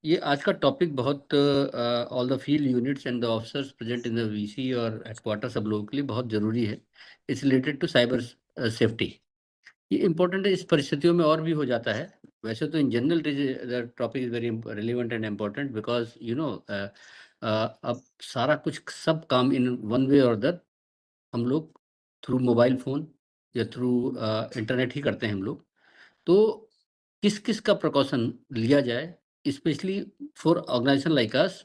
ये आज का टॉपिक बहुत all the field units and the officers present in the VC और हेडक्वार्टर सब लोगों के लिए बहुत जरूरी है। It's related to cyber safety. ये इम्पोर्टेंट है, इस परिस्थितियों में और भी हो जाता है। वैसे तो in general the topic is very relevant and important because अब सारा कुछ सब काम इन वन वे और अदर हम लोग थ्रू मोबाइल फ़ोन या थ्रू इंटरनेट ही करते हैं हम लोग। तो किस-किस का प्रिकॉशन लिया जाए, specially for organisation like us,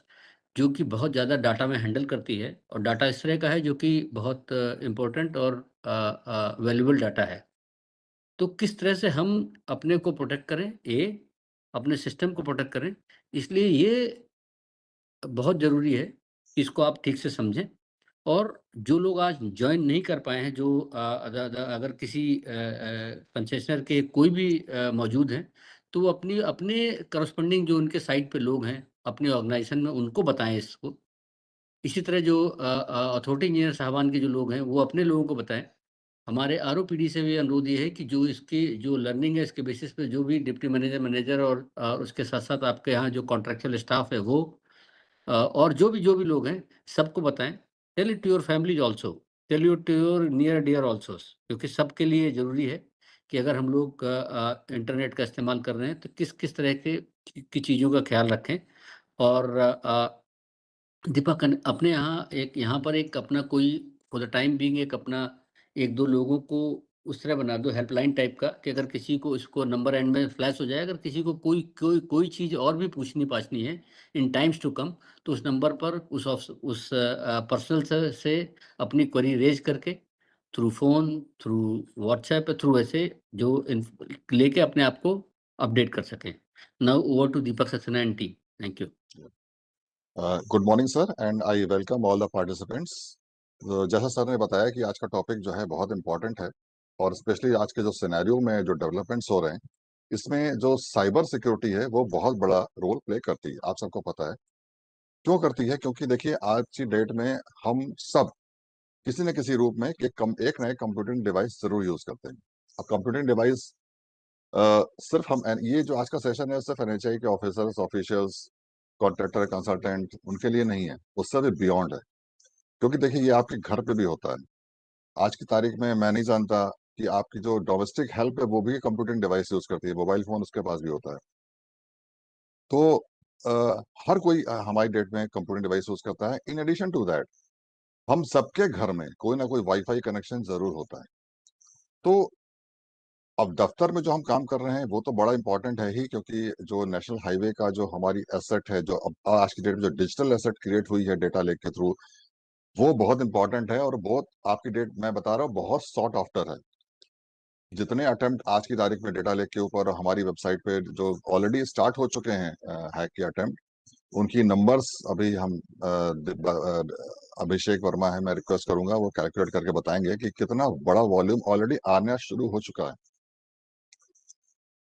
जो कि बहुत ज़्यादा डाटा में हैंडल करती है और डाटा इस तरह का है जो कि बहुत इम्पोर्टेंट और वैल्यूएबल डाटा है। तो किस तरह से हम अपने को प्रोटेक्ट करें, अपने सिस्टम को प्रोटेक्ट करें, इसलिए ये बहुत ज़रूरी है कि इसको आप ठीक से समझें। और जो लोग आज जॉइन नहीं कर पाए हैं, जो अगर किसी कंसेशनर के कोई भी मौजूद हैं, तो वो अपनी अपने करस्पॉन्डिंग जो उनके साइट पे लोग हैं, अपने ऑर्गेनाइज़ेशन में उनको बताएँ इसको। इसी तरह जो अथॉरिटी इंजीनियर साहबान के जो लोग हैं, वो अपने लोगों को बताएँ। हमारे आरओपीडी से भी अनुरोध ये है कि जो इसकी जो लर्निंग है, इसके बेसिस पे जो भी डिप्टी मैनेजर, मैनेजर और उसके साथ-साथ आपके यहाँ जो कॉन्ट्रैक्चुअल स्टाफ है वो और जो भी लोग हैं, सबको बताएँ। Tell it to your families also, tell it to your near dear also, क्योंकि सबके लिए ज़रूरी है कि अगर हम लोग इंटरनेट का इस्तेमाल कर रहे हैं, तो किस-किस तरह के की चीज़ों का ख़्याल रखें। और दीपक अपने यहाँ एक यहाँ पर एक अपना कोई फॉर द टाइम बीइंग एक अपना 1-2 लोगों को उस तरह बना दो हेल्पलाइन टाइप का कि अगर किसी को इसको नंबर एंड में फ्लैश हो जाए, अगर किसी को कोई चीज़ और भी पूछनी-पाछनी है इन टाइम्स टू कम, तो उस नंबर पर उस पर्सनल से अपनी क्वेरी रेज़ करके through phone, through WhatsApp, through ऐसे जो लेके अपने आप को अपडेट कर सकें। Now over to Deepak Saxena and team. Thank you. Good morning sir and I welcome all the participants. जैसा सर ने बताया कि आज का टॉपिक जो है बहुत इंपॉर्टेंट है और स्पेशली आज के जो सिनेरियो में जो डेवलपमेंट्स हो रहे हैं इसमें जो साइबर सिक्योरिटी है वो बहुत बड़ा रोल प्ले करती है। आप सबको पता है क्यों करती है, क्योंकि देखिए आज की डेट में हम सब किसी न किसी रूप में एक नए कंप्यूटिंग डिवाइस जरूर यूज करते हैं। अब कंप्यूटिंग डिवाइस सिर्फ हम ये जो आज का सेशन है सिर्फ एनएचआई के ऑफिसर्स, ऑफिशियल्स, कॉन्ट्रैक्टर, कंसल्टेंट उनके लिए नहीं है, उससे भी बियॉन्ड है। क्योंकि देखिए ये आपके घर पे भी होता है। आज की तारीख में मैं नहीं जानता कि आपकी जो डोमेस्टिक हेल्प है वो भी कंप्यूटिंग डिवाइस यूज करती है, मोबाइल फोन उसके पास भी होता है। तो अ, हर कोई हमारी डेट में कंप्यूटिंग डिवाइस यूज करता है। इन एडिशन टू दैट हम सबके घर में कोई ना कोई वाईफाई कनेक्शन जरूर होता है। तो अब दफ्तर में जो हम काम कर रहे हैं वो तो बड़ा इंपॉर्टेंट है ही, क्योंकि जो नेशनल हाईवे का जो हमारी एसेट है, जो अब आज की डेट में जो डिजिटल एसेट क्रिएट हुई है डेटा लेक के थ्रू, वो बहुत इंपॉर्टेंट है और बहुत आपकी डेट मैं बता रहा हूँ बहुत सॉट आफ्टर है। जितने अटेम्प्ट आज की तारीख में डेटा लेक के ऊपर हमारी वेबसाइट पे जो ऑलरेडी स्टार्ट हो चुके हैं हैक के अटेम्प्ट, उनकी नंबर्स अभी हम अभिषेक वर्मा है, मैं रिक्वेस्ट करूंगा वो कैलकुलेट करके बताएंगे कि कितना बड़ा वॉल्यूम ऑलरेडी आना शुरू हो चुका है।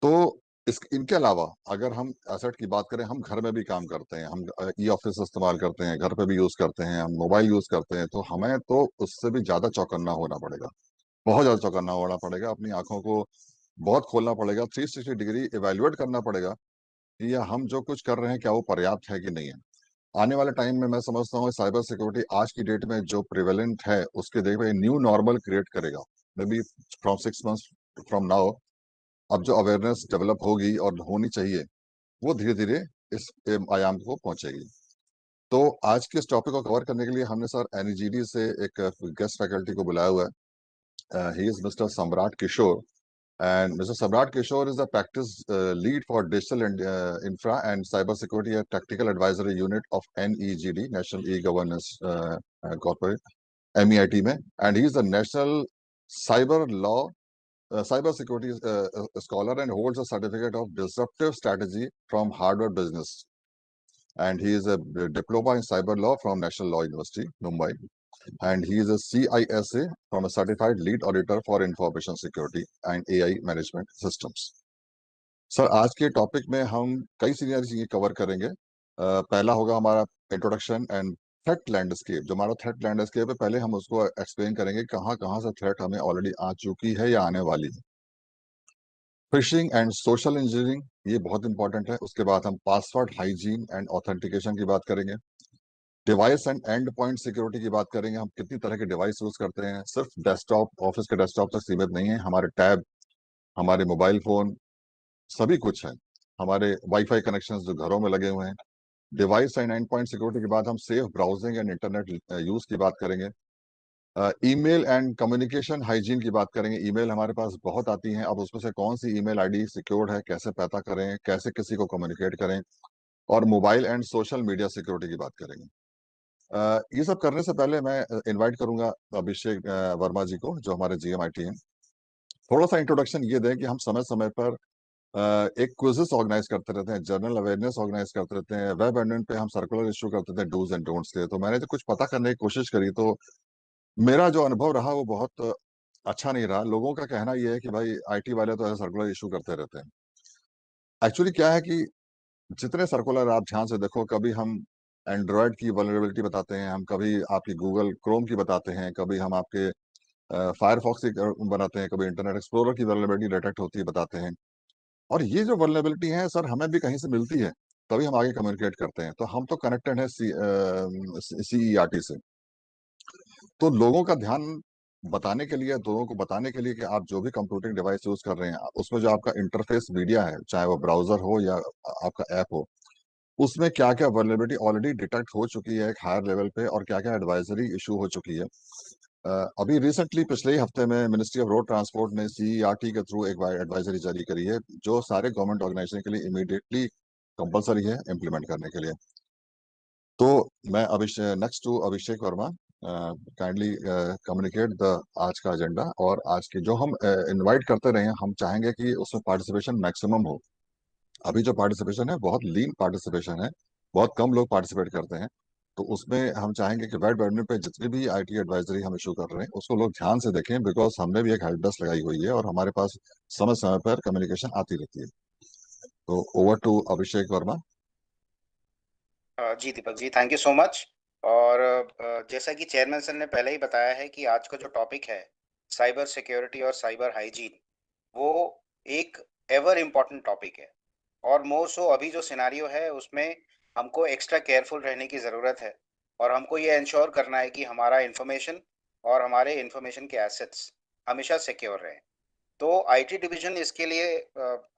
तो इनके अलावा अगर हम एसेट की बात करें, हम घर में भी काम करते हैं, हम ई ऑफिस इस्तेमाल करते हैं, घर पे भी यूज करते हैं, हम मोबाइल यूज करते हैं, तो हमें तो उससे भी ज्यादा चौकन्ना होना पड़ेगा। बहुत ज्यादा चौकन्ना होना पड़ेगा, अपनी आंखों को बहुत खोलना पड़ेगा, 360 डिग्री इवेल्युएट करना पड़ेगा कि ये हम जो कुछ कर रहे हैं क्या वो पर्याप्त है कि नहीं है। आने वाले टाइम में मैं समझता हूँ साइबर सिक्योरिटी आज की डेट में जो प्रिवेलेंट है उसके देखिए न्यू नॉर्मल क्रिएट करेगा। May be from 6 months from now अब जो अवेयरनेस डेवलप होगी और होनी चाहिए वो धीरे धीरे इस आयाम को पहुंचेगी। तो आज के इस टॉपिक को कवर करने के लिए हमने सर एनईजीडी से एक गेस्ट फैकल्टी को बुलाया हुआ है। ही इज मिस्टर सम्राट किशोर, and Mr. Samrat Kishore is the practice lead for digital and infra and cyber security at Tactical Advisory Unit of NEGD, National E-Governance Corporate, MEIT में, and he is the National Cyber Law Cyber Security Scholar and holds a certificate of Disruptive Strategy from Harvard Business, and he is a diploma in cyber law from National Law University, Mumbai, and he is a CISA from a certified lead auditor for information security and AI management systems. Sir आज के topic में हम कई senior चीजें cover करेंगे। पहला होगा हमारा इंट्रोडक्शन एंड थ्रेट लैंडस्केप। जो हमारा थ्रेट लैंडस्केप है पहले हम उसको एक्सप्लेन करेंगे कहाँ कहाँ से थ्रेट हमें ऑलरेडी आ चुकी है या आने वाली है। फिशिंग एंड सोशल इंजीनियरिंग, ये बहुत इंपॉर्टेंट है। उसके बाद हम पासवर्ड हाइजीन एंड ऑथेंटिकेशन की बात करेंगे। Device and and point security की बात करेंगे, हम कितनी तरह के डिवाइस यूज करते हैं, सिर्फ डेस्कटॉप, ऑफिस के डेस्कटॉप तक सीमित नहीं है, हमारे टैब, हमारे मोबाइल फोन, सभी कुछ है। हमारे वाईफाई कनेक्शन जो घरों में लगे हुए हैं। Device and and point security के बाद हम safe browsing and internet use की बात करेंगे। ईमेल एंड कम्युनिकेशन हाइजीन की बात करेंगे। ईमेल हमारे पास बहुत आती हैं, अब उसमें से कौन सी ईमेल आईडी सिक्योर्ड है, कैसे पता करें, कैसे किसी को कम्युनिकेट करें। और mobile and social media security की बात करेंगे। ये सब करने से पहले मैं इनवाइट करूंगा अभिषेक वर्मा जी को, जो हमारे जीएमआईटी हैं। थोड़ा सा इंट्रोडक्शन ये दें कि हम समय समय पर एक क्विज़ेस ऑर्गेनाइज करते रहते हैं, जनरल अवेयरनेस ऑर्गेनाइज करते रहते हैं, वेब एडमिन पे हम सर्कुलर इशू करते थे डूज एंड डोंट्स के। तो मैंने जो कुछ पता करने की कोशिश करी, तो मेरा जो अनुभव रहा वो बहुत अच्छा नहीं रहा। लोगों का कहना ये है कि भाई आईटी वाले तो ऐसे सर्कुलर इशू करते रहते हैं। एक्चुअली क्या है कि जितने सर्कुलर आप ध्यान से देखो, कभी हम एंड्रॉयड की वल्नरेबिलिटी बताते हैं, हम कभी आपकी गूगल क्रोम की बताते हैं, कभी हम आपके फायरफॉक्स की बनाते हैं, कभी इंटरनेट एक्सप्लोरर की वल्नरेबिलिटी डिटेक्ट होती है बताते हैं। और ये जो वल्नरेबिलिटी है सर, हमें भी कहीं से मिलती है, तभी हम आगे कम्युनिकेट करते हैं। तो हम तो कनेक्टेड है सीईआरटी से। तो लोगों का ध्यान बताने के लिए, लोगों को बताने के लिए कि आप जो भी कंप्यूटिंग डिवाइस यूज कर रहे हैं, उसमें जो आपका इंटरफेस मीडिया है, चाहे वो ब्राउजर हो या आपका ऐप हो, उसमें क्या क्या वल्नरेबिलिटी ऑलरेडी डिटेक्ट हो चुकी है एक हायर लेवल पे, और क्या क्या एडवाइजरी इशू हो चुकी है। अभी रिसेंटली पिछले ही हफ्ते में मिनिस्ट्री ऑफ रोड ट्रांसपोर्ट ने सीईआरटी के थ्रू एक एडवाइजरी जारी करी है, जो सारे गवर्नमेंट ऑर्गेनाइजेशन के लिए इमीडिएटली कंपलसरी है इम्प्लीमेंट करने के लिए। तो मैं Abhishek, next to Abhishek Verma, kindly communicate the आज का एजेंडा। और आज की जो हम इनवाइट करते रहे हैं, हम चाहेंगे कि उसमें पार्टिसिपेशन मैक्सिमम हो। अभी जो पार्टिसिपेशन है बहुत लीन पार्टिसिपेशन है, बहुत कम लोग पार्टिसिपेट करते हैं। तो उसमें हम चाहेंगे कि वेब एडमिन पे जितनी भी आईटी एडवाइजरी हम इशू कर रहे हैं, उसको लोग ध्यान से देखें, बिकॉज हमने भी एक हेल्प डेस्क लगाई हुई है और हमारे पास समय समय पर कम्युनिकेशन आती रहती है। तो ओवर टू अभिषेक वर्मा। जी Deepak ji, thank you so much. और जैसा कि चेयरमैन सर ने पहले ही बताया है कि आज का जो टॉपिक है साइबर सिक्योरिटी और साइबर हाइजीन, वो एक एवर इम्पॉर्टेंट टॉपिक है। और मोर सो अभी जो सिनारियो है उसमें हमको एक्स्ट्रा केयरफुल रहने की ज़रूरत है। और हमको ये इंश्योर करना है कि हमारा इंफॉर्मेशन और हमारे इंफॉर्मेशन के एसेट्स हमेशा सिक्योर रहें। तो आईटी डिवीजन इसके लिए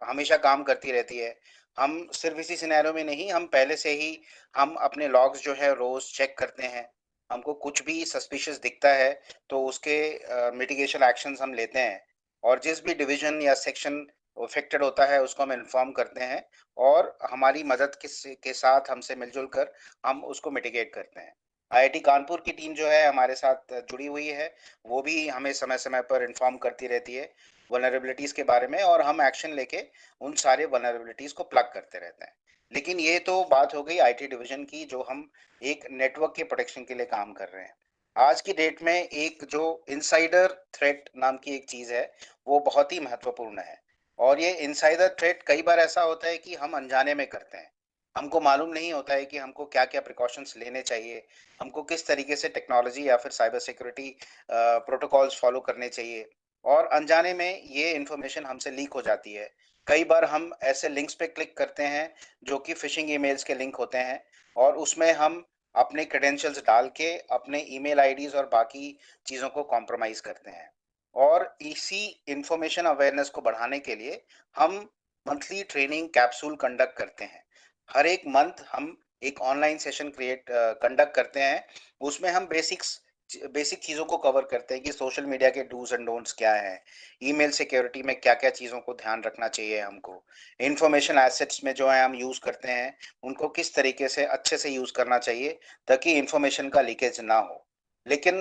हमेशा काम करती रहती है। हम सिर्फ इसी सिनेरियो में नहीं, हम पहले से ही हम अपने लॉग्स जो है रोज चेक करते हैं। हमको कुछ भी सस्पिशियस दिखता है तो उसके मिटिगेशन एक्शंस हम लेते हैं। और जिस भी डिवीजन या सेक्शन अफेक्टेड होता है उसको हम इन्फॉर्म करते हैं। और हमारी मदद के साथ हमसे मिलजुल कर हम उसको मिटिगेट करते हैं। आईआईटी कानपुर की टीम जो है हमारे साथ जुड़ी हुई है, वो भी हमें समय समय पर इन्फॉर्म करती रहती है वनरेबिलिटीज के बारे में, और हम एक्शन लेके उन सारे वनरेबिलिटीज को प्लग करते रहते हैं। लेकिन ये तो बात हो गई आईटी डिवीजन की, जो हम एक नेटवर्क के प्रोटेक्शन के लिए काम कर रहे हैं। आज की डेट में एक जो इनसाइडर थ्रेट नाम की एक चीज है, वो बहुत ही महत्वपूर्ण है। और ये इनसाइडर थ्रेट कई बार ऐसा होता है कि हम अनजाने में करते हैं। हमको मालूम नहीं होता है कि हमको क्या क्या प्रिकॉशंस लेने चाहिए, हमको किस तरीके से टेक्नोलॉजी या फिर साइबर सिक्योरिटी प्रोटोकॉल्स फॉलो करने चाहिए। और अनजाने में ये इन्फॉर्मेशन हमसे लीक हो जाती है। कई बार हम ऐसे लिंक्स पे क्लिक करते हैं जो कि फिशिंग ईमेल्स के लिंक होते हैं, और उसमें हम अपने क्रेडेंशियल्स डाल के अपने ईमेल आईडीज और बाकी चीज़ों को कॉम्प्रोमाइज करते हैं। और इसी इंफॉर्मेशन अवेयरनेस को बढ़ाने के लिए हम मंथली ट्रेनिंग कैप्सूल कंडक्ट करते हैं। हर एक मंथ हम एक ऑनलाइन सेशन कंडक्ट करते हैं। उसमें हम बेसिक चीज़ों को कवर करते हैं कि सोशल मीडिया के डूज एंड डोंट्स क्या हैं, ईमेल सिक्योरिटी में क्या क्या चीज़ों को ध्यान रखना चाहिए हमको, इंफॉर्मेशन एसेट्स में जो है हम यूज़ करते हैं उनको किस तरीके से अच्छे से यूज़ करना चाहिए ताकि इंफॉर्मेशन का लीकेज ना हो। लेकिन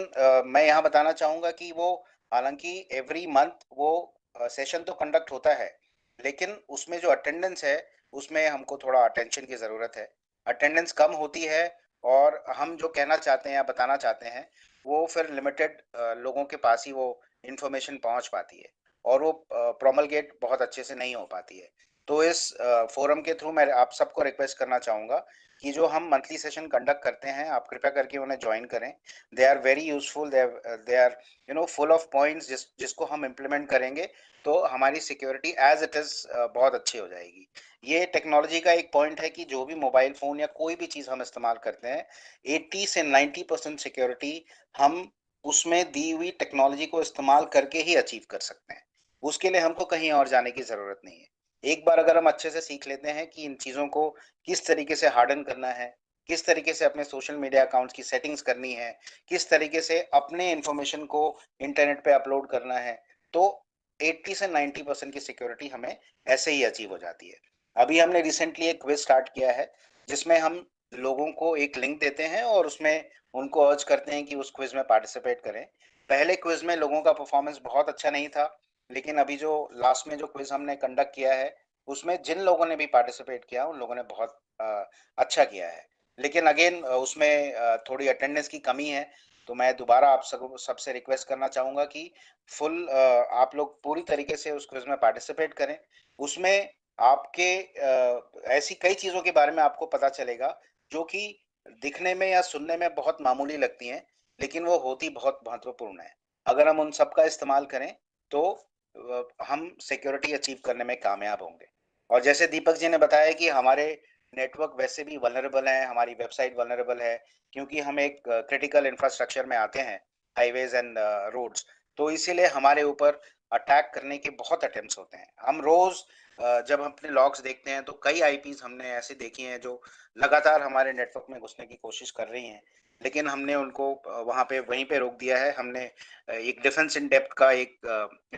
मैं यहाँ बताना चाहूँगा कि वो, हालांकि एवरी मंथ वो सेशन तो कंडक्ट होता है, लेकिन उसमें जो अटेंडेंस है उसमें हमको थोड़ा अटेंशन की ज़रूरत है। अटेंडेंस कम होती है और हम जो कहना चाहते हैं या बताना चाहते हैं वो फिर लिमिटेड लोगों के पास ही वो इंफॉर्मेशन पहुंच पाती है, और वो प्रोमलगेट बहुत अच्छे से नहीं हो पाती है। तो इस फोरम के थ्रू मैं आप सबको रिक्वेस्ट करना चाहूंगा कि जो हम मंथली सेशन कंडक्ट करते हैं, आप कृपया करके उन्हें ज्वाइन करें। They are very useful, they are full of points, जिसको हम इम्प्लीमेंट करेंगे तो हमारी सिक्योरिटी एज इट इज बहुत अच्छी हो जाएगी। ये टेक्नोलॉजी का एक पॉइंट है कि जो भी मोबाइल फोन या कोई भी चीज हम इस्तेमाल करते हैं, 80 से 90% सिक्योरिटी हम उसमें दी हुई टेक्नोलॉजी को इस्तेमाल करके ही अचीव कर सकते हैं। उसके लिए हमको कहीं और जाने की जरूरत नहीं है। एक बार अगर हम अच्छे से सीख लेते हैं कि इन चीजों को किस तरीके से हार्डन करना है, किस तरीके से अपने सोशल मीडिया अकाउंट्स की सेटिंग्स करनी है, किस तरीके से अपने इंफॉर्मेशन को इंटरनेट पे अपलोड करना है, तो 80 से 90% की सिक्योरिटी हमें ऐसे ही अचीव हो जाती है। अभी हमने रिसेंटली एक क्विज स्टार्ट किया है जिसमें हम लोगों को एक लिंक देते हैं और उसमें उनको अर्ज करते हैं कि उस क्विज में पार्टिसिपेट करें। पहले क्विज में लोगों का परफॉर्मेंस बहुत अच्छा नहीं था, लेकिन अभी जो लास्ट में जो क्विज हमने कंडक्ट किया है उसमें जिन लोगों ने भी पार्टिसिपेट किया उन लोगों ने बहुत अच्छा किया है। लेकिन अगेन उसमें थोड़ी अटेंडेंस की कमी है, तो मैं दोबारा आप सबसे रिक्वेस्ट करना चाहूंगा कि फुल आप लोग पूरी तरीके से उस क्विज में पार्टिसिपेट करें। उसमें आपके ऐसी कई चीजों के बारे में आपको पता चलेगा जो कि दिखने में या सुनने में बहुत मामूली लगती हैं, लेकिन वो होती बहुत महत्वपूर्ण है। अगर हम उन सब का इस्तेमाल करें तो हम सिक्योरिटी अचीव करने में कामयाब होंगे। और जैसे दीपक जी ने बताया कि हमारे नेटवर्क वैसे भी वल्नरेबल है, हमारी वेबसाइट वल्नरेबल है, क्योंकि हम एक क्रिटिकल इंफ्रास्ट्रक्चर में आते हैं, हाईवेज एंड रोड्स, तो इसीलिए हमारे ऊपर अटैक करने के बहुत अटेम्प्ट्स होते हैं। हम रोज जब हम अपने लॉग्स देखते हैं तो कई आईपीज हमने ऐसे देखी हैं जो लगातार हमारे नेटवर्क में घुसने की कोशिश कर रही हैं, लेकिन हमने उनको वहां पे वहीं पे रोक दिया है। हमने एक डिफेंस इन डेप्थ का एक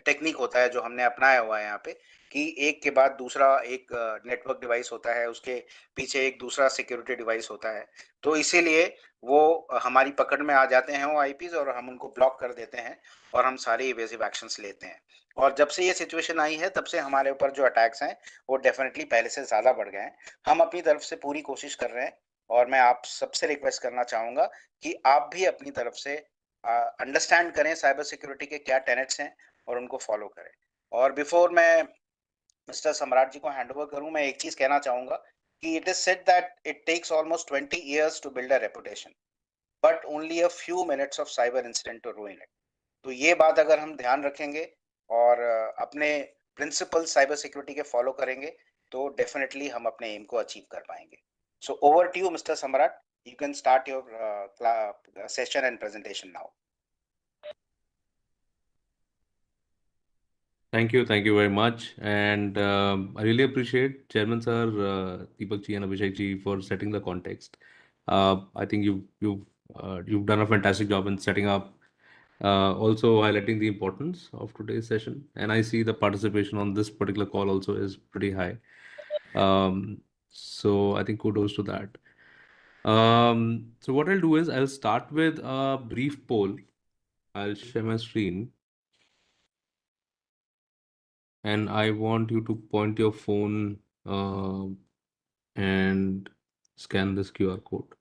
टेक्निक होता है जो हमने अपनाया हुआ है यहाँ पे, कि एक के बाद दूसरा एक नेटवर्क डिवाइस होता है, उसके पीछे एक दूसरा सिक्योरिटी डिवाइस होता है। तो इसीलिए वो हमारी पकड़ में आ जाते हैं वो आईपीज, और हम उनको ब्लॉक कर देते हैं और हम सारे इवेसिव एक्शंस लेते हैं। और जब से ये सिचुएशन आई है तब से हमारे ऊपर जो अटैक्स हैं वो डेफिनेटली पहले से ज्यादा बढ़ गए हैं। हम अपनी तरफ से पूरी कोशिश कर रहे हैं, और मैं आप सबसे रिक्वेस्ट करना चाहूंगा कि आप भी अपनी तरफ से अंडरस्टैंड करें साइबर सिक्योरिटी के क्या टेनेट्स हैं और उनको फॉलो करें। और बिफोर मैं मिस्टर सम्राट जी को हैंड ओवर करूं, मैं एक चीज कहना चाहूंगा कि it is said that it takes almost 20 years to build a reputation, but only a few minutes of cyber incident to ruin it. तो ये बात अगर हम ध्यान रखेंगे और अपने प्रिंसिपल साइबर सिक्योरिटी के फॉलो करेंगे तो डेफिनेटली हम अपने एम को अचीव कर पाएंगे। So over to you mister Samrat, you can start your session and presentation now. Thank you very much. And I really appreciate Chairman Sir, Deepak ji and Abhishek ji for setting the context. I think you've done a fantastic job in setting up, also highlighting the importance of today's session. And I see the participation on this particular call also is pretty high. So I think kudos to that. So what I'll do is I'll start with a brief poll. I'll share my screen. And I want you to point your phone and scan this QR code.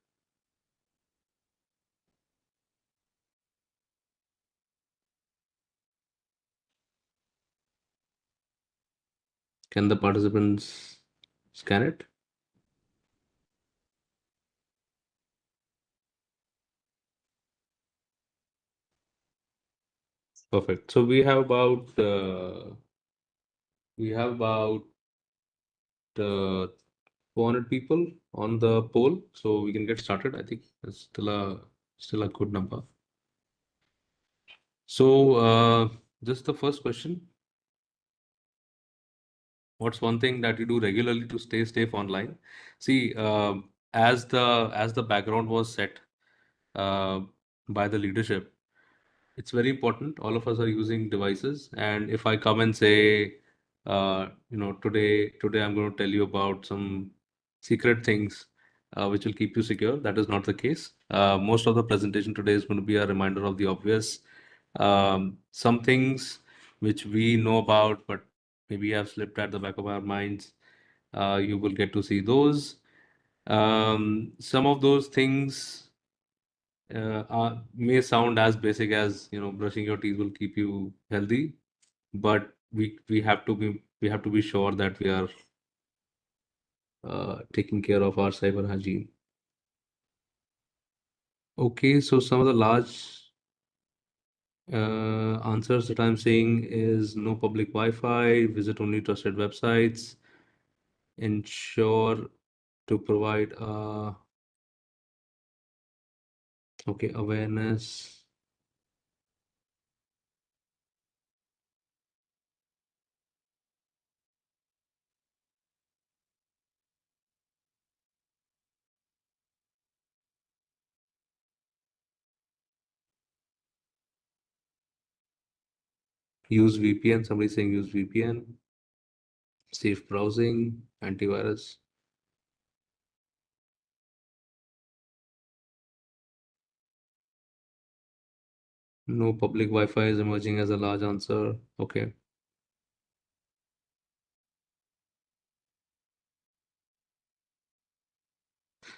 Can the participants scan it? Perfect. So we have about 400 people on the poll, so we can get started. I think it's still a good number. So just the first question: what's one thing that you do regularly to stay safe online? See, as the background was set by the leadership, it's very important. All of us are using devices, and if I come and say, today I'm going to tell you about some secret things which will keep you secure, that is not the case. Most of the presentation today is going to be a reminder of the obvious. Some things which we know about, but maybe have slipped at the back of our minds. You will get to see those. Some of those things may sound as basic as brushing your teeth will keep you healthy, but we have to be sure that we are taking care of our cyber hygiene. Okay, so some of the large answers that I'm saying is no public Wi-Fi, visit only trusted websites, ensure to provide okay, awareness. Use VPN. Somebody saying use VPN. Safe browsing, antivirus. No public Wi-Fi is emerging as a large answer. Okay.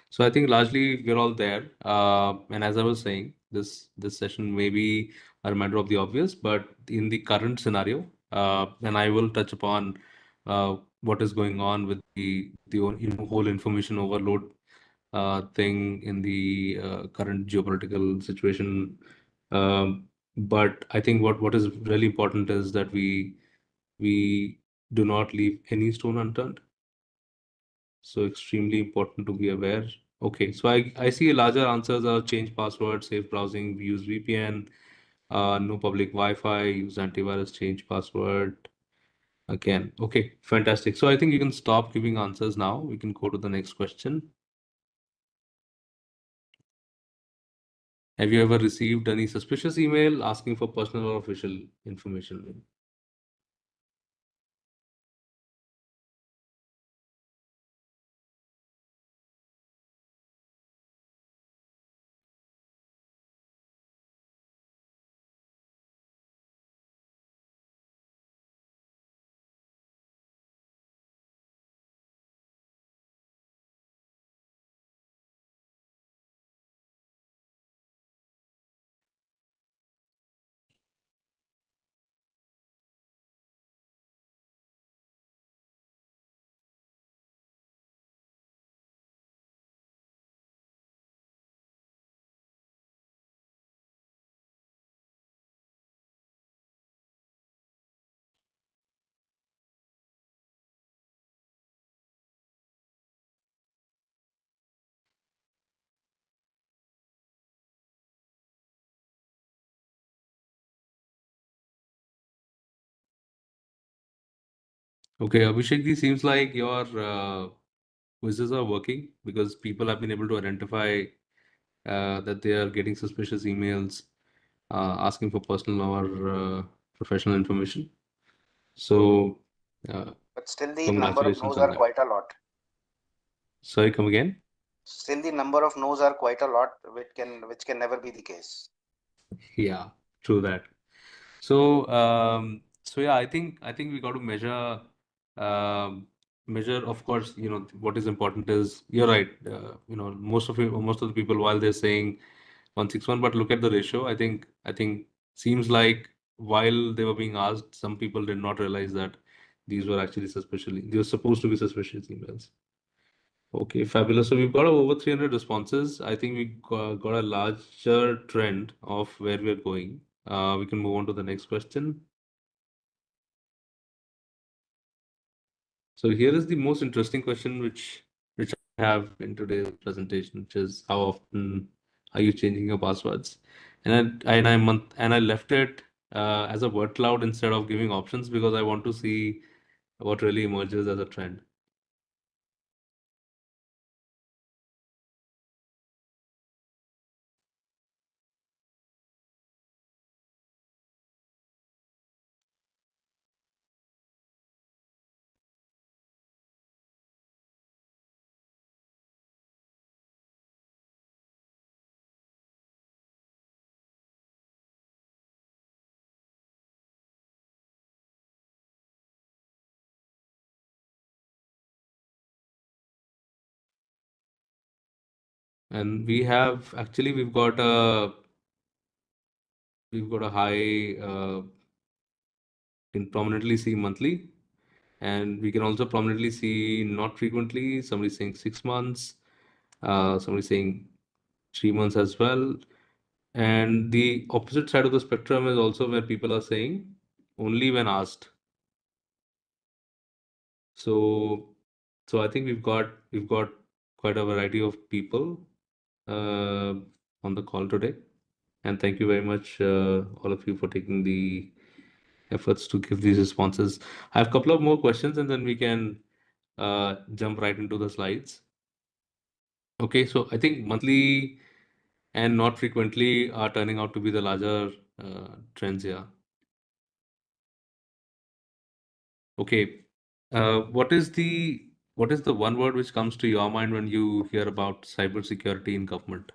So I think largely we're all there. And as I was saying, this session may be a reminder of the obvious, but in the current scenario, and I will touch upon what is going on with the whole information overload thing in the current geopolitical situation. But I think what is really important is that we do not leave any stone unturned. So extremely important to be aware. Okay, so I see larger answers are change password, safe browsing, use VPN, no public Wi-Fi, use antivirus, change password. Again, okay, fantastic. So I think you can stop giving answers now. We can go to the next question. Have you ever received any suspicious email asking for personal or official information? Okay, Abhishek, seems like your quizzes are working because people have been able to identify that they are getting suspicious emails asking for personal or professional information. So, But still the number of congratulations no's on are that. quite a lot. Sorry, come again? Still the number of no's are quite a lot, which can never be the case. Yeah, true that. So, so yeah, I think we got to measure. Of course, what is important is you're right. Most of the people while they're saying 161, but look at the ratio. I think seems like while they were being asked, some people did not realize that these were actually they were supposed to be suspicious emails. Okay, fabulous. So we've got over 300 responses. I think we got a larger trend of where we're going. We can move on to the next question. So here is the most interesting question which I have in today's presentation, which is how often are you changing your passwords? And I left it as a word cloud instead of giving options because I want to see what really emerges as a trend. And we've got a high, can prominently see monthly, And we can also prominently see not frequently, somebody saying 6 months, somebody saying 3 months as well. And the opposite side of the spectrum is also where people are saying only when asked. So I think we've got quite a variety of people on the call today. And thank you very much, all of you, for taking the efforts to give these responses. I have a couple of more questions, and then we can jump right into the slides. Okay, so I think monthly and not frequently are turning out to be the larger trends here. Okay, what is the one word which comes to your mind when you hear about cybersecurity in government?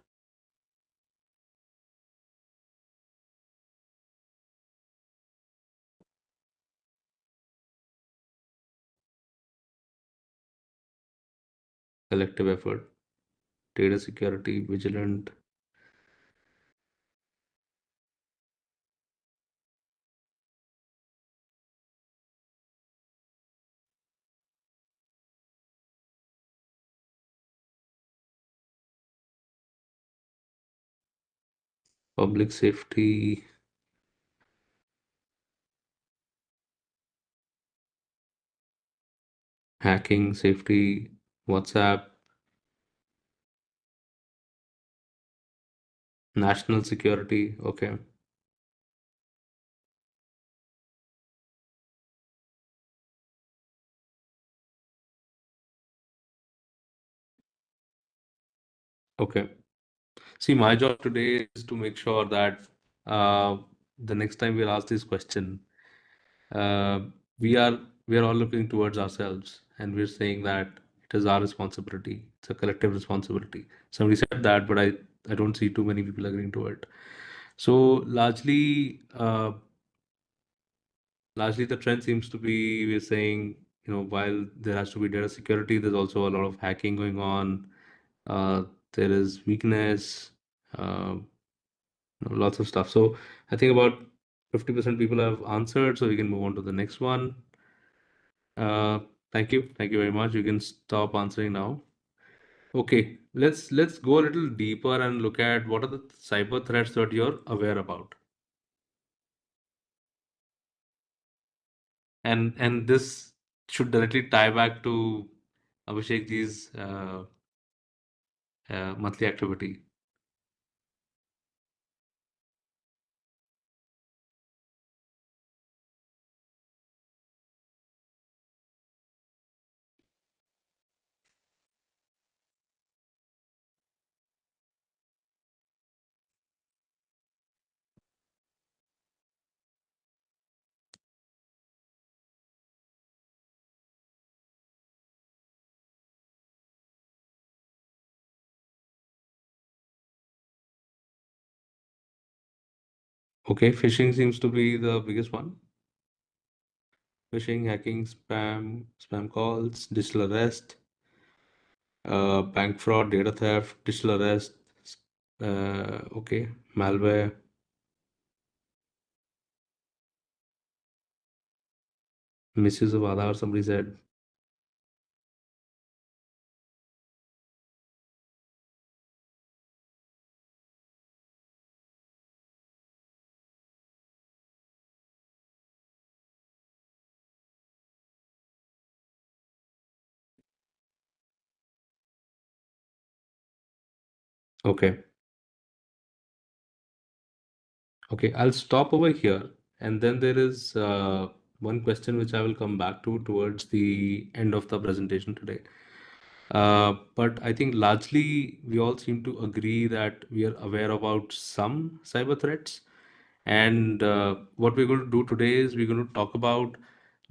Collective effort, data security, vigilant. Public safety, hacking, safety, WhatsApp, national security. Okay. Okay. See, my job today is to make sure that the next time we'll ask this question, uh, we are all looking towards ourselves, and we're saying that it is our responsibility. It's a collective responsibility. Somebody said that, but I don't see too many people agreeing to it. So largely the trend seems to be, we're saying, while there has to be data security, there's also a lot of hacking going on. There is weakness, lots of stuff. So I think about 50% people have answered, so we can move on to the next one. Thank you very much. You can stop answering now. Okay, let's go a little deeper and look at what are the cyber threats that you're aware about. And this should directly tie back to Abhishek ji's monthly activity. Okay, phishing seems to be the biggest one. Phishing, hacking, spam calls, digital arrest, bank fraud, data theft, digital arrest, okay, malware. Misuse of Aadhaar, somebody said. Okay. Okay, I'll stop over here. And then there is one question which I will come back to towards the end of the presentation today. But I think largely we all seem to agree that we are aware about some cyber threats. And what we're going to do today is we're going to talk about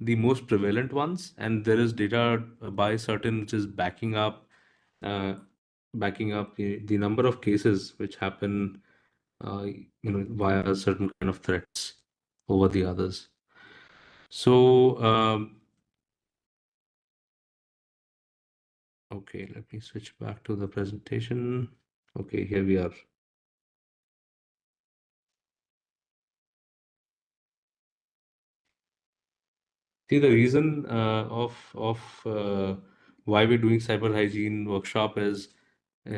the most prevalent ones. And there is data by certain which is backing up uh, the number of cases which happen via certain kind of threats over the others. So, okay, let me switch back to the presentation. Okay, here we are. See, the reason of why we're doing cyber hygiene workshop is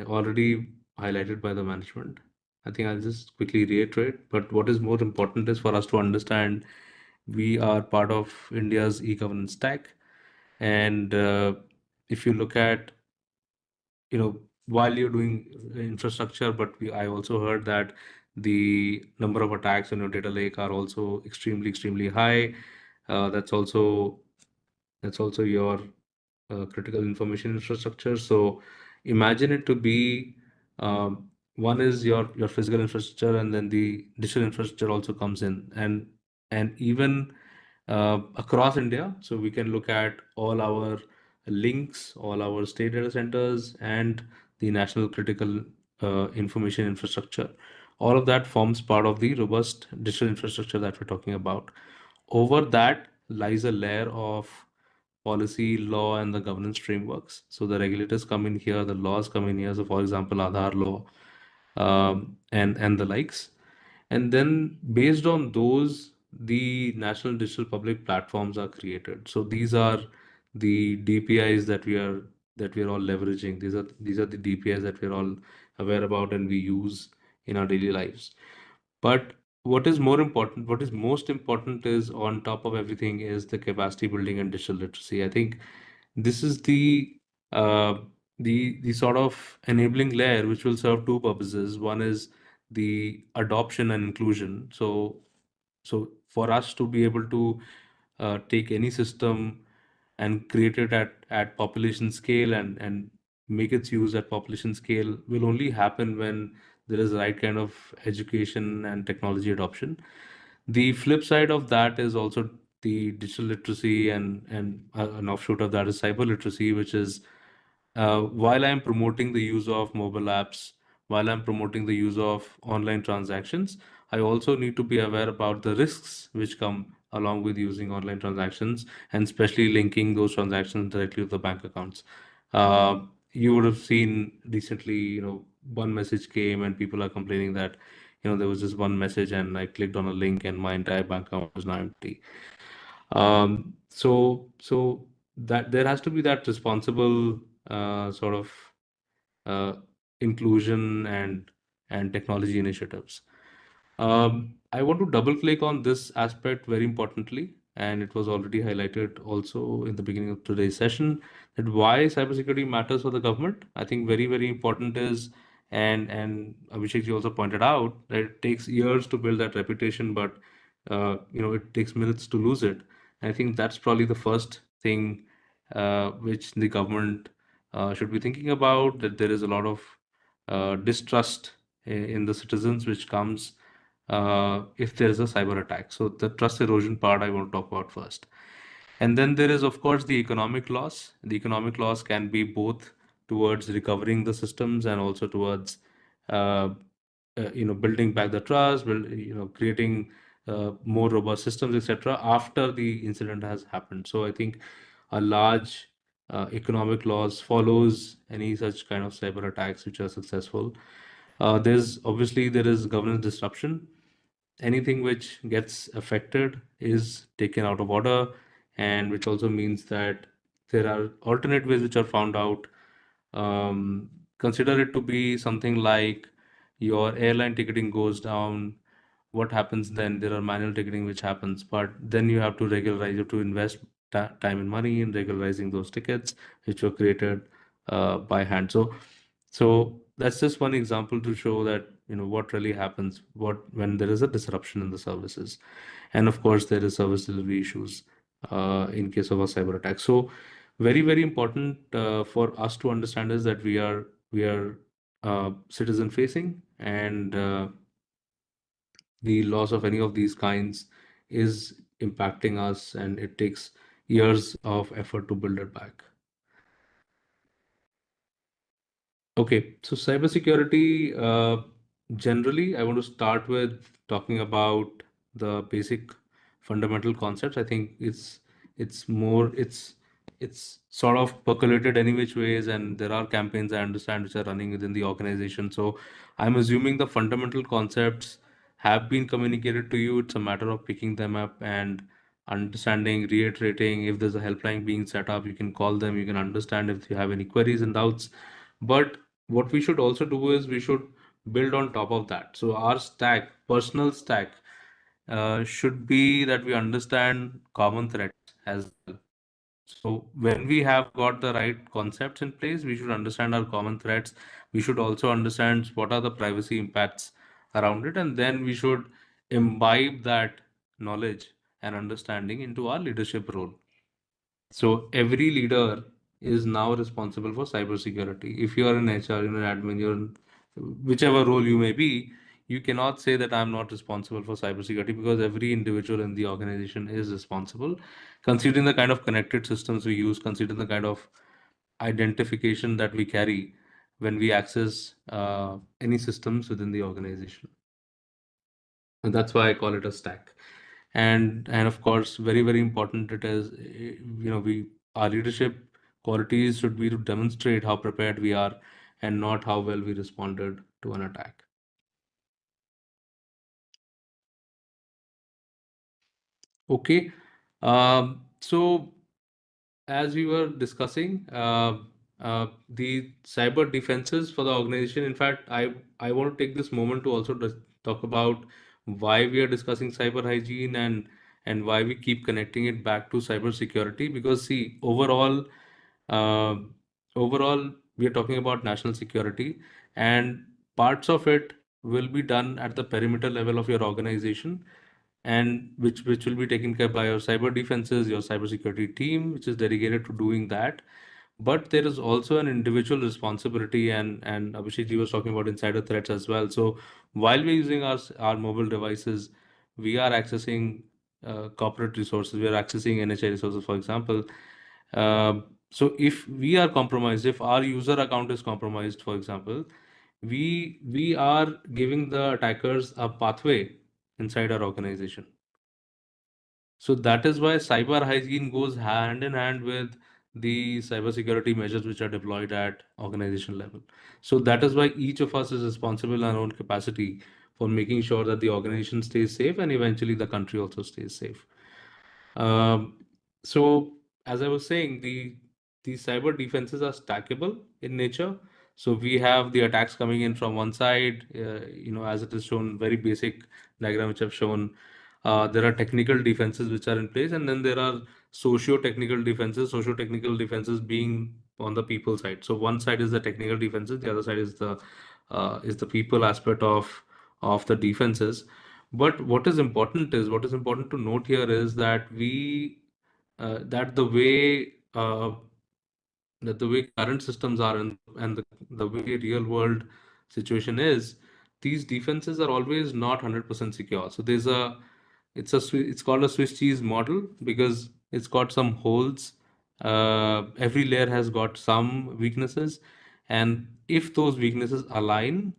already highlighted by the management. I think I'll just quickly reiterate, but what is more important is for us to understand we are part of India's e-governance stack. And if you look at, while you're doing infrastructure, but I also heard that the number of attacks on your data lake are also extremely, extremely high. That's also your critical information infrastructure. So imagine it to be one is your physical infrastructure, and then the digital infrastructure also comes in, and even across India. So we can look at all our links, all our state data centers, and the national critical information infrastructure. All of that forms part of the robust digital infrastructure that we're talking about. Over that lies a layer of policy, law, and the governance frameworks. So the regulators come in here, the laws come in here. So, for example, Aadhaar law, and the likes. And then based on those, the national digital public platforms are created. So these are the DPIs that we are all leveraging. These are the DPIs that we're all aware about and we use in our daily lives. But what is most important is, on top of everything, is the capacity building and digital literacy. I think this is uh, the sort of enabling layer which will serve two purposes. One is the adoption and inclusion. So for us to be able to take any system and create it at population scale and make its use at population scale will only happen when there is the right kind of education and technology adoption. The flip side of that is also the digital literacy, and an offshoot of that is cyber literacy, which is while I'm promoting the use of mobile apps, while I'm promoting the use of online transactions, I also need to be aware about the risks which come along with using online transactions, and especially linking those transactions directly to the bank accounts. You would have seen recently, one message came and people are complaining that, there was just one message and I clicked on a link and my entire bank account was now empty. So that there has to be that responsible sort of uh, inclusion and technology initiatives. I want to double click on this aspect very importantly, and it was already highlighted also in the beginning of today's session, that why cybersecurity matters for the government. I think very, very important is, and Abhishek ji also pointed out, that it takes years to build that reputation, but it takes minutes to lose it. I think that's probably the first thing which the government should be thinking about, that there is a lot of distrust in the citizens, which comes if there is a cyber attack. So the trust erosion part I want to talk about first. And then there is, of course, the economic loss. The economic loss can be both towards recovering the systems and also towards uh, building back the trust, creating more robust systems, etc. after the incident has happened. So I think a large economic loss follows any such kind of cyber attacks which are successful. There is governance disruption. Anything which gets affected is taken out of order, and which also means that there are alternate ways which are found out. Consider it to be something like your airline ticketing goes down. What happens then? There are manual ticketing which happens, but then you have to regularize, you have to invest time and money in regularizing those tickets which were created by hand. So that's just one example to show that what really happens when there is a disruption in the services, and of course there is service delivery issues in case of a cyber attack. So very, very important for us to understand is that we are citizen facing, and the loss of any of these kinds is impacting us, and it takes years of effort to build it back. Okay, so cybersecurity, generally, I want to start with talking about the basic fundamental concepts. I think it's sort of percolated any which ways, and there are campaigns I understand which are running within the organization. So I'm assuming the fundamental concepts have been communicated to you. It's a matter of picking them up and understanding, reiterating. If there's a helpline being set up, you can call them, you can understand if you have any queries and doubts. But what we should also do is we should build on top of that. So our stack, personal stack, should be that we understand common threats as well. So when we have got the right concepts in place, we should understand our common threats. We should also understand what are the privacy impacts around it, and then we should imbibe that knowledge and understanding into our leadership role. So every leader is now responsible for cybersecurity. If you are an HR, you're an admin, you're in whichever role you may be, you cannot say that I'm not responsible for cybersecurity, because every individual in the organization is responsible, considering the kind of connected systems we use, considering the kind of identification that we carry when we access any systems within the organization. And that's why I call it a stack. And of course, very, very important it is, our leadership qualities should be to demonstrate how prepared we are and not how well we responded to an attack. Okay. So as we were discussing, the cyber defenses for the organization. In fact, I want to take this moment to also talk about why we are discussing cyber hygiene and why we keep connecting it back to cyber security. Because see, uh, overall, we are talking about national security, and parts of it will be done at the perimeter level of your organization, and which will be taken care by your cyber defenses, your cybersecurity team, which is dedicated to doing that. But there is also an individual responsibility, and Abhishek ji was talking about insider threats as well. So while we're using our mobile devices, we are accessing corporate resources, we are accessing NHI resources, for example. So if we are compromised, if our user account is compromised, for example, we are giving the attackers a pathway inside our organization. So that is why cyber hygiene goes hand in hand with the cybersecurity measures which are deployed at organization level. So that is why each of us is responsible in our own capacity for making sure that the organization stays safe and eventually the country also stays safe. So as I was saying, the cyber defenses are stackable in nature. So we have the attacks coming in from one side, as it is shown, very basic diagram which I've shown. There are technical defenses which are in place, and then there are socio-technical defenses. Socio-technical defenses being on the people side. So one side is the technical defenses, the other side is the people aspect of the defenses. But what is important to note here is that that the way current systems are, and the way real world situation is, these defenses are always not 100% secure. So it's called a Swiss cheese model because it's got some holes. Every layer has got some weaknesses, and if those weaknesses align,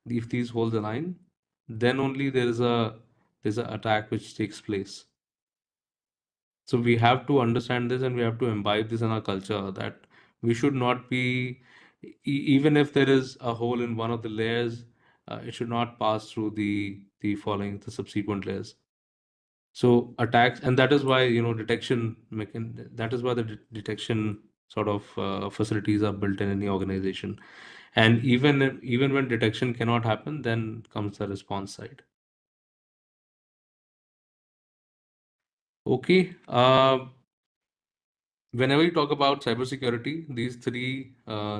if these holes align, then only there's a attack which takes place. So we have to understand this, and we have to imbibe this in our culture, that we should not be, even if there is a hole in one of the layers, it should not pass through the subsequent layers. So attacks, and that is why that is why the detection sort of facilities are built in any organization. And even when detection cannot happen, then comes the response side. Okay. Whenever you talk about cybersecurity, these three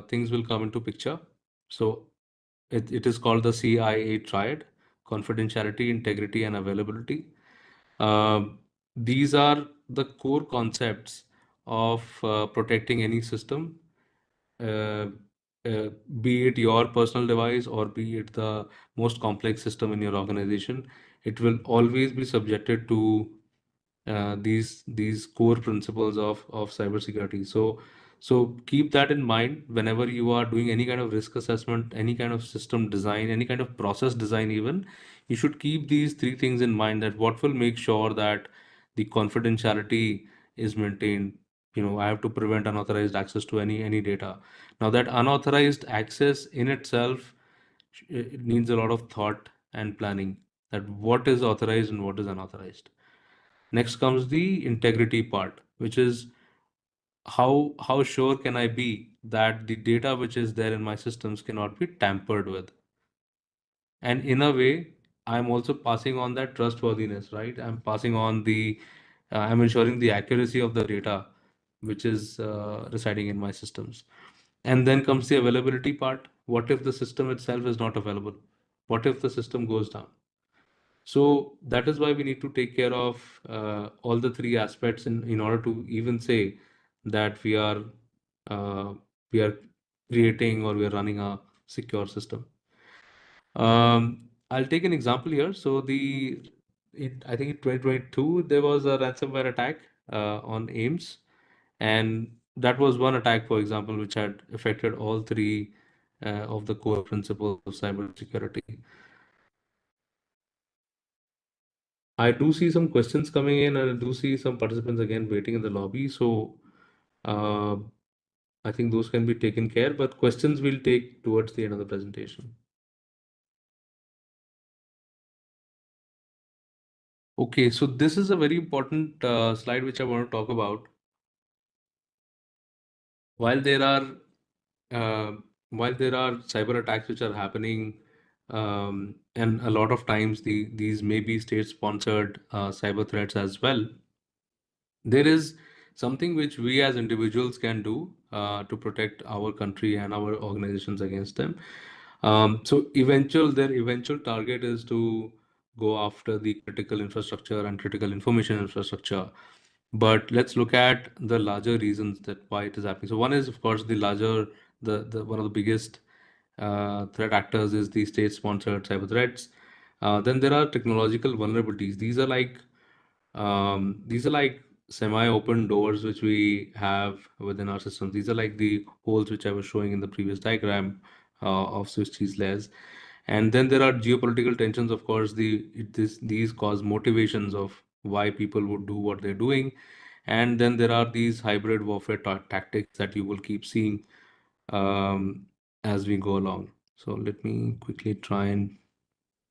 things will come into picture. So it is called the CIA triad: confidentiality, integrity, and availability. These are the core concepts of protecting any system, uh, be it your personal device or be it the most complex system in your organization. It will always be subjected to these core principles of cybersecurity. So keep that in mind whenever you are doing any kind of risk assessment, any kind of system design, any kind of process design. Even you should keep these three things in mind: that what will make sure that the confidentiality is maintained. I have to prevent unauthorized access to any data. Now that unauthorized access in itself, it needs a lot of thought and planning, that what is authorized and what is unauthorized. Next comes the integrity part, which is how sure can I be that the data which is there in my systems cannot be tampered with? And in a way, I'm also passing on that trustworthiness, right? I'm passing on I'm ensuring the accuracy of the data which is residing in my systems. And then comes the availability part. What if the system itself is not available? What if the system goes down? So that is why we need to take care of all the three aspects in order to even say that uh, we are creating or we are running a secure system. I'll take an example here. So I think in 2022 there was a ransomware attack on AIMS, and that was one attack, for example, which had affected all three of the core principles of cybersecurity. I do see some questions coming in, and I do see some participants again waiting in the lobby. So uh, I think those can be taken care, but questions we'll take towards the end of the presentation. Okay, so this is a very important slide which I want to talk about. While there are cyber attacks which are happening, and a lot of times these may be state-sponsored cyber threats as well, there is something which we as individuals can do to protect our country and our organizations against them. So their eventual target is to go after the critical infrastructure and critical information infrastructure. But let's look at the larger reasons that why it is happening. So one is, of course, the one of the biggest threat actors is the state-sponsored cyber threats. Then there are technological vulnerabilities. These are like semi-open doors which we have within our systems. These are like the holes which I was showing in the previous diagram of Swiss cheese layers. And then there are geopolitical tensions. Of course, these cause motivations of why people would do what they're doing. And then there are these hybrid warfare tactics that you will keep seeing as we go along. So let me quickly try and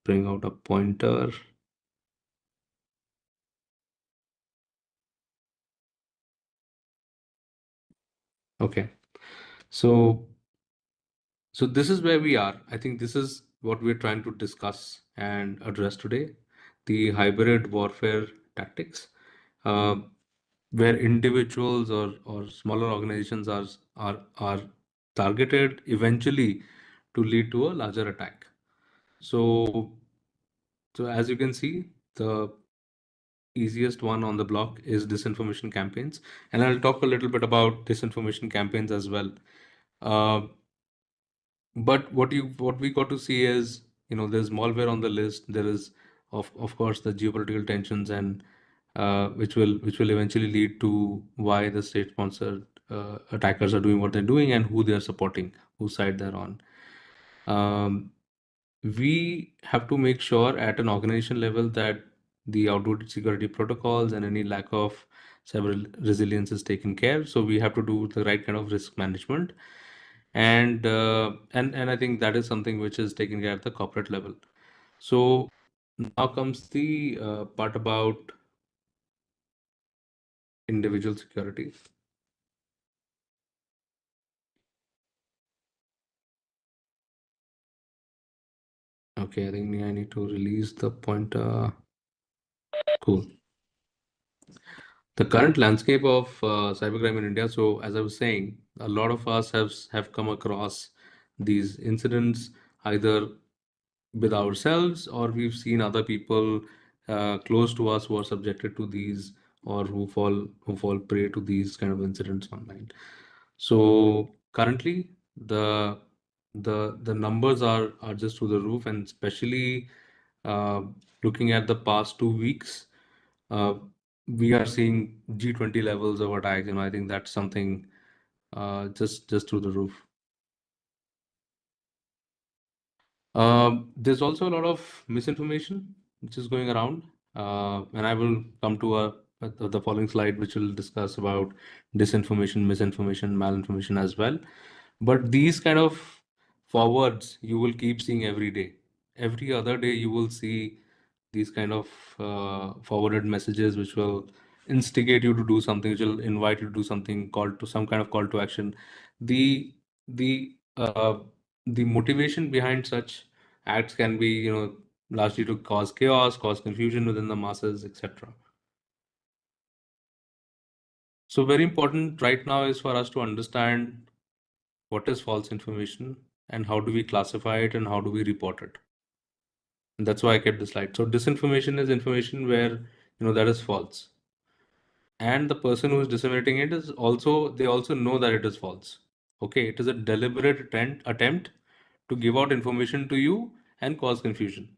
bring out a pointer. Okay, so this is where we are. I think this is what we're trying to discuss and address today, the hybrid warfare tactics, uh, where individuals or smaller organizations are targeted eventually to lead to a larger attack. So as you can see, the easiest one on the block is disinformation campaigns, and I'll talk a little bit about disinformation campaigns as well. But what we got to see is, there's malware on the list. There is of course the geopolitical tensions, and which will eventually lead to why the state-sponsored attackers are doing what they're doing and who they are supporting, whose side they're on. We have to make sure at an organization level that the outdated security protocols and any lack of cyber resilience is taken care. So we have to do the right kind of risk management, and I think that is something which is taken care at the corporate level. So now comes the part about individual security. Okay, I think I need to release the pointer. Cool. The current landscape of cybercrime in India. So as I was saying, a lot of us have come across these incidents either with ourselves, or we've seen other people close to us who are subjected to these, or who fall prey to these kind of incidents online. So currently the numbers are just through the roof, and especially looking at the past 2 weeks, we are seeing G20 levels of attacks. I think that's something just through the roof. There's also a lot of misinformation which is going around, and I will come to the following slide, which will discuss about disinformation, misinformation, malinformation as well. But these kind of forwards you will keep seeing every day. Every other day you will see these kind of forwarded messages which will instigate you to do something, which will invite you to do something, call to some kind of call to action. The the uh, the motivation behind such acts can be, largely to cause chaos, cause confusion within the masses, etc. So very important right now is for us to understand what is false information and how do we classify it and how do we report it. And that's why I kept the slide. So disinformation is information where, that is false. And the person who is disseminating it they also know that it is false. Okay, it is a deliberate attempt to give out information to you and cause confusion.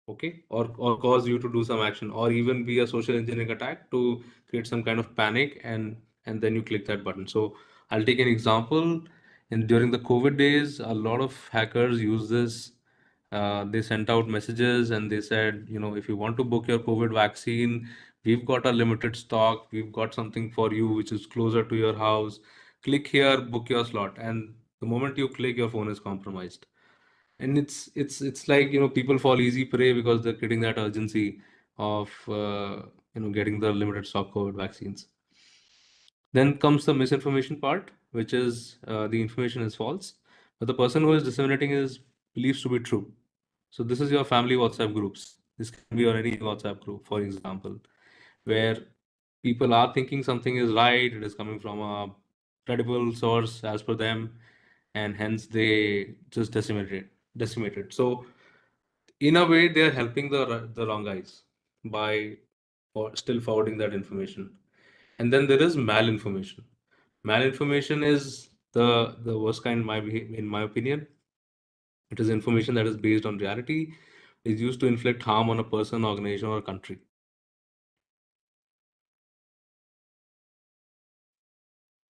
Okay, or cause you to do some action, or even be a social engineering attack to create some kind of panic, and then you click that button. So I'll take an example. And during the COVID days, a lot of hackers use this. They sent out messages and they said, if you want to book your COVID vaccine, we've got a limited stock. We've got something for you which is closer to your house. Click here, book your slot. And the moment you click, your phone is compromised. And it's like, people fall easy prey because they're getting that urgency of getting the limited stock COVID vaccines. Then comes the misinformation part, which is the information is false, but the person who is disseminating is believes to be true. So this is your family WhatsApp groups. This can be your any WhatsApp group, for example, where people are thinking something is right, it is coming from a credible source as per them, and hence they just decimate it. So in a way, they are helping the wrong guys by still forwarding that information. And then there is malinformation. Malinformation is the worst kind in my opinion. It is information that is based on reality, is used to inflict harm on a person, organization, or country.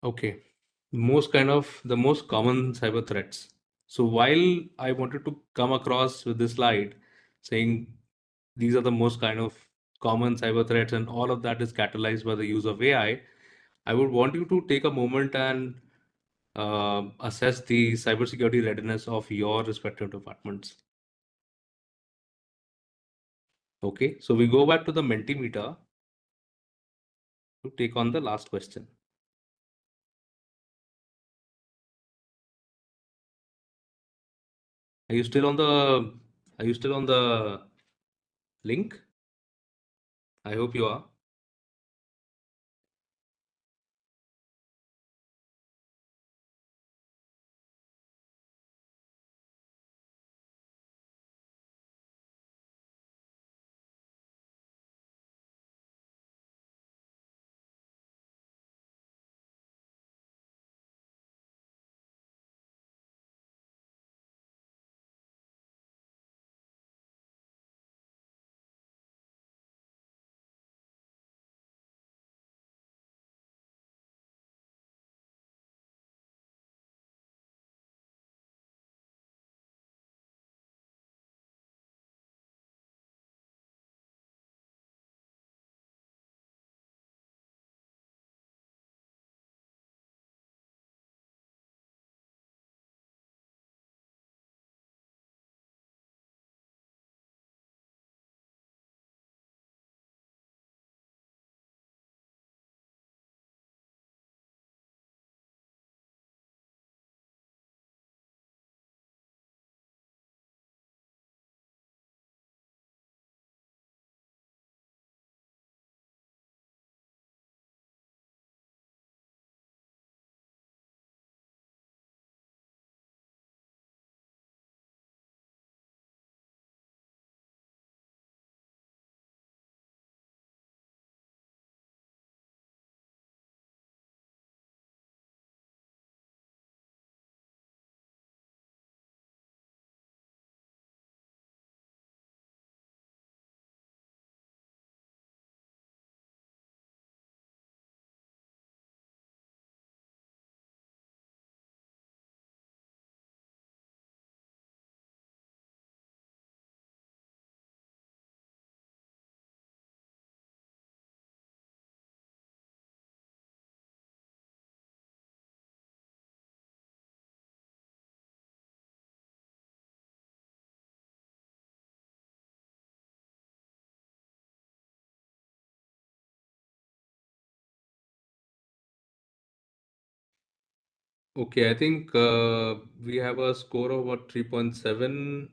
Okay, the most common cyber threats. So while I wanted to come across with this slide saying these are the most kind of common cyber threats and all of that is catalyzed by the use of AI, I would want you to take a moment and assess the cybersecurity readiness of your respective departments. Okay, so we go back to the Mentimeter to take on the last question. Are you still on the link? I hope you are. Okay, I think we have a score of what 3.7,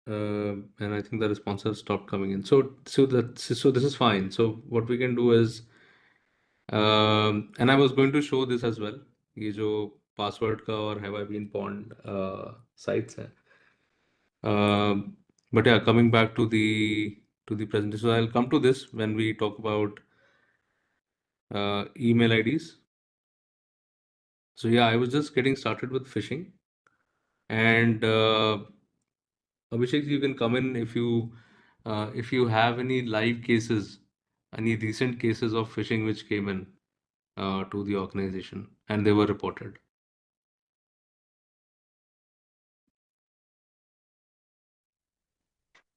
and I think the responses stopped coming in. So this is fine. So what we can do is, and I was going to show this as well. ये जो password का और have I been pawned sites है. But yeah, coming back to the presentation, so I'll come to this when we talk about email IDs. So yeah, I was just getting started with phishing, and Abhishek, you can come in if you have any live cases, any recent cases of phishing which came in to the organization and they were reported.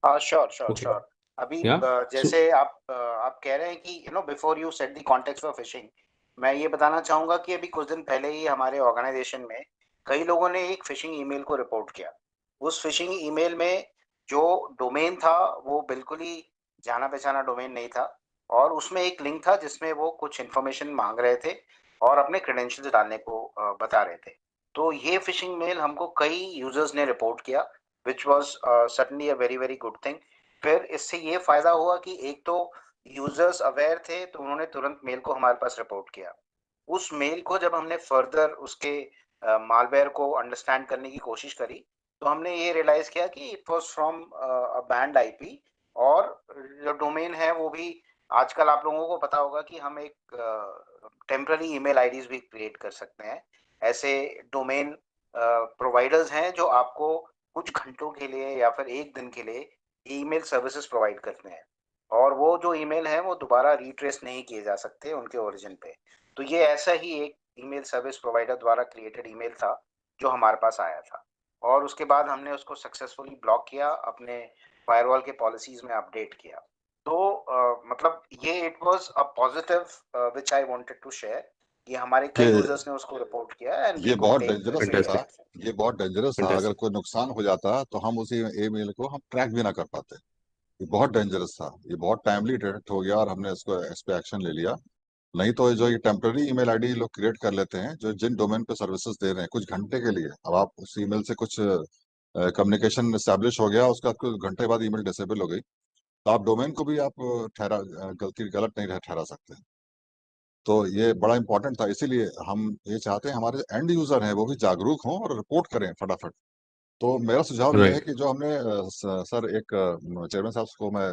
हाँ, sure sure Okay. Sure. अभी Yeah. जैसे आप कह रहे हैं कि before you set the context for fishing, मैं ये बताना चाहूंगा कि अभी कुछ दिन पहले ही हमारे ऑर्गेनाइजेशन में कई लोगों ने एक फिशिंग ईमेल को रिपोर्ट किया। उस फिशिंग ईमेल में जो डोमेन था वो बिल्कुल ही जाना पहचाना डोमेन नहीं था, और उसमें एक लिंक था जिसमें वो कुछ इन्फॉर्मेशन मांग रहे थे और अपने क्रेडेंशियल्स डालने को बता रहे थे। तो ये फिशिंग मेल हमको कई यूजर्स ने रिपोर्ट किया, which was certainly a very very good thing। फिर इससे ये फायदा हुआ कि एक तो यूजर्स अवेयर थे तो उन्होंने तुरंत मेल को हमारे पास रिपोर्ट किया। उस मेल को जब हमने फर्दर उसके मालवेयर को अंडरस्टैंड करने की कोशिश करी तो हमने ये रियलाइज किया कि it was from a band IP, और जो डोमेन है वो भी आजकल आप लोगों को पता होगा कि हम एक टेम्पररी ईमेल आईडीज भी क्रिएट कर सकते हैं। ऐसे डोमेन प्रोवाइडर्स हैं जो आपको कुछ घंटों के लिए या फिर एक दिन के लिए ईमेल सर्विसेज प्रोवाइड करते हैं, और वो जो ईमेल है वो दोबारा रिट्रेस नहीं किए जा सकते उनके ओरिजिन पे। तो ये ऐसा ही एक ईमेल सर्विस प्रोवाइडर द्वारा क्रिएटेड ईमेल था जो हमारे पास आया था, और उसके बाद हमने उसको सक्सेसफुली ब्लॉक किया, अपने फायरवॉल के पॉलिसीज में अपडेट किया। तो मतलब ये it was a positive which I wanted to share कि हमारे कई यूजर्स ने उसको रिपोर्ट किया एंड ये बहुत डेंजरस था। Fantastic. ये बहुत डेंजरस था। अगर Fantastic. कोई नुकसान हो जाता तो हम उसी ईमेल को हम ट्रैक भी ना कर पाते। ये बहुत डेंजरस था। ये बहुत टाइमली डिटेक्ट हो गया और हमने इस पे एक्शन ले लिया। नहीं तो जो ये टेम्पररी ईमेल आईडी लोग क्रिएट कर लेते हैं, जो जिन डोमेन पे सर्विसेज दे रहे हैं कुछ घंटे के लिए, अब आप उस ईमेल से कुछ कम्युनिकेशन एस्टैब्लिश हो गया, उसके बाद कुछ घंटे बाद ईमेल डिसेबल हो गई, तो आप डोमेन को भी आप गलत नहीं ठहरा सकते। तो ये बड़ा इंपॉर्टेंट था। इसीलिए हम ये चाहते हैं हमारे एंड यूजर हैं वो भी जागरूक हों और रिपोर्ट करें फटाफट। तो मेरा सुझाव ये है Right. कि जो हमने सर एक चेयरमैन साहब को मैं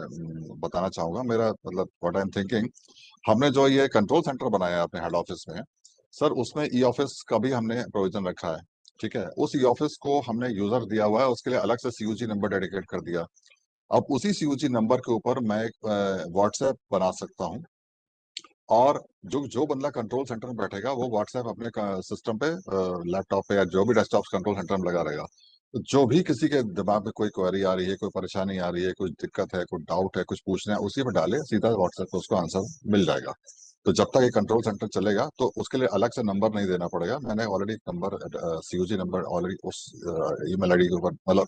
बताना चाहूंगा, मेरा मतलब व्हाट आई एम थिंकिंग, हमने जो ये कंट्रोल सेंटर बनाया है अपने हेड ऑफिस में, सर उसमें ई ऑफिस का भी हमने प्रोविजन रखा है। ठीक है, उस ई ऑफिस को हमने यूजर दिया हुआ है, उसके लिए अलग से सीयूजी नंबर डेडिकेट कर दिया। अब उसी सीयूजी नंबर के ऊपर मैं एक व्हाट्सएप बना सकता हूँ, और जो जो बंदा कंट्रोल सेंटर में बैठेगा वो व्हाट्सएप अपने सिस्टम पे, लैपटॉप पे या जो भी डेस्कटॉप कंट्रोल सेंटर में लगा रहेगा। तो जो भी किसी के दिमाग में कोई क्वेरी आ रही है, कोई परेशानी आ रही है, कुछ दिक्कत है, कोई डाउट है, कुछ पूछना है, उसी पे डाले, सीधा व्हाट्सएप पे उसको आंसर मिल जाएगा। तो जब तक ये कंट्रोल सेंटर चलेगा तो उसके लिए अलग से नंबर नहीं देना पड़ेगा। मैंने already number, CUG number already उस ईमेल आईडी के ऊपर, मतलब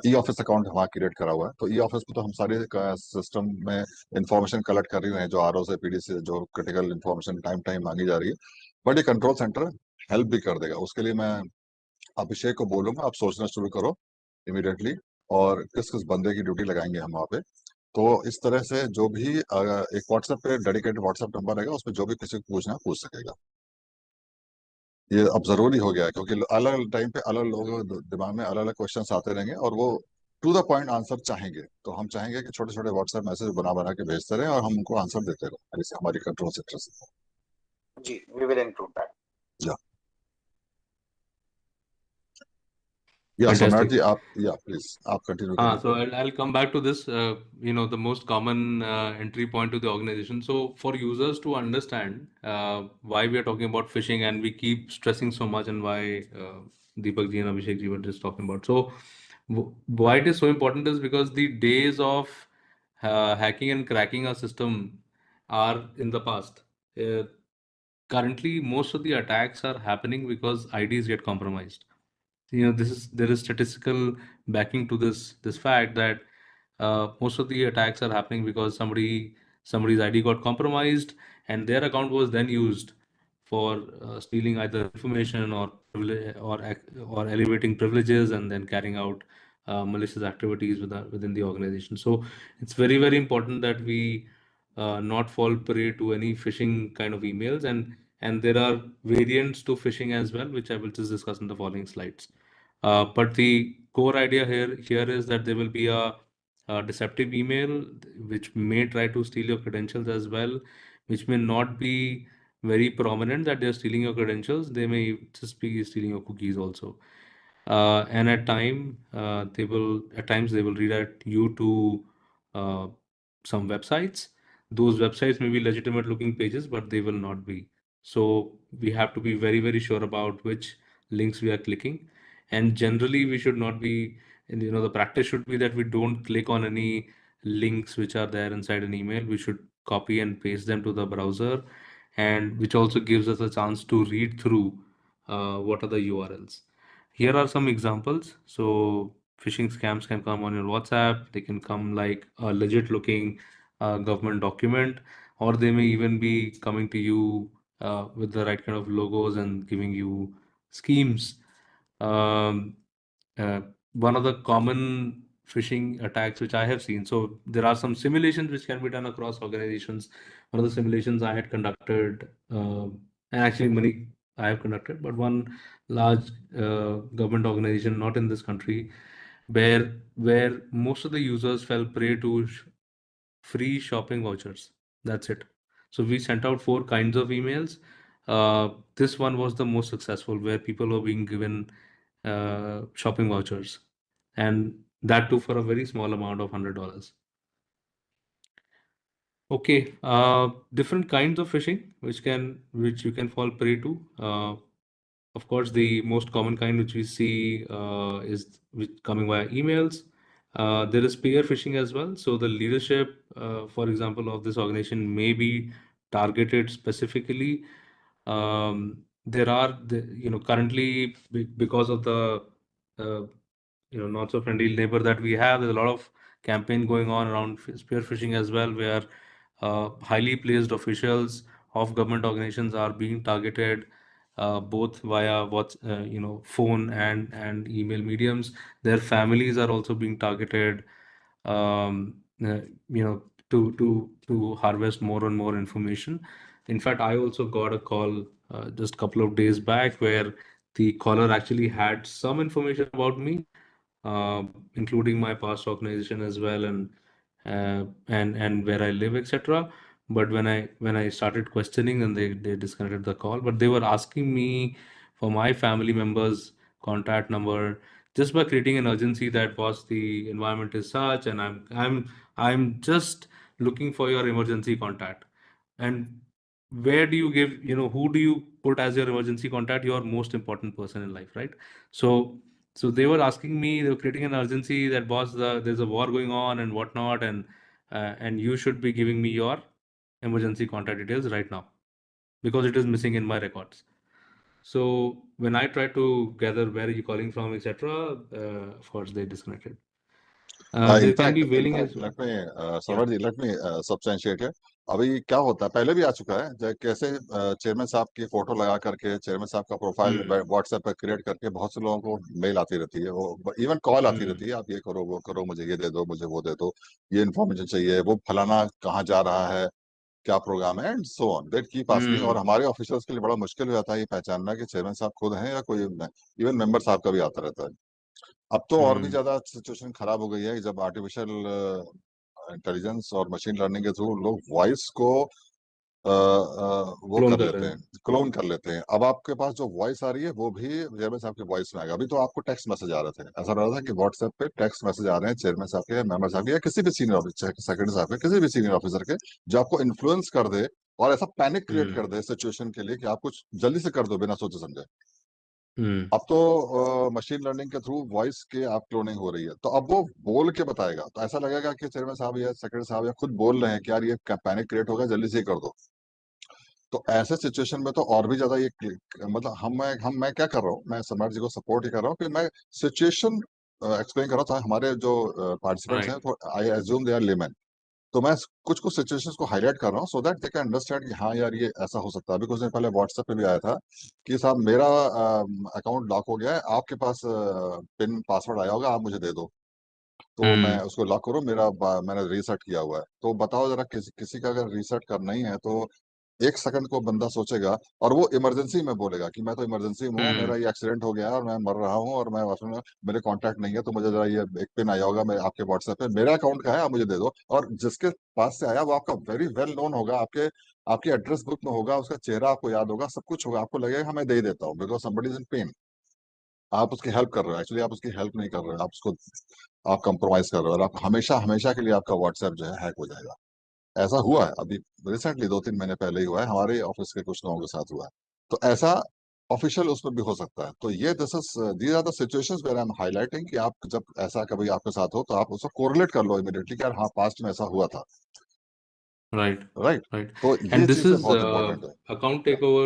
ई ऑफिस अकाउंट हमारा क्रिएट करा हुआ है। तो ई ऑफिस पे तो हम सारे सिस्टम में इंफॉर्मेशन कलेक्ट कर ही रहे हैं, जो आरओ से पीडी से जो क्रिटिकल इंफॉर्मेशन टाइम टाइम मांगी जा रही है। बट ये कंट्रोल सेंटर हेल्प भी कर देगा। उसके लिए मैं अभिषेक को बोलूंगा आप सोचना शुरू करो इमीडिएटली, और किस किस बंदे की ड्यूटी लगाएंगे हम वहाँ पे। तो इस तरह से जो भी एक व्हाट्सएप पे डेडिकेटेड व्हाट्सएप नंबर रहेगा, उसमें जो भी किसी को पूछना है पूछ सकेगा। ये अब जरूरी हो गया है, क्योंकि अलग अलग टाइम पे अलग लोगों के दिमाग में अलग अलग क्वेश्चन आते रहेंगे और वो टू द पॉइंट आंसर चाहेंगे। तो हम चाहेंगे कि छोटे छोटे व्हाट्सएप मैसेज बना बना के भेजते रहे और हम उनको आंसर देते रहे, जैसे हमारी कंट्रोल सेंटर से। जी, वी विल इंक्लूड दैट। या सम्राट Fantastic. जी, आप प्लीज आप कंटिन्यू करिए। So I'll come back to this, the most common entry point to the organization. So for users to understand why we are talking about phishing and we keep stressing so much, and why Deepak ji and Abhishek ji were just talking about. So why it is so important is because the days of hacking and cracking a system are in the past. Currently, most of the attacks are happening because IDs get compromised. There is statistical backing to this fact that most of the attacks are happening because somebody's ID got compromised and their account was then used for stealing either information or or elevating privileges and then carrying out malicious activities within the organization. So it's very, very important that we not fall prey to any phishing kind of emails, and there are variants to phishing as well, which I will just discuss in the following slides. But the core idea here is that there will be a deceptive email which may try to steal your credentials as well, which may not be very prominent that they're stealing your credentials. They may just be stealing your cookies also. And at times they will redirect you to some websites. Those websites may be legitimate looking pages, but they will not be. So we have to be very, very sure about which links we are clicking. And generally we should not be, and the practice should be that we don't click on any links which are there inside an email. We should copy and paste them to the browser, and which also gives us a chance to read through what are the URLs. Here are some examples. So phishing scams can come on your WhatsApp. They can come like a legit looking government document, or they may even be coming to you with the right kind of logos and giving you schemes. Um, uh, One of the common phishing attacks which I have seen. So there are some simulations which can be done across organizations. One of the simulations I had conducted, and actually many I have conducted, but one large government organization, not in this country, where most of the users fell prey to free shopping vouchers. That's it. So we sent out 4 kinds of emails. This one was the most successful, where people were being given shopping vouchers, and that too for a very small amount of $100. Okay, different kinds of phishing which you can fall prey to. Of course, the most common kind which we see is coming via emails. There is peer phishing as well. So the leadership, for example, of this organization may be targeted specifically. There are currently because of the not so friendly neighbor that we have, there's a lot of campaign going on around spear phishing as well, where highly placed officials of government organizations are being targeted both via phone and email mediums. Their families are also being targeted, um, uh, you know, to harvest more and more information. In fact, I also got a call just a couple of days back where the caller actually had some information about me, including my past organization as well, and where I live, etc. But when I started questioning, and they disconnected the call. But they were asking me for my family members' contact number, just by creating an urgency that, boss, the environment is such, and I'm just looking for your emergency contact. And where do you give, who do you put as your emergency contact? Your most important person in life, right? So they were asking me, they were creating an urgency that, boss, there's a war going on and whatnot, and you should be giving me your emergency contact details right now because it is missing in my records. So when I tried to gather where are you calling from, etc., of course they disconnected. There can be whaling as well. let me Sarwar ji, let me substantiate here. अभी क्या होता है, पहले भी आ चुका है, कैसे chairman साहब की फोटो लगा करके चेयरमैन साहब का प्रोफाइल व्हाट्सएप पर क्रिएट करके बहुत से लोगों को मेल आती रहती है, वो इवन कॉल आती रहती है, आप ये करो वो करो, मुझे ये दे दो, मुझे वो दे दो, ये इन्फॉर्मेशन चाहिए, वो फलाना कहाँ जा रहा है, क्या प्रोग्राम है, and so on, that keep asking. और हमारे ऑफिसर्स के लिए बड़ा मुश्किल हो जाता है ये पहचानना कि चेयरमैन साहब खुद हैं या कोई इवन मेंबर साहब का भी आता रहता है। अब तो और भी ज्यादा सिचुएशन खराब हो गई है, जब आर्टिफिशियल इंटेलिजेंस और मशीन लर्निंग के थ्रू लोग वॉइस को वो कर लेते हैं, क्लोन कर लेते हैं। अब आपके पास जो वॉइस आ रही है वो भी चेयरमैन साहब की वॉइस में आएगा। अभी तो आपको टेक्स्ट मैसेज आ रहे थे, ऐसा लग रहा था कि व्हाट्सएप पे टेक्स्ट मैसेज आ रहे हैं चेयरमैन साहब के, मेंबर साहब के, या किसी भी सीनियर ऑफिसर, सेक्रेटरी साहब के, किसी भी सीनियर ऑफिसर के, जो आपको इन्फ्लुएंस कर दे और ऐसा पैनिक क्रिएट कर दे सिचुएशन के लिए कि आप कुछ जल्दी से कर दो बिना सोचे समझे। अब तो मशीन लर्निंग के थ्रू वॉइस के आप क्लोनिंग हो रही है, तो अब वो बोल के बताएगा, तो ऐसा लगेगा कि चेयरमैन साहब या सेक्रेटरी साहब या खुद बोल रहे हैं कि यार ये पैनिक क्रिएट होगा, जल्दी से कर दो। तो ऐसे सिचुएशन में तो और भी ज्यादा ये मतलब मैं क्या कर रहा हूँ, मैं सम्राट जी को सपोर्ट ही कर रहा हूँ कि मैं सिचुएशन एक्सप्लेन कर रहा था। हमारे जो पार्टिसिपेंट्स हैं, तो I assume they are layman, तो मैं कुछ कुछ सिचुएशंस को हाईलाइट कर रहा हूँ so that they can understand कि हाँ यार ये ऐसा हो सकता है। अभी कुछ दिन पहले व्हाट्सएप पे भी आया था कि साहब मेरा अकाउंट लॉक हो गया है, आपके पास पिन पासवर्ड आया होगा, आप मुझे दे दो। तो मैं उसको लॉक करूँ, मैंने रीसेट किया हुआ है। तो बताओ जरा, किसी का अगर रीसेट करना ही है तो 1 सेकंड को बंदा सोचेगा और वो इमरजेंसी में बोलेगा कि मैं तो इमरजेंसी में हूँ, मेरा ये एक्सीडेंट हो गया है और मैं मर रहा हूँ और मैं वाशरूम में, मेरे कांटेक्ट नहीं है, तो मुझे जरा ये एक पिन आया होगा मैं आपके व्हाट्सएप पे, मेरा अकाउंट का है, आप मुझे दे दो। और जिसके पास से आया वो आपका वेरी वेल नोन होगा, आपकी एड्रेस बुक में होगा, उसका चेहरा आपको याद होगा, सब कुछ होगा, आपको लगेगा मैं दे ही देता हूँ because somebody is in pen. आप उसकी हेल्प कर रहे हो, एक्चुअली आप उसकी हेल्प नहीं कर रहे हो, आप कंप्रोमाइज कर रहे हो और आप हमेशा हमेशा के लिए आपका व्हाट्सएप जो है हैक हो जाएगा। ऐसा हुआ है अभी रिसेंटली, 2-3 महीने पहले ही हुआ है, हमारे ऑफिस के कुछ लोगों के साथ हुआ है। तो ऐसा ऑफिशियल उसमें भी हो सकता है। तो ये these are the situations where I am highlighting कि आप जब ऐसा कभी आपके साथ हो तो आप उसको कोरिलेट कर लो इमीडिएटली कि यार हाँ पास्ट में ऐसा हुआ था। Right, right, right. तो ये And this चीजें is बहुत इंपॉर्टेंट है। account takeover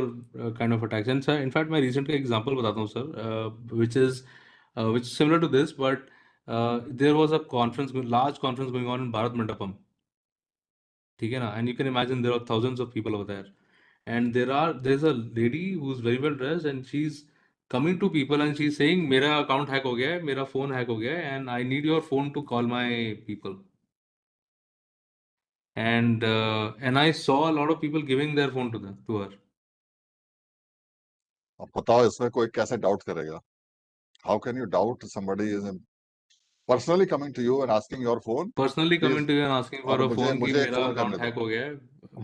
kind of attacks. And sir, in fact, मैं recent का example बताता हूँ sir, which is similar to this, but there was a large conference going on in Bharat Mandapam. ठीक है ना? And you can imagine there are thousands of people over there. And there's a lady who's very well dressed and she's coming to people and she's saying मेरा account hack हो गया है, मेरा phone hack हो गया है and I need your phone to call my people. And I saw a lot of people giving their phone to her. अब बताओ इसमें कोई कैसे डाउट करेगा? How can you doubt somebody is personally coming to you and asking your phone personally please? Coming to you and asking for और अ मुझे phone कि मुझे एक मेरा फोन करने अकाउंट दो, हैक हो गया है,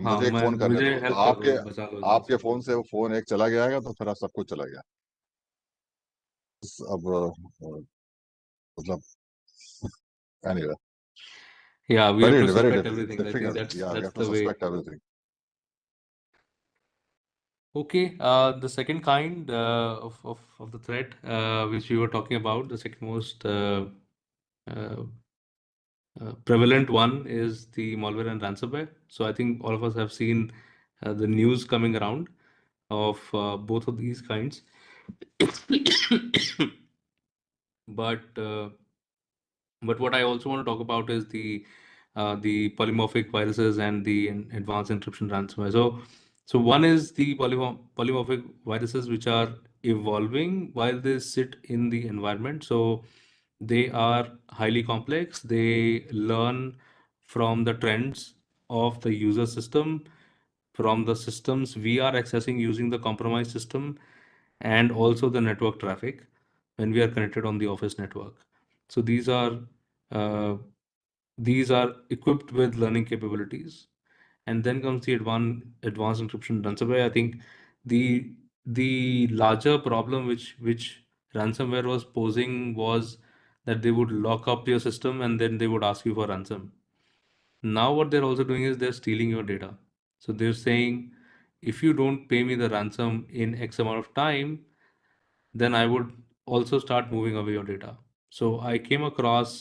हाँ मुझे एक मैं फोन करने मुझे दो, तो हेल्प कर आपके दो, बचा लो इसमें आपके से। फोन से वो फोन एक चला गया तो फिर सब कुछ चला गया। अब मतलब anyway, Yeah, we have to very suspect everything. I think difficult. that's Yeah, you that's have to the way. suspect everything. Okay, the second kind of the threat which we were talking about, the second most uh, prevalent one is the malware and ransomware. So I think all of us have seen the news coming around of both of these kinds. But but what I also want to talk about is the polymorphic viruses and the advanced encryption ransomware. So one is the polymorphic viruses which are evolving while they sit in the environment. So they are highly complex. They learn from the trends of the user system, from the systems we are accessing using the compromised system, and also the network traffic when we are connected on the office network. So uh, these are equipped with learning capabilities. And then comes the advanced encryption ransomware. I think the larger problem which ransomware was posing was that they would lock up your system and then they would ask you for ransom. Now what they're also doing is they're stealing your data. So they're saying, if you don't pay me the ransom in X amount of time, then I would also start moving away your data. So I came across,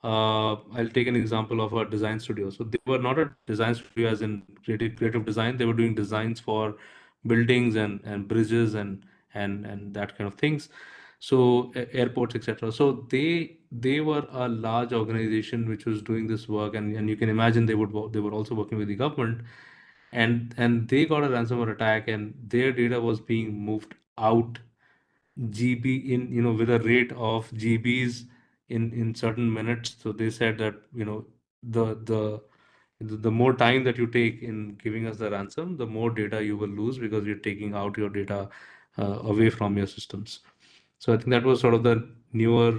I'll take an example of a design studio. So they were not a design studio as in creative design. They were doing designs for buildings and bridges and that kind of things. So airports, etc. So they were a large organization which was doing this work, and you can imagine they were also working with the government, and they got a ransomware attack, and their data was being moved out GB in, with a rate of GBs in certain minutes. So they said that, the the the more time that you take in giving us the ransom, the more data you will lose because you're taking out your data away from your systems. So I think that was sort of the newer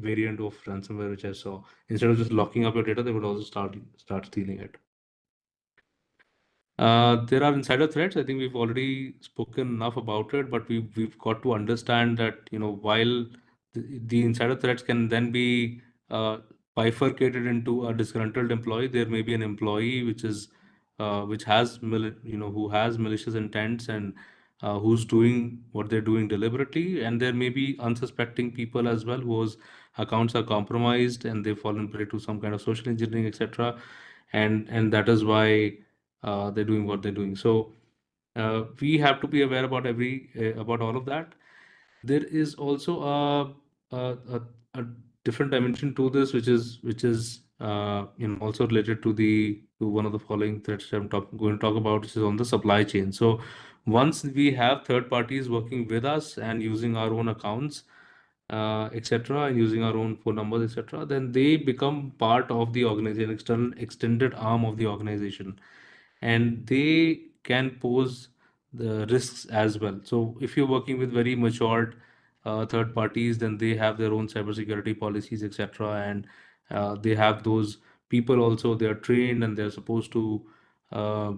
variant of ransomware which I saw. Instead of just locking up your data, they would also start stealing it. There are insider threats. I think we've already spoken enough about it, but we've got to understand that, while the insider threats can then be bifurcated into a disgruntled employee, there may be an employee which has who has malicious intents and who's doing what they're doing deliberately, and there may be unsuspecting people as well whose accounts are compromised and they've fallen prey to some kind of social engineering, etc. And that is why they're doing what they're doing. So we have to be aware about about all of that. There is also a different dimension to this, which is also related to one of the following threats I'm going to talk about, which is on the supply chain. So once we have third parties working with us and using our own accounts, etc., and using our own phone numbers, etc., then they become part of the organization, extended arm of the organization, and they can pose the risks as well. So if you're working with very matured third parties, then they have their own cybersecurity policies, etc., and they have those people also. They are trained and they're supposed to uh,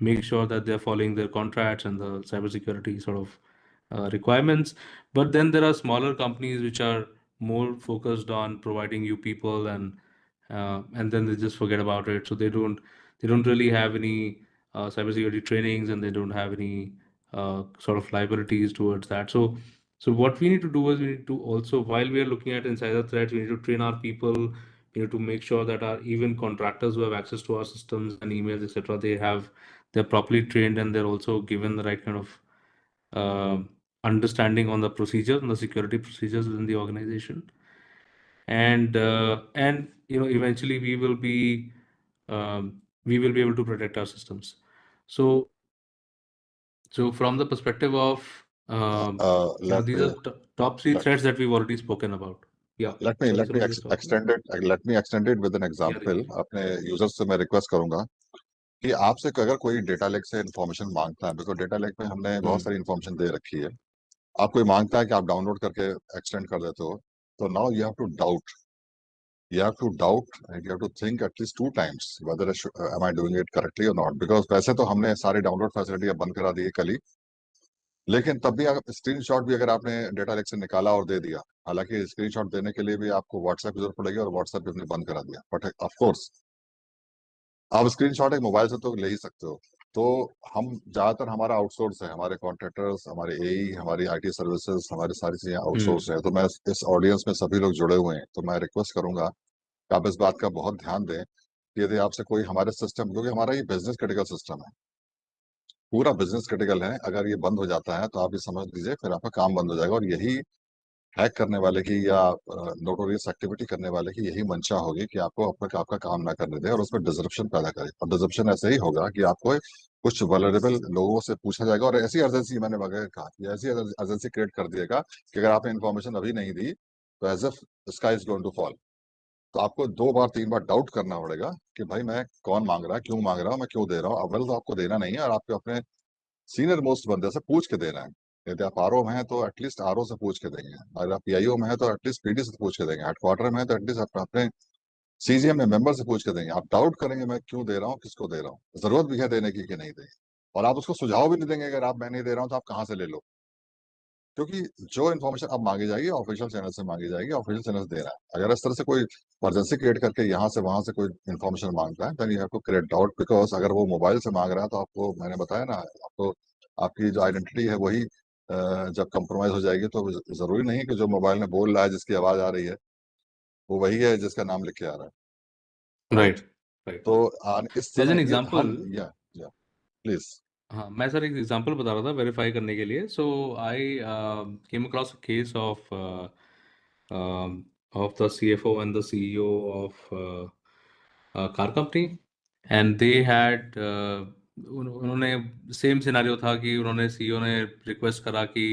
make sure that they're following their contracts and the cybersecurity sort of requirements. But then there are smaller companies which are more focused on providing you people, and then they just forget about it. So they don't really have any cybersecurity trainings, and they don't have any sort of liabilities towards that. So what we need to do is we need to also, while we are looking at insider threats, we need to train our people. We need to make sure that our even contractors who have access to our systems and emails, etc., they're properly trained, and they're also given the right kind of understanding on the procedures and the security procedures within the organization. And eventually we will be able to protect our systems. So from the perspective of these are top three threats that we've already spoken about. Yeah. Let me extend it with an example. अपने users से मैं request करूंगा कि आपसे अगर कोई data lake से information मांगता है, बिकॉज डेटा लेक में हमने बहुत सारी इंफॉर्मेशन दे रखी है, आप कोई मांगता है कि आप डाउनलोड करके एक्सटेंड कर देते हो, तो now you have to doubt and you have to think at least 2 times whether am I doing it correctly or not, because वैसे तो हमने सारी डाउनलोड फैसिलिटी बंद करा दी है कल ही, लेकिन तब भी स्क्रीनशॉट भी अगर आपने डेटा लेक से निकाला और दे दिया, हालांकि स्क्रीनशॉट देने के लिए भी आपको व्हाट्सएप की जरूरत पड़ेगी और व्हाट्सएप भी हमने बंद करा दिया, बट ऑफ कोर्स आप स्क्रीनशॉट एक मोबाइल से तो ले ही सकते हो। तो हम ज्यादातर हमारा आउटसोर्स है, हमारे कॉन्ट्रैक्टर्स, हमारे एई, हमारी आईटी सर्विसेज, हमारी सारी चीजें आउटसोर्स है। तो मैं इस ऑडियंस में सभी लोग जुड़े हुए हैं, तो मैं रिक्वेस्ट करूंगा कि आप इस बात का बहुत ध्यान दें कि यदि आपसे कोई हमारे सिस्टम, क्योंकि हमारा ये बिजनेस क्रिटिकल सिस्टम है, पूरा बिजनेस क्रिटिकल है, अगर ये बंद हो जाता है तो आप ये समझ लीजिए फिर आपका काम बंद हो जाएगा, और यही हैक करने वाले की या नोटोरियस एक्टिविटी करने वाले की यही मंशा होगी कि आपको आपका काम ना करने दे और उसमें डिसरप्शन पैदा करे। और डिसरप्शन ऐसे ही होगा कि आपको कुछ वल्नरेबल लोगों से पूछा जाएगा, और ऐसी अर्जेंसी, मैंने वगैरह कहा कि ऐसी अर्जेंसी क्रिएट कर दिएगा कि अगर आपने इन्फॉर्मेशन अभी नहीं दी तो as if sky is going to fall. तो आपको 2 बार 3 बार डाउट करना पड़ेगा कि भाई मैं कौन मांग रहा है, क्यों मांग रहा हूँ, मैं क्यों दे रहा हूँ। अव्वल तो आपको देना नहीं है, और आपको अपने सीनियर मोस्ट बंदे से पूछ के देना है। यदि आप आरओ में है तो एटलीस्ट आरओ से पूछ के देंगे, अगर आप पीआईओ में है तो एटलीस्ट पीडी से पूछ के देंगे, हेडक्वार्टर में है तो एटलीस्ट अपने सीजीएम में मेंबर से पूछ के देंगे। आप डाउट करेंगे मैं क्यों दे रहा हूँ, किसको दे रहा हूँ, जरूरत भी है देने की कि नहीं देंगे, और आप उसको सुझाव भी नहीं देंगे अगर आप मैं नहीं दे रहा हूँ तो आप कहाँ से ले लो, क्योंकि जो इन्फॉर्मेशन अब मांगी जाएगी ऑफिशियल चैनल से मांगी जाएगी, ऑफिशियल चैनल से दे रहा है। अगर इस तरह से कोई अर्जेंसी क्रिएट करके यहाँ से वहां से कोई इन्फॉर्मेशन मांगता है, then you have to create doubt, because अगर वो मोबाइल से मांग रहा है तो आपको, मैंने बताया ना, आपको आपकी जो आइडेंटिटी है वही जब कंप्रोमाइज हो जाएगी, तो जरूरी नहीं कि जो मोबाइल में बोल रहा है, जिसकी आवाज आ रही है, वो वही है जिसका नाम लिख के आ रहा है। राइट। तो इस समय एग्जांपल, या प्लीज। हाँ, मैं सर एक एग्जांपल बता रहा था वेरीफाई करने के लिए। So I came across a case of the CFO and the CEO of car company, and they had उन्होंने सेम सिनेरियो था कि उन्होंने सीईओ ने रिक्वेस्ट करा कि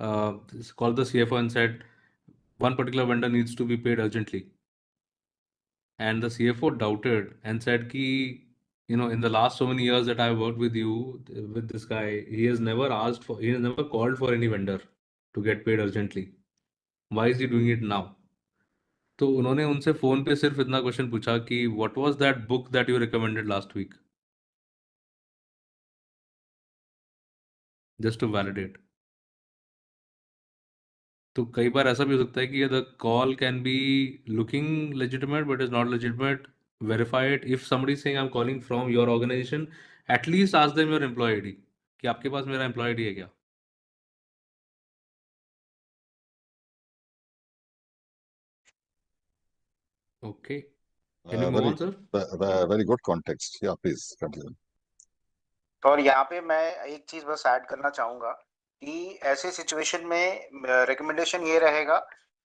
call the CFO and said one particular vendor needs to be paid urgently, and the CFO doubted and said ki, in the last so many years that I've worked with you, with this guy, he has never called for any vendor to get paid urgently. Why is he doing it now? तो उन्होंने उनसे phone पे सिर्फ इतना question पूछा कि what was that book that you recommended last week, just to validate. तो कई बार ऐसा भी हो सकता है कि the call can be looking legitimate but is not legitimate. Verify it. If somebody is saying I'm calling from your organization, at least ask them your employee ID कि आपके पास मेरा employee ID है क्या. Okay. Can you move on, sir? Very good context. Yeah, please continue. और यहाँ पे मैं एक चीज बस ऐड करना चाहूंगा कि ऐसे सिचुएशन में रिकमेंडेशन ये रहेगा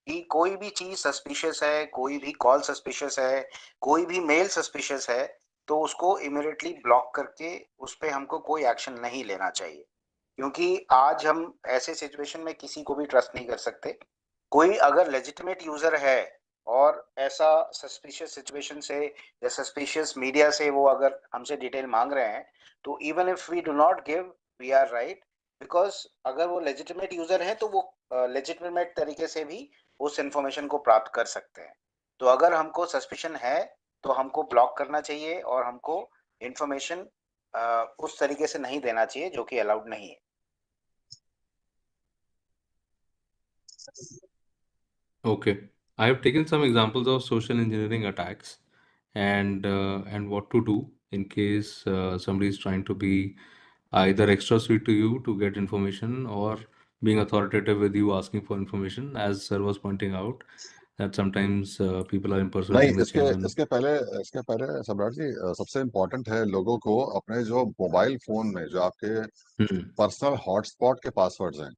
कि कोई भी चीज सस्पिशियस है, कोई भी कॉल सस्पिशियस है, कोई भी मेल सस्पिशियस है, तो उसको इमीडिएटली ब्लॉक करके उस पे हमको कोई एक्शन नहीं लेना चाहिए, क्योंकि आज हम ऐसे सिचुएशन में किसी को भी ट्रस्ट नहीं कर सकते। कोई अगर लेजिटिमेट यूजर है और ऐसा सस्पिशियस सिचुएशन से या सस्पिशियस मीडिया से वो अगर हमसे डिटेल मांग रहे हैं, तो even if we do not give, we are right, because अगर वो लेजिटिमेट यूजर है तो वो लेजिटिमेट तरीके से भी उस इंफॉर्मेशन को प्राप्त कर सकते हैं। तो अगर हमको सस्पिशन है तो हमको ब्लॉक करना चाहिए और हमको इंफॉर्मेशन उस तरीके से नहीं देना चाहिए जो कि अलाउड नहीं है। Okay, I have taken some examples of social engineering attacks and what to do in case somebody is trying to be either extra sweet to you to get information or being authoritative with you asking for information, as sir was pointing out that sometimes people are नहीं, impersonating the इसके chairman. इसके पहले सम्राट जी, सबसे important है लोगों को अपने जो मोबाइल फोन में जो आपके Hmm. पर्सनल हॉटस्पॉट के पासवर्ड्स हैं,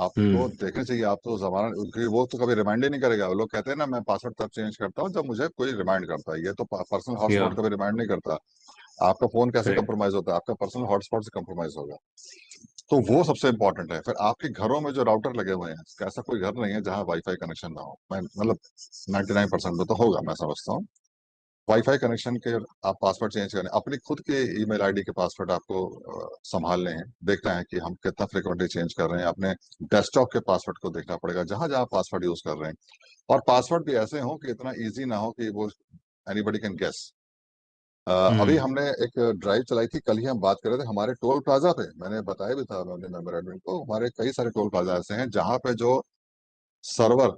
आपको देखने चाहिए। आप तो जमाना, क्योंकि वो तो कभी रिमाइंड ही नहीं करेगा। वो लोग कहते हैं ना, मैं पासवर्ड तब चेंज करता हूँ जब मुझे कोई रिमाइंड करता है। ये तो पर्सनल हॉटस्पॉट Yeah, कभी रिमाइंड नहीं करता। आपका फोन कैसे correct. कंप्रोमाइज होता है? आपका पर्सनल हॉटस्पॉट से कंप्रोमाइज होगा। तो वो सबसे इंपॉर्टेंट है। फिर आपके घरों में जो राउटर लगे हुए हैं, ऐसा कोई घर नहीं है जहां वाईफाई कनेक्शन ना हो। मैं मतलब 99% में तो होगा, मैं समझता हूँ। वाईफाई कनेक्शन के आप पासवर्ड चेंज करें। अपनी खुद के ईमेल आईडी के पासवर्ड आपको संभालने हैं, देखना है कि हम कितना फ्रिक्वेंटली चेंज कर रहे हैं। अपने डेस्कटॉप के पासवर्ड को देखना पड़ेगा, जहां जहां पासवर्ड यूज कर रहे हैं। और पासवर्ड भी ऐसे हो कि इतना इजी ना हो कि वो एनीबडी कैन गेस। अभी हमने एक ड्राइव चलाई थी, कल ही हम बात कर रहे थे हमारे टोल प्लाजा पे। मैंने बताया भी था अपने मेंबर एडमिन को, हमारे कई सारे टोल प्लाजा ऐसे हैं जहां पे जो सर्वर,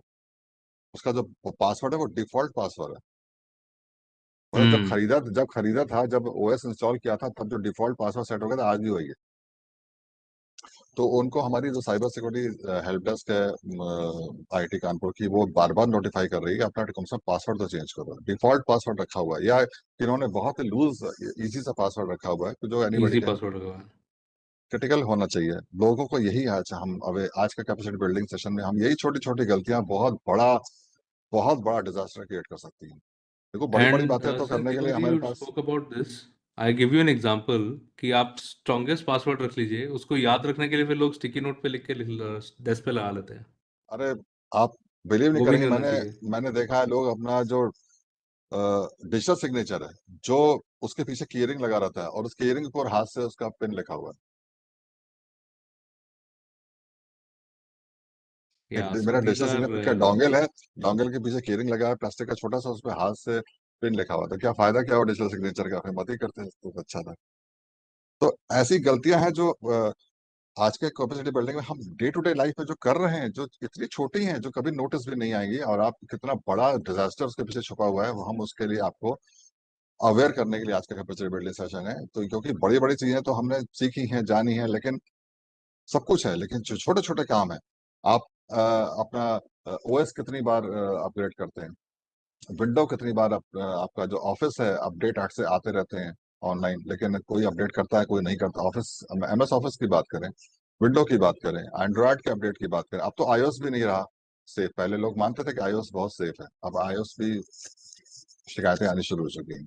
उसका जो पासवर्ड है वो डिफॉल्ट पासवर्ड है। मतलब जब खरीदा था, जब ओएस इंस्टॉल किया था, तब जो डिफॉल्ट पासवर्ड सेट हो गया था, आज भी वही है। तो उनको हमारी जो साइबर सिक्योरिटी हेल्प डेस्क है आईटी कानपुर की, वो बार बार नोटिफाई कर रही है अपना कम से कम पासवर्ड तो चेंज करो। डिफॉल्ट पासवर्ड रखा हुआ है या इन्होंने बहुत ही लूज इजी सा पासवर्ड रखा हुआ है, जो एनीबडी Easy कैन, password होगा. क्रिटिकल होना चाहिए। लोगों को यही हम अब आज का कैपेसिटी बिल्डिंग सेशन में हम यही छोटी छोटी गलतियां बहुत बड़ा डिजास्टर क्रिएट कर सकती हैं। देखो, बड़ी बड़ी And बातें तो sir, करने के लिए because हमारे you pass. spoke about this, I give you an example कि आप strongest password रख लीजिए, उसको याद रखने के लिए फिर लोग sticky note पे लिख के डेस्क पे लगा लेते हैं. अरे, आप बिलीव नहीं वो भी करेंगे, नहीं होना मैंने चाहिए. मैंने देखा है लोग अपना जो डिजिटल सिग्नेचर है, जो उसके पीछे कीयरिंग लगा रहता है, और उस कीयरिंग के ऊपर हाथ से उसका पिन लिखा हुआ है। Yeah, so मेरा these डिजिटल are सिग्नेचर का डोंगल है, डोंगल के पीछे कीयरिंग लगा है प्लास्टिक का छोटा सा, उस पर हाथ से पिन लिखा हुआ था। क्या फायदा, क्या हो डिजिटल सिग्नेचर का? फिर मत ही करते तो अच्छा था। तो ऐसी गलतियां हैं जो आज के कैपेसिटी बिल्डिंग में हम डे टू डे लाइफ में जो कर रहे हैं, जो इतनी छोटी हैं, जो कभी नोटिस भी नहीं आएंगी, और आप कितना बड़ा डिजास्टर उसके पीछे छुपा हुआ है, वो हम उसके लिए आपको अवेयर करने के लिए आज का कैपेसिटी बिल्डिंग सेशन है। तो क्योंकि बड़ी बड़ी चीजें तो हमने सीखी हैं, जानी है, लेकिन सब कुछ है, लेकिन जो छोटे छोटे काम है, आप अपना ओएस कितनी बार अपग्रेड करते हैं, विंडो कितनी बार आपका जो ऑफिस है, अपडेट से आते रहते हैं ऑनलाइन, लेकिन कोई अपडेट करता है, कोई नहीं करता। ऑफिस, एमएस ऑफिस की बात करें, विंडो की बात करें, एंड्रॉयड के अपडेट की बात करें, अब तो आईओएस भी नहीं रहा सेफ। पहले लोग मानते थे कि आईओएस बहुत सेफ है, अब आईओएस भी शिकायतें आनी शुरू हो चुकी हैं।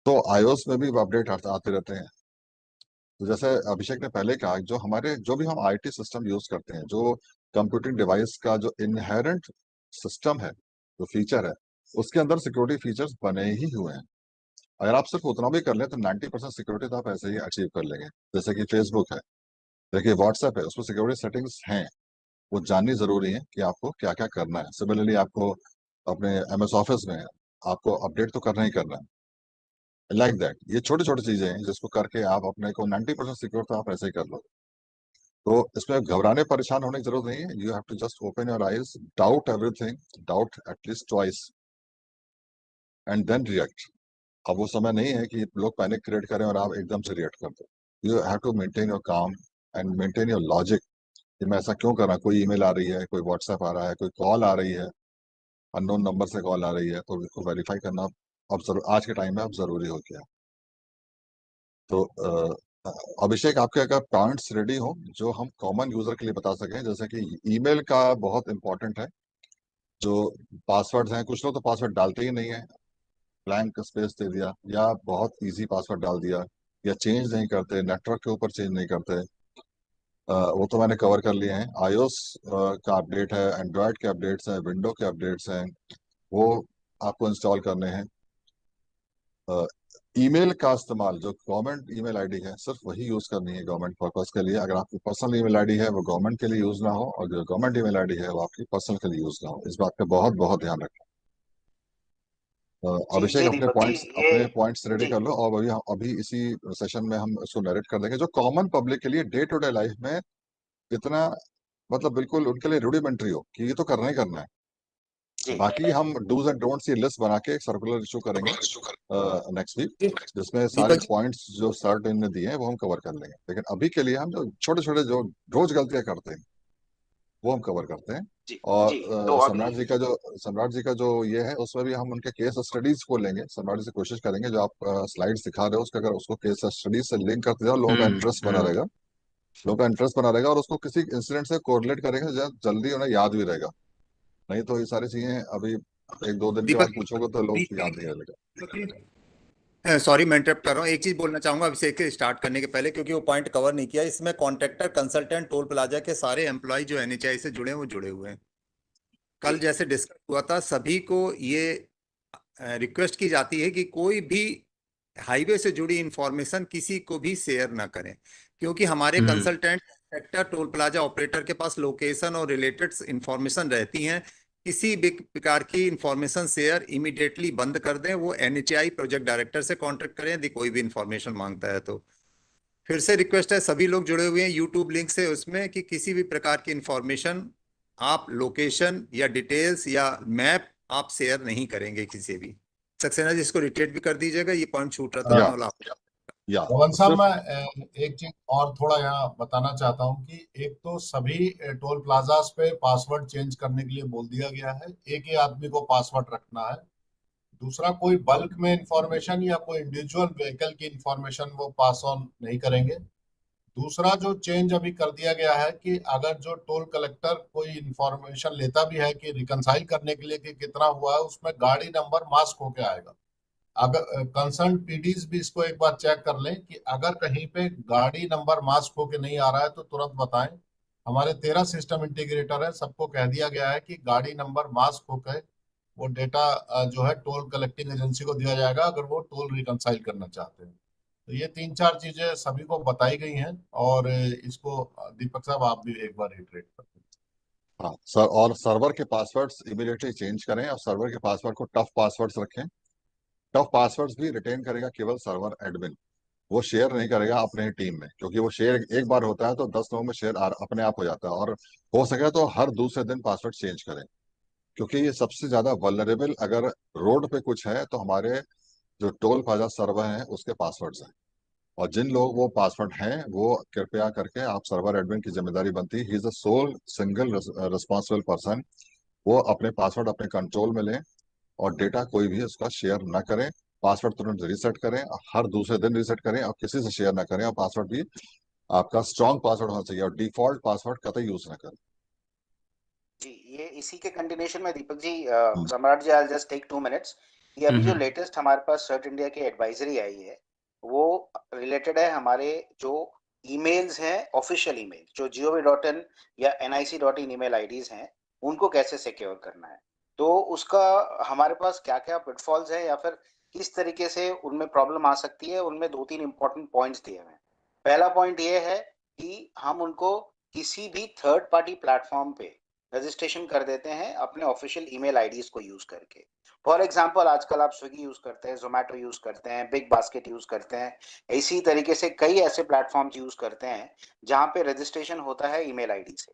तो आईओएस में भी अपडेट आते रहते हैं। तो जैसे अभिषेक ने पहले कहा, जो भी हम आईटी सिस्टम यूज करते हैं, जो कंप्यूटिंग डिवाइस का जो इनहेरेंट सिस्टम है, जो फीचर है, उसके अंदर सिक्योरिटी फीचर्स बने ही हुए हैं। अगर आप सिर्फ उतना भी कर लें तो 90% सिक्योरिटी तो आप ऐसे ही अचीव कर लेंगे। जैसे कि फेसबुक है, देखिए व्हाट्सएप है, उसमें सिक्योरिटी सेटिंग्स हैं, वो जाननी जरूरी है कि आपको क्या क्या करना है। सिमिलरली आपको अपने एमएस ऑफिस में आपको अपडेट तो करना ही करना है, लाइक दैट। ये छोटी छोटी चीजें हैं जिसको करके आप अपने को 90% सिक्योर तो आप ऐसे ही कर लो। तो इसमें घबराने परेशान होने की जरूरत नहीं है। You have to just open your eyes, doubt everything, doubt at least twice, and then react. अब वो समय नहीं है कि लोग पैनिक क्रिएट करें और आप एकदम से रिएक्ट कर दो। You have to maintain your calm and maintain your logic कि मैं ऐसा क्यों कर रहा हूँ। कोई ईमेल आ रही है, कोई व्हाट्सएप आ रहा है, कोई कॉल आ रही है, अननोन नंबर से कॉल आ रही है, तो उसको वेरीफाई करना अब आज के टाइम में अब जरूरी हो गया। तो अभिषेक, आपके अगर पॉइंट्स रेडी हो जो हम कॉमन यूजर के लिए बता सकें, जैसे कि ईमेल का बहुत इंपॉर्टेंट है, जो पासवर्ड हैं, कुछ लोग तो पासवर्ड डालते ही नहीं है, ब्लैंक स्पेस दे दिया या बहुत इजी पासवर्ड डाल दिया या चेंज नहीं करते, नेटवर्क के ऊपर चेंज नहीं करते। वो तो मैंने कवर कर लिए हैं। iOS का अपडेट है, एंड्रॉयड के अपडेट्स हैं, विंडो के अपडेट्स हैं, वो आपको इंस्टॉल करने हैं। ईमेल का इस्तेमाल, जो गवर्नमेंट ईमेल आईडी है सिर्फ वही यूज करनी है गवर्नमेंट पर्पस के लिए। अगर आपकी पर्सनल ईमेल आईडी है वो गवर्नमेंट के लिए यूज ना हो, और जो गवर्नमेंट ईमेल आईडी है वो आपकी पर्सनल के लिए यूज ना हो। इस बात का बहुत बहुत ध्यान रखें। जी अभिषेक जी अपने दीपक जी, ये पॉइंट्स रेडी जी कर लो, और अभी इसी सेशन में हम इसको नरेट कर देंगे, जो कॉमन पब्लिक के लिए डे टू डे लाइफ में इतना मतलब बिल्कुल उनके लिए रूडिमेंट्री हो कि ये तो करना ही करना है। जी बाकी हम डूज एंड डोंट्स की लिस्ट बना के एक सर्कुलर इशू करेंगे नेक्स्ट वीक, जी, जिसमें सारे दीपक जी, पॉइंट्स जो सर टीम ने दिए हैं वो हम कवर कर लेंगे। लेकिन अभी के लिए हम जो छोटे छोटे जो रोज गलतियां करते हैं वो हम कवर करते हैं। जी और जी, तो सम्राट अभी जी का जो ये है उसमें भी हम उनके केस स्टडीज को लेंगे। सम्राट जी से कोशिश करेंगे जो आप स्लाइड्स दिखा रहे हो उसका, अगर उसको केस स्टडीज से लिंक करते जाओ, लोगों का इंटरेस्ट बना रहेगा, लोगों का इंटरेस्ट बना रहेगा, और उसको किसी इंसिडेंट से कोरिलेट करेंगे जो जल्दी उन्हें याद भी रहेगा। नहीं तो ये सारी चीजें अभी एक दो दिन के बाद दीपक पूछोगे तो लोग याद नहीं रहेगा। सॉरी मैं इंटरप्ट कर रहा हूँ। एक चीज बोलना चाहूंगा अभिषेक के स्टार्ट करने के पहले, क्योंकि वो पॉइंट कवर नहीं किया। इसमें कॉन्ट्रैक्टर, कंसल्टेंट, टोल प्लाजा के सारे एम्प्लॉय जो एनएचआई से जुड़े हैं वो जुड़े हुए हैं। कल जी जैसे डिस्कस हुआ था, सभी को ये रिक्वेस्ट की जाती है कि कोई भी हाईवे से जुड़ी इंफॉर्मेशन किसी को भी शेयर ना करें, क्योंकि हमारे consultant sector toll plaza operator के पास लोकेशन और रिलेटेड इंफॉर्मेशन रहती हैं। किसी भी प्रकार की इंफॉर्मेशन शेयर इमीडिएटली बंद कर दें। वो एनएचआई प्रोजेक्ट डायरेक्टर से कांटेक्ट करें यदि कोई भी इंफॉर्मेशन मांगता है तो। फिर से रिक्वेस्ट है, सभी लोग जुड़े हुए हैं यूट्यूब लिंक से, उसमें कि किसी भी प्रकार की इंफॉर्मेशन, आप लोकेशन या डिटेल्स या मैप आप शेयर नहीं करेंगे किसी भी। सक्सेना जी इसको रिटेट भी कर दीजिएगा, ये पॉइंट छूट रहा था या मैं या पवन साहब, सिर्फ मैं एक चीज और थोड़ा यहाँ बताना चाहता हूँ कि एक तो सभी टोल प्लाजास पे पासवर्ड चेंज करने के लिए बोल दिया गया है, एक ही आदमी को पासवर्ड रखना है। दूसरा, कोई बल्क में इंफॉर्मेशन या कोई इंडिविजुअल व्हीकल की इंफॉर्मेशन वो पास ऑन नहीं करेंगे। दूसरा जो चेंज अभी कर दिया गया है कि अगर जो टोल कलेक्टर कोई इंफॉर्मेशन लेता भी है कि रिकंसाइल करने के लिए कि कितना हुआ है, उसमें गाड़ी नंबर मास्क होके आएगा। अगर कंसर्न पीडीज भी इसको एक बार चेक कर लें कि अगर कहीं पे गाड़ी नंबर मास्क होके नहीं आ रहा है तो तुरंत बताएं। हमारे 13 सिस्टम इंटीग्रेटर है, सबको कह दिया गया है कि गाड़ी नंबर मास्क होकर वो डेटा जो है टोल कलेक्टिंग एजेंसी को दिया जाएगा अगर वो टोल रिकंसाइल करना चाहते हैं। तो ये 3-4 चीजें सभी को बताई गई हैं, और इसको दीपक साहब आप भी एक बार रिट्रेट कर दें। हाँ सर, और सर्वर के पासवर्ड्स इमीडिएटली चेंज करें, और सर्वर के पासवर्ड को टफ पासवर्ड्स रखें। टफ पासवर्ड्स भी रिटेन करेगा केवल सर्वर एडमिन, वो शेयर नहीं करेगा अपने टीम में, क्योंकि वो शेयर एक बार होता है तो 10 लोगों में शेयर अपने आप हो जाता है। और हो सके तो हर दूसरे दिन पासवर्ड चेंज करें, क्योंकि ये सबसे ज्यादा वल्नरेबल, अगर रोड पे कुछ है तो हमारे जो टोल प्लाजा सर्वर हैं उसके पासवर्ड्स हैं। और जिन लोग वो पासवर्ड हैं वो कृपया करके, आप सर्वर एडमिन की जिम्मेदारी बनती है, he is a sole single responsible person, वो अपने पासवर्ड अपने कंट्रोल में लें और डेटा कोई भी उसका शेयर ना करें। पासवर्ड तुरंत रीसेट करें, हर दूसरे दिन रीसेट करें, और किसी से शेयर ना करें। और पासवर्ड भी आपका स्ट्रॉन्ग पासवर्ड होना चाहिए, और डिफॉल्ट पासवर्ड कतई यूज ना करें। जी, ये इसी के कंटिन्यूशन में दीपक जी, हम्म, सम्राट जी, आई जस्ट टेक 2 मिनट्स। ये अभी जो लेटेस्ट हमारे पास सर्ट इंडिया की एडवाइजरी आई है वो रिलेटेड है हमारे जो ईमेल्स हैं, ऑफिशियल ईमेल जो gov.in या nic.in ईमेल आईडीज हैं, उनको कैसे सिक्योर करना है। तो उसका हमारे पास क्या क्या पिटफॉल्स है या फिर किस तरीके से उनमें प्रॉब्लम आ सकती है, उनमें 2-3 इंपॉर्टेंट पॉइंट्स दिए हुए हैं। पहला पॉइंट ये है कि हम उनको किसी भी थर्ड पार्टी प्लेटफॉर्म पे रजिस्ट्रेशन कर देते हैं अपने ऑफिशियल ईमेल आईडीज को यूज करके। फॉर एग्जांपल, आजकल आप स्विगी यूज करते हैं, जोमेटो यूज करते हैं, बिग बास्केट यूज करते हैं, इसी तरीके से कई ऐसे प्लेटफॉर्म्स यूज करते हैं जहां पे रजिस्ट्रेशन होता है ईमेल आईडी से।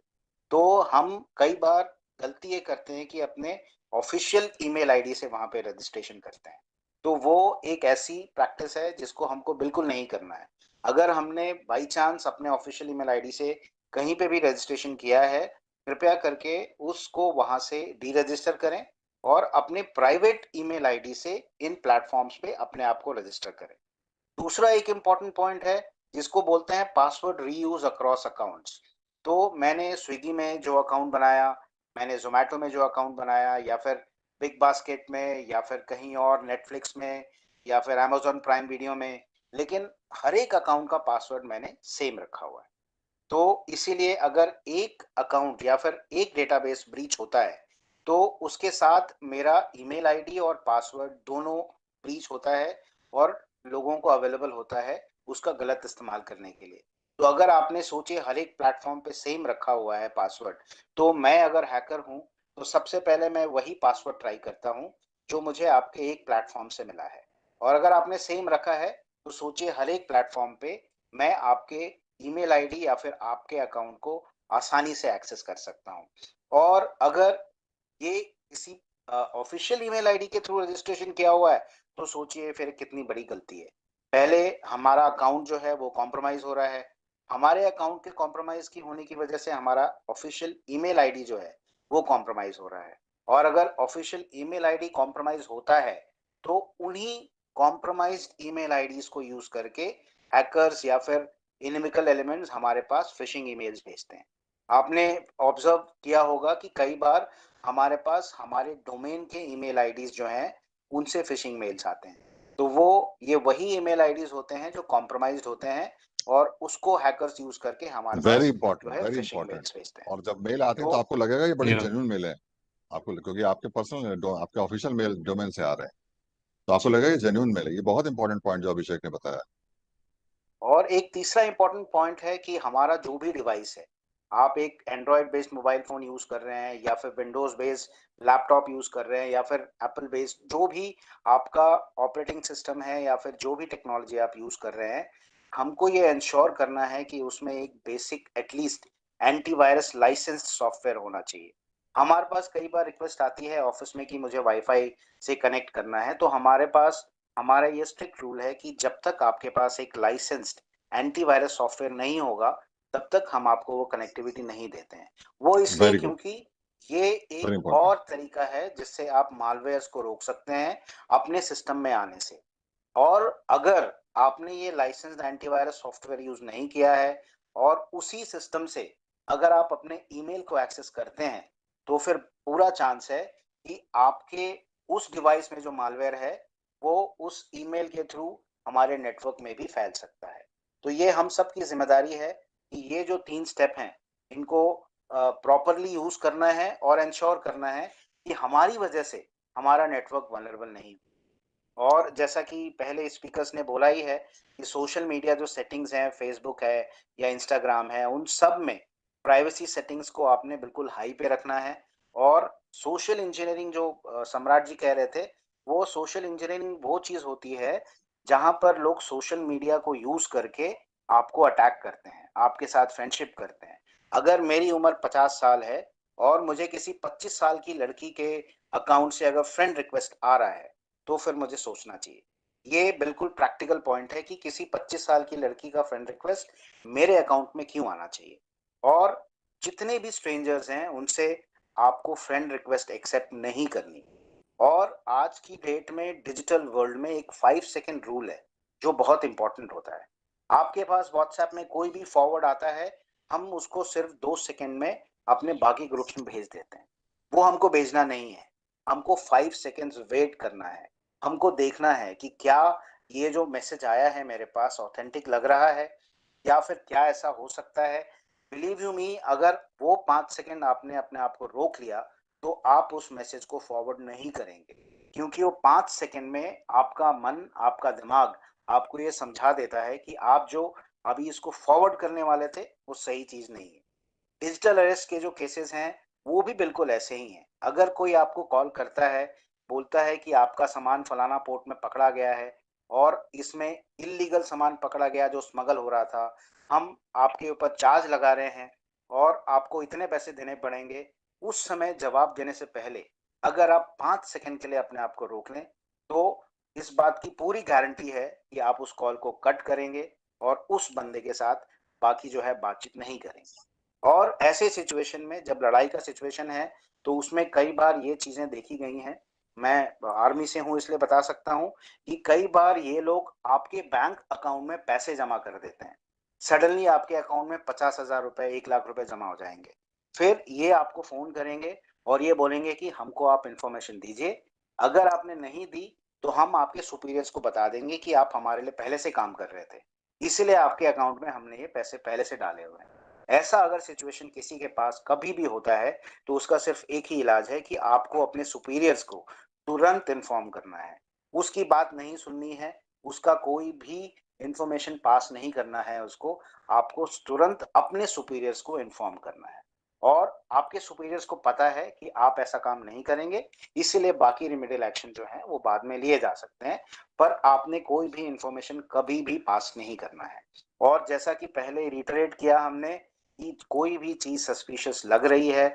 तो हम कई बार गलती ये करते हैं कि अपने ऑफिशियल ईमेल आईडी से वहां पे रजिस्ट्रेशन करते हैं। तो वो एक ऐसी प्रैक्टिस है जिसको हमको बिल्कुल नहीं करना है। अगर हमने बाई चांस अपने ऑफिशियल ईमेल आईडी से कहीं पे भी रजिस्ट्रेशन किया है, कृपया करके उसको वहां से डीरजिस्टर करें और अपने प्राइवेट ईमेल आईडी से इन प्लेटफॉर्म्स पे अपने आप को रजिस्टर करें। दूसरा एक इंपॉर्टेंट पॉइंट है जिसको बोलते हैं पासवर्ड रीयूज अक्रॉस अकाउंट्स। तो मैंने स्विगी में जो अकाउंट बनाया मैंने ज़ोमैटो में जो अकाउंट बनाया या फिर बिग बास्केट में या फिर कहीं और नेटफ्लिक्स में या फिर अमेज़न प्राइम वीडियो में, लेकिन हर एक अकाउंट का पासवर्ड मैंने सेम रखा हुआ है। तो इसीलिए अगर एक अकाउंट या फिर एक डेटाबेस ब्रीच होता है, तो उसके साथ मेरा ईमेल आईडी और पासवर्ड दोनों ब्रीच होता है और लोगों को अवेलेबल होता है उसका गलत इस्तेमाल करने के लिए। तो अगर आपने सोचिए हर एक प्लेटफ़ॉर्म पे सेम रखा हुआ है पासवर्ड, तो मैं अगर हैकर हूँ, तो सबसे पहले मैं वही पासवर्ड ट्राई करता हूँ, जो मुझे आपके एक प्लेटफ़ॉर्म से मिला है। और अगर आपने सेम रखा है, तो सोचिए हर एक प्लेटफ़ॉर्म पे मैं आपके ईमेल आईडी या फिर आपके अकाउंट को आसानी से एक्सेस कर सकता हूँ। और अगर ये किसी ऑफ़िशियल ईमेल आईडी के थ्रू रजिस्ट्रेशन किया हुआ है, तो सोचिए फिर कितनी बड़ी गलती है। पहले हमारा अकाउंट जो है वो कॉम्प्रोमाइज़ हो रहा है। हमारे अकाउंट के कॉम्प्रोमाइज़ की होने की वजह से हमारा ऑफ़िशियल ईमेल आईडी जो है, वो कॉम्प्रोमाइज़ हो रहा है। और अगर ऑफ़िशियल ईमेल आईडी कॉम्प्रोमाइज़ होता है, तो उन्हीं कॉम्प्रोमाइज़्ड ईमेल आईडीज़ को यूज़ करके हैकर्स या फिर इनमिकल एलिमेंट्स हमारे पास फ़िशिंग ईमेल्स भेजते हैं। आपने ऑब्ज़र्व किया होगा कि कई बार हमारे पास हमारे डोमेन के ईमेल आईडीज़ जो हैं, उनसे फ़िशिंग मेल्स आते हैं। तो ये वही ईमेल आईडीज़ होते हैं जो कॉम्प्रोमाइज़्ड होते हैं और उसको हैकर्स यूज़ करके हमारे वेरी पास जो इंपॉर्टेंट, है वेरी फ़िशिंग इंपॉर्टेंट। मेल्स भेजते हैं। और जब मेल आते हैं तो तो आपको लगेगा ये बड़ी Yeah. जेन्युइन मेल है, आपको, क्योंकि आपके पर्सनल आपके ऑफिशियल मेल डोमेन से आ रहे हैं, तो आपको जी। लगेगा ये जेन्युइन मेल है। ये बहुत इंपॉर्टेंट पॉइंट जो अभिषेक ने बताया। और एक तीसरा इम्पोर्टेंट पॉइंट है कि हमारा जो भी डिवाइस है, आप एक Android based mobile phone use कर रहे हैं या फिर विंडोज़ बेस्ड लैपटॉप यूज़ कर रहे हैं या फिर एप्पल बेस्ड जो भी आपका ऑपरेटिंग सिस्टम है या फिर जो भी टेक्नोलॉजी आप यूज़ कर रहे हैं, हमको ये एंश्योर करना है कि उसमें एक basic at least antivirus licensed software होना चाहिए। हमारे पास कई बार रिक्वेस्ट आती है ऑफ़िस में कि मुझे वाई-फाई से कनेक्ट करना है, तो हमारे पास हमारा ये स्ट्रिक्ट रूल है कि जब तक आपके पास एक लाइसेंस्ड एंटीवायरस सॉफ्टवेयर नहीं होगा, तब तक हम आपको वो कनेक्टिविटी नहीं देते हैं। वो इसलिए वेरी गुड, क्योंकि ये वेरी एक इंपॉर्टेंट। और तरीका है जिससे आप मालवेयर्स को रोक सकते हैं अपने सिस्टम में आने से। और अगर आपने ये लाइसेंस्ड एंटीवायरस सॉफ्टवेयर यूज़ नहीं किया है और उसी सिस्टम से अगर आप अपने ईमेल को एक्सेस करते हैं, तो फिर पूरा चांस है कि आपके उस डिवाइस में जो मालवेयर है, वो उस ईमेल के थ्रू हमारे नेटवर्क में भी फैल सकता है। तो ये हम सब की ज़िम्मेदारी है कि ये जो 3 स्टेप हैं, इनको प्रॉपर्ली यूज़ करना है और एंश्योर करना है कि हमारी वजह से हमारा नेटवर्क वल्नरेबल नहीं। और जैसा कि पहले स्पीकर्स ने बोला ही है कि सोशल मीडिया जो सेटिंग्स हैं, फ़ेसबुक है या इंस्टाग्राम है, उन सब में प्राइवेसी सेटिंग्स को आपने बिल्कुल हाई पे रखना है। और सोशल इंजीनियरिंग जो सम्राट जी कह रहे थे, वो सोशल इंजीनियरिंग वो चीज़ होती है, जहाँ पर लोग सोशल मीडिया को यूज़ करके आपको अटैक करते हैं, आपके साथ फ्रेंडशिप करते हैं। अगर मेरी उम्र 50 साल है और मुझे किसी 25 साल की लड़की के अकाउंट से अगर फ्रेंड रिक्वेस्ट आ रहा है, तो फिर मुझे सोचना चाहिए। ये बिल्कुल प्रैक्टिकल पॉइंट है कि किसी 25 साल की लड़की का फ्रेंड रिक्वेस्ट मेरे अकाउंट में क्यों आना चाहिए? और जितने भी स्ट्रेंजर्स हैं, उनसे आपको फ्रेंड रिक्वेस्ट एक्सेप्ट नहीं करनी। और आज की डेट में डिजिटल वर्ल्ड में एक 5 सेकंड रूल है, जो बहुत इम्पोर्टेंट होता है। आपके पास व्हाट्सएप में कोई भी फॉरवर्ड आता है, हम उसको सिर्फ़ 2 सेकंड में अपने बाकी ग्रुप्स में भेज देते हैं। वो हमको भेजना नहीं है, हमको 5 सेकंड्स वेट करना है। हमको देखना है कि क्या ये जो मैसेज आया है मेरे पास ऑथेंटिक लग रहा है या फिर क्या ऐसा हो सकता है। बिलीव यू मी, अगर वो 5 सेकंड आपने अपने आप को रोक लिया, तो आप उस मैसेज को फॉरवर्ड नहीं करेंगे, क्योंकि वो 5 सेकंड में आपका मन, आपका दिमाग आपको ये समझा देता है कि आप जो अभी इसको फॉरवर्ड करने वाले थे, वो सही चीज़ नहीं है। डिजिटल अरेस्ट के जो केसेस हैं, वो भी बिल्कुल ऐसे ही हैं। अगर कोई आपको कॉल करता है, बोलता है कि आपका सामान फलाना पोर्ट में पकड़ा गया है और इसमें इल्लीगल सामान पकड़ा गया जो स्मगल हो रहा था, हम आपके ऊपर चार्ज लगा रहे हैं और आपको इतने पैसे देने पड़ेंगे। उस समय जवाब देने से पहले अगर आप 5 सेकंड के लिए अपने आप को रोक लें, तो इस बात की पूरी गारंटी है कि आप उस कॉल को कट करेंगे और उस बंदे के साथ बाकी जो है बातचीत नहीं करेंगे। और ऐसे सिचुएशन में जब लड़ाई का सिचुएशन है, तो उसमें कई बार ये चीज़ें देखी गई हैं। मैं आर्मी से हूँ इसलिए बता सकता हूँ कि कई बार ये लोग आपके बैंक अकाउंट में पैसे जमा कर देते हैं। सडनली आपके अकाउंट में 50,000 रुपए, 1 लाख रुपए जमा हो जाएँगे। फिर ये आपको फोन करेंगे और ये बोलेंगे कि हमको आप इंफॉर्मेशन दीजिए। अगर आपने नहीं दी तो हम आपके सुपीरियर्स को बता देंगे कि आप हमारे लिए पहले से काम कर रहे थे, इसलिए आपके अकाउंट में हमने ये पैसे पहले से डाले हुए हैं। ऐसा अगर सिचुएशन किसी के पास कभी भी होता है तो उसका सिर्फ एक ही इलाज है कि आपको अपने सुपीरियर्स को तुरंत इन्फॉर्म करना है, उसकी बात नहीं सुननी है, उसका कोई भी इंफॉर्मेशन पास नहीं करना है उसको, आपको तुरंत अपने सुपीरियर्स को इन्फॉर्म करना है। और आपके सुपीरियर्स को पता है कि आप ऐसा काम नहीं करेंगे, इसीलिए बाकी रिमेडियल एक्शन जो है वो बाद में लिए जा सकते हैं, पर आपने कोई भी इंफॉर्मेशन कभी भी पास नहीं करना है। और जैसा कि पहले रिटरेट किया हमने कि कोई भी चीज सस्पिशियस लग रही है,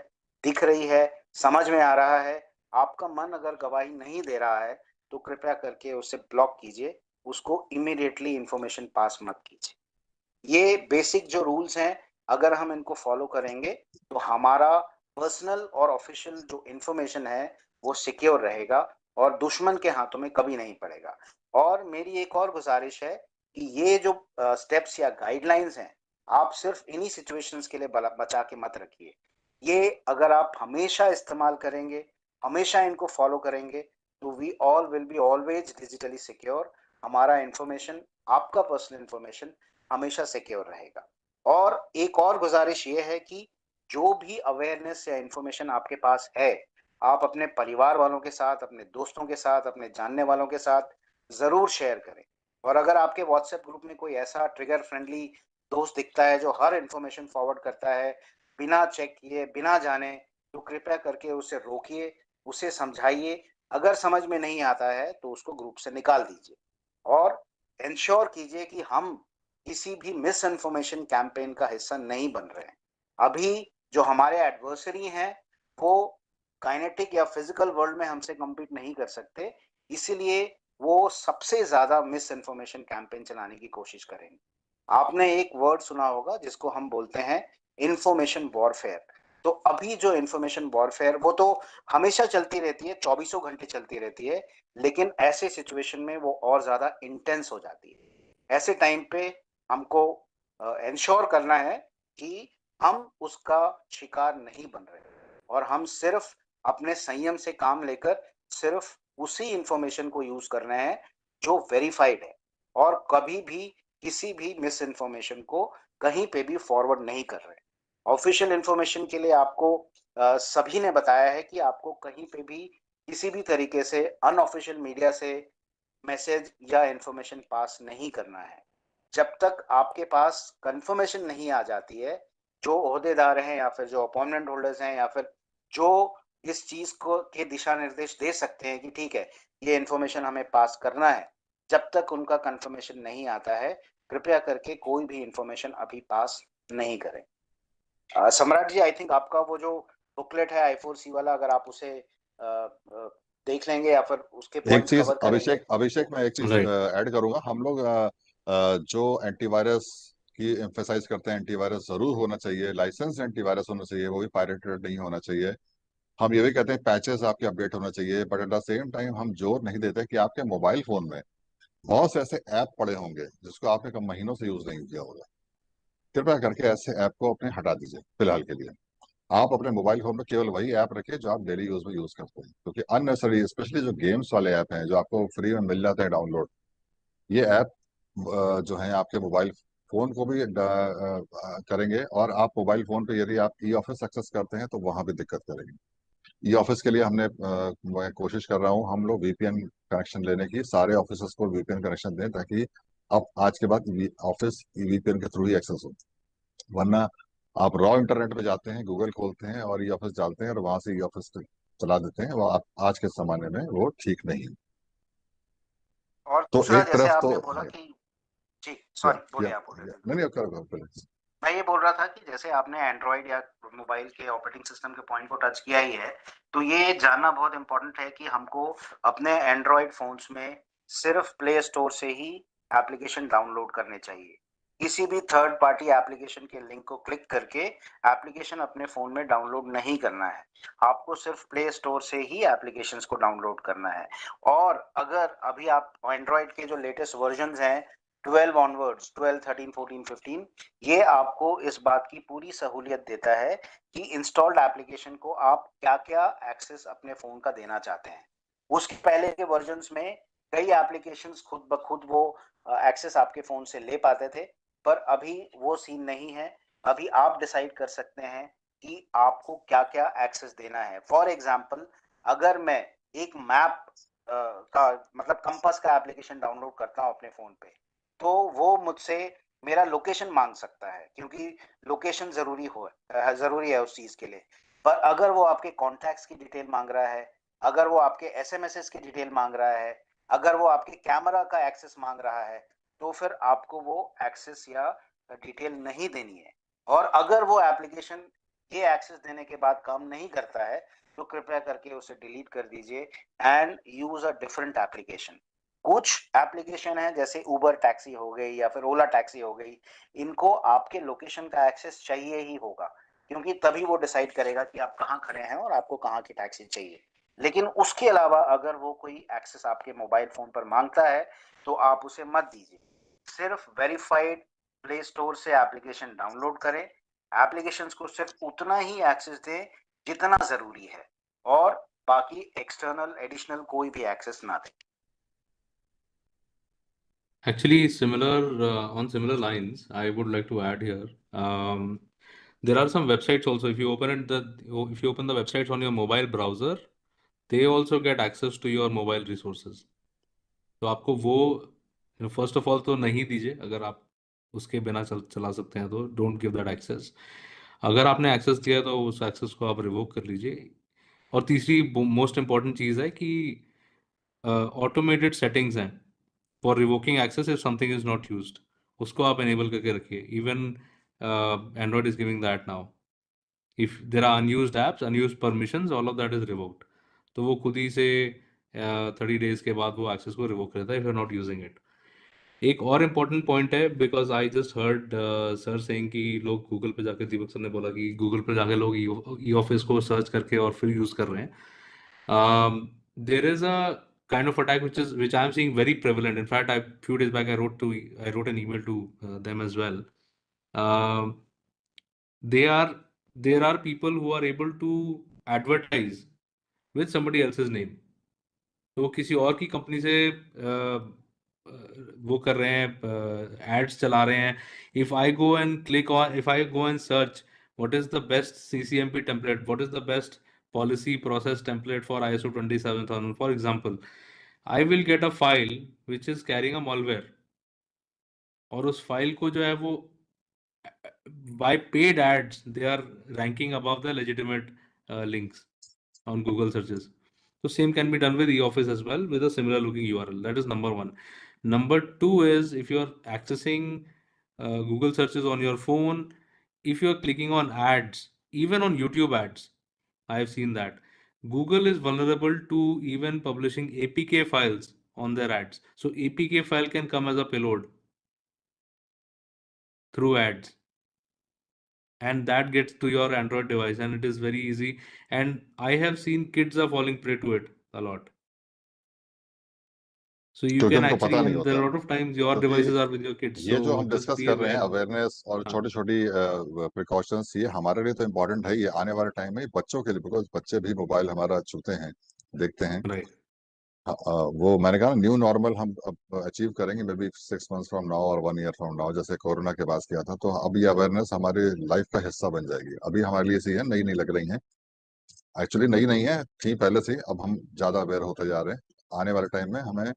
दिख रही है, समझ में आ रहा है, आपका मन अगर गवाही नहीं दे रहा है तो कृपया करके उसे ब्लॉक कीजिए, उसको इमीडिएटली इंफॉर्मेशन पास मत कीजिए। ये बेसिक जो रूल्स हैं, अगर हम इनको फॉलो करेंगे तो हमारा पर्सनल और ऑफिशियल जो इंफॉर्मेशन है वो सिक्योर रहेगा और दुश्मन के हाथों में कभी नहीं पड़ेगा। और मेरी एक और गुजारिश है कि ये जो स्टेप्स या गाइडलाइंस हैं, आप सिर्फ इन्हीं सिचुएशंस के लिए बचा के मत रखिए। ये अगर आप हमेशा इस्तेमाल करेंगे, हमेशा इनको फॉलो करेंगे, तो we all will be always digitally secure. हमारा इंफॉर्मेशन, आपका पर्सनल इंफॉर्मेशन हमेशा सिक्योर रहेगा। और एक और गुजारिश ये है कि जो भी अवेयरनेस या इंफॉर्मेशन आपके पास है, आप अपने परिवार वालों के साथ, अपने दोस्तों के साथ, अपने जानने वालों के साथ जरूर शेयर करें। और अगर आपके व्हाट्सएप ग्रुप में कोई ऐसा ट्रिगर फ्रेंडली दोस्त दिखता है जो हर इंफॉर्मेशन फॉरवर्ड करता है बिना चेक किए, बिना जाने, तो कृपया करके उसे रोकिए, उसे समझाइए। अगर समझ में नहीं आता है तो उसको ग्रुप से निकाल दीजिए। और इंश्योर कीजिए कि हम किसी भी मिस इन्फॉर्मेशन कैंपेन का हिस्सा नहीं बन रहे हैं। अभी जो हमारे एडवर्सरी हैं वो काइनेटिक या फिजिकल वर्ल्ड में हमसे कम्पीट नहीं कर सकते, इसीलिए वो सबसे ज्यादा मिस इन्फॉर्मेशन कैंपेन चलाने की कोशिश करेंगे। आपने एक वर्ड सुना होगा जिसको हम बोलते हैं इंफॉर्मेशन वॉरफेयर। तो अभी जो इंफॉर्मेशन वॉरफेयर वो तो हमेशा चलती रहती है, 24 घंटे चलती रहती है, लेकिन ऐसे सिचुएशन में वो और ज्यादा इंटेंस हो जाती है। ऐसे टाइम पे हमको इंश्योर करना है कि हम उसका शिकार नहीं बन रहे और हम सिर्फ अपने संयम से काम लेकर सिर्फ उसी इंफॉर्मेशन को यूज कर रहे हैं जो वेरीफाइड है, और कभी भी किसी भी मिस इन्फॉर्मेशन को कहीं पे भी फॉरवर्ड नहीं कर रहे। ऑफिशियल इंफॉर्मेशन के लिए आपको सभी ने बताया है कि आपको कहीं पे भी किसी भी तरीके से अनऑफिशियल मीडिया से मैसेज या इंफॉर्मेशन पास नहीं करना है। जब तक आपके पास कंफर्मेशन नहीं आ जाती है, जो ओहदेदार हैं या फिर जो अपॉइंटमेंट होल्डर्स हैं या फिर जो इस चीज को के दिशा निर्देश दे सकते हैं कि ठीक है ये इंफॉर्मेशन हमें पास करना है, जब तक उनका कंफर्मेशन नहीं आता है, कृपया करके कोई भी इंफॉर्मेशन अभी पास नहीं करें। सम्राट जी, आई थिंक आपका वो जो बुकलेट है I4C वाला, अगर आप उसे देख लेंगे या फिर उसके एक पॉइंट्स चीज कवर करेंगे। अभिषेक मैं एक चीज Right. ऐड करूंगा। हम लोग जो एंटीवायरस की एम्फेसाइज करते हैं, एंटीवायरस जरूर होना चाहिए, लाइसेंस एंटीवायरस होना चाहिए, वो भी पायरेटेड नहीं होना चाहिए। हम ये भी कहते हैं पैचेस आपके अपडेट होना चाहिए, but at the same time हम जोर नहीं देते कि आपके मोबाइल फोन में बहुत से ऐसे ऐप पड़े होंगे जिसको आपने कम महीनों से यूज नहीं किया होगा। कृपया करके ऐसे ऐप को अपने हटा दीजिए फिलहाल के लिए। आप अपने मोबाइल फोन में केवल वही ऐप रखिए जो आप डेली यूज में यूज करते हैं, क्योंकि अननेसेसरी स्पेशली जो गेम्स वाले ऐप हैं जो आपको फ्री में मिल जाते हैं डाउनलोड, ये ऐप जो है आपके मोबाइल फोन को भी करेंगे। और आप मोबाइल फोन पे यदि आप ई ऑफिस एक्सेस करते हैं तो वहां भी दिक्कत करेंगे। ई ऑफिस के लिए मैं कोशिश कर रहा हूँ हम लोग वीपीएन कनेक्शन लेने की, सारे ऑफिस को वीपीएन कनेक्शन दें ताकि अब आज के बाद ऑफिस वीपीएन के थ्रू ही एक्सेस हो। वरना आप रॉ इंटरनेट पे जाते हैं, गूगल खोलते हैं और ई ऑफिस डालते हैं और वहां से ई ऑफिस चला देते हैं। वो आप आज के जमाने में वो ठीक नहीं है। और तो दूसरा, एक जैसे तरफ तो आपने बोला कि जी, या सॉरी, बोलिए, आप बोल रहे थे। नहीं नहीं, करो पहले। मैं ये बोल रहा था कि जैसे आपने एंड्रॉइड या मोबाइल के ऑपरेटिंग सिस्टम के पॉइंट को टच किया ही है, तो ये जानना बहुत इंपॉर्टेंट है कि हमको अपने एंड्रॉइड फोन्स में सिर्फ प्ले स्टोर से ही एप्लीकेशन डाउनलोड करने चाहिए। किसी भी थर्ड पार्टी एप्लीकेशन के लिंक को क्लिक करके एप्लीकेशन अपने फोन में डाउनलोड नहीं करना है। आपको सिर्फ प्ले स्टोर से ही एप्लीकेशंस को डाउनलोड करना है। और अगर अभी आप एंड्रॉइड के जो लेटेस्ट वर्जन्स हैं 12 ऑनवर्ड्स, 12, 13, 14, 15, ये आपको इस बात की पूरी सहूलियत देता है कि इंस्टॉल्ड एप्लीकेशन को आप क्या-क्या एक्सेस अपने फ़ोन का देना चाहते हैं। उसके पहले के वर्जन्स में कई एप्लीकेशंस खुद ब खुद वो एक्सेस आपके फ़ोन से ले पाते थे, पर अभी वो सीन नहीं है। अभी आप डिसाइड कर सकते हैं कि आपको क्या-क्या एक्सेस देना है। फॉर एग्ज़ाम्पल, अगर मैं एक मैप का मतलब कंपास का एप्लीकेशन डाउनलोड करता हूँ अपने फ़ोन पे, तो वो मुझसे मेरा लोकेशन मांग सकता है, क्योंकि लोकेशन ज़रूरी है उस चीज़ के लिए। पर अगर वो आपके कॉन्टैक्ट्स की डिटेल मांग रहा है, अगर वो आपके एसएमएसेस की डिटेल मांग रहा है, अगर वो आपके कैमरा का एक्सेस मांग रहा है, तो फिर आपको वो एक्सेस या डिटेल नहीं देनी है। और अगर वो एप्लीकेशन ये एक्सेस देने के बाद काम नहीं करता है, तो कृपया करके उसे डिलीट कर दीजिए and use a different application. कुछ एप्लीकेशन है जैसे उबर टैक्सी हो गई या फिर ओला टैक्सी हो गई, इनको आपके लोकेशन का एक्सेस चाहिए ही होगा, क्योंकि तभी वो डिसाइड करेगा कि आप कहाँ खड़े हैं और आपको कहाँ की टैक्सी चाहिए। लेकिन उसके अलावा अगर वो कोई एक्सेस आपके मोबाइल फ़ोन पर माँगता है, तो आप उसे मत दीजिए। सिर्फ़ वेरिफाइड प्ले स्टोर से एप्लीकेशन डाउनलोड करें, एप्लीकेशंस को सिर्फ़ उतना ही एक्सेस दें जितना ज़रूरी है, और बाकी एक्सटर्नल एडिशनल कोई भी एक्सेस ना दें। Actually, on similar lines, I would like to add here. There are some websites also. If you open the websites on your mobile browser, they also get access to your mobile resources. तो आपको वो first of all तो नहीं दीजिए। अगर आप उसके बिना चला सकते हैं तो डोंट गिव दैट एक्सेस। अगर आपने एक्सेस दिया तो उस एक्सेस को आप रिवोक कर लीजिए। और तीसरी मोस्ट इंपॉर्टेंट चीज़ है कि ऑटोमेटेड सेटिंग्स हैं for revoking access if something is not used, उसको आप एनेबल करके रखिए। Even Android is giving that now. If there are unused apps, unused permissions, all of that is revoked. तो वो खुद ही से 30 डेज के बाद वो एक्सेस को रिवोक करता है if you are not using it. एक और इम्पॉर्टेंट पॉइंट है, because I just heard sir saying कि लोग गूगल पे जाके, दीपक सर ने बोला कि गूगल पे जाके लोग ई ऑफिस को सर्च करके और फिर यूज कर रहे हैं। There is a kind of attack which I am seeing very prevalent. In fact, few days back I wrote an email to them as well. Um, they are there are people who are able to advertise with somebody else's name. तो वो किसी और की company से वो कर रहे हैं, एड्स चला रहे हैं। If I go and search what is the best CCMP template, what is the best policy process template for ISO 27000, for example, I will get a file which is carrying a malware, और उस file को जो है वो by paid ads they are ranking above the legitimate links on Google searches. So same can be done with eOffice as well with a similar looking URL. That is number one. Number two is, if you are accessing Google searches on your phone, if you are clicking on ads, even on YouTube ads, I have seen that Google is vulnerable to even publishing APK files on their ads. So APK file can come as a payload through ads, and that gets to your Android device, and it is very easy. And I have seen kids are falling prey to it a lot. So you क्योंकि can उनको actually, पता नहीं and there होता are a है, lot of times your क्योंकि devices are with your kids, ये जो so हम just डिस्कस be कर रहे हैं aware. अवेयरनेस और हाँ, छोटी छोटी प्रिकॉशंस, ये हमारे लिए तो इम्पोर्टेंट है, ये आने वाले टाइम में बच्चों के लिए, बिकॉज बच्चे भी मोबाइल हमारा छूते हैं, देखते हैं। right. वो मैंने कहा न्यू नॉर्मल हम अब अचीव करेंगे may be 6 months from now और 1 year फ्रॉम नाउ, जैसे कोरोना के बाद किया था। तो अब ये अवेयरनेस हमारे लाइफ का हिस्सा बन जाएगी। अभी हमारे लिए सी है, नई नहीं लग रही है, एक्चुअली नई नहीं है, थी पहले से। अब हम ज्यादा अवेयर होते जा रहे हैं। आने वाले टाइम में हमें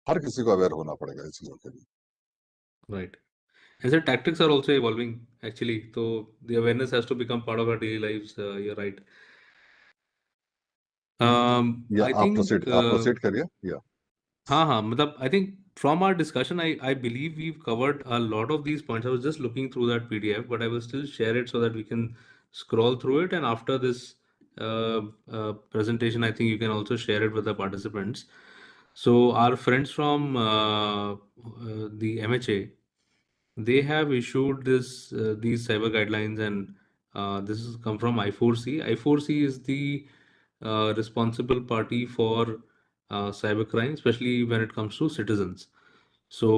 हर किसी को अवेयर होना पड़ेगा इस चीजों के लिए। Right. And the tactics are also evolving actually. So the awareness has to become part of our daily lives. You're right. या I आप think प्रोसीड करिए। या हाँ, मतलब I think from our discussion, I believe we've covered a lot of these points. I was just looking through that PDF, but I will still share it so that we can scroll through it. And after this presentation, I think you can also share it with the participants. So our friends from the MHA, they have issued these cyber guidelines, and this has come from I4C. I4C is the responsible party for cybercrime, especially when it comes to citizens. So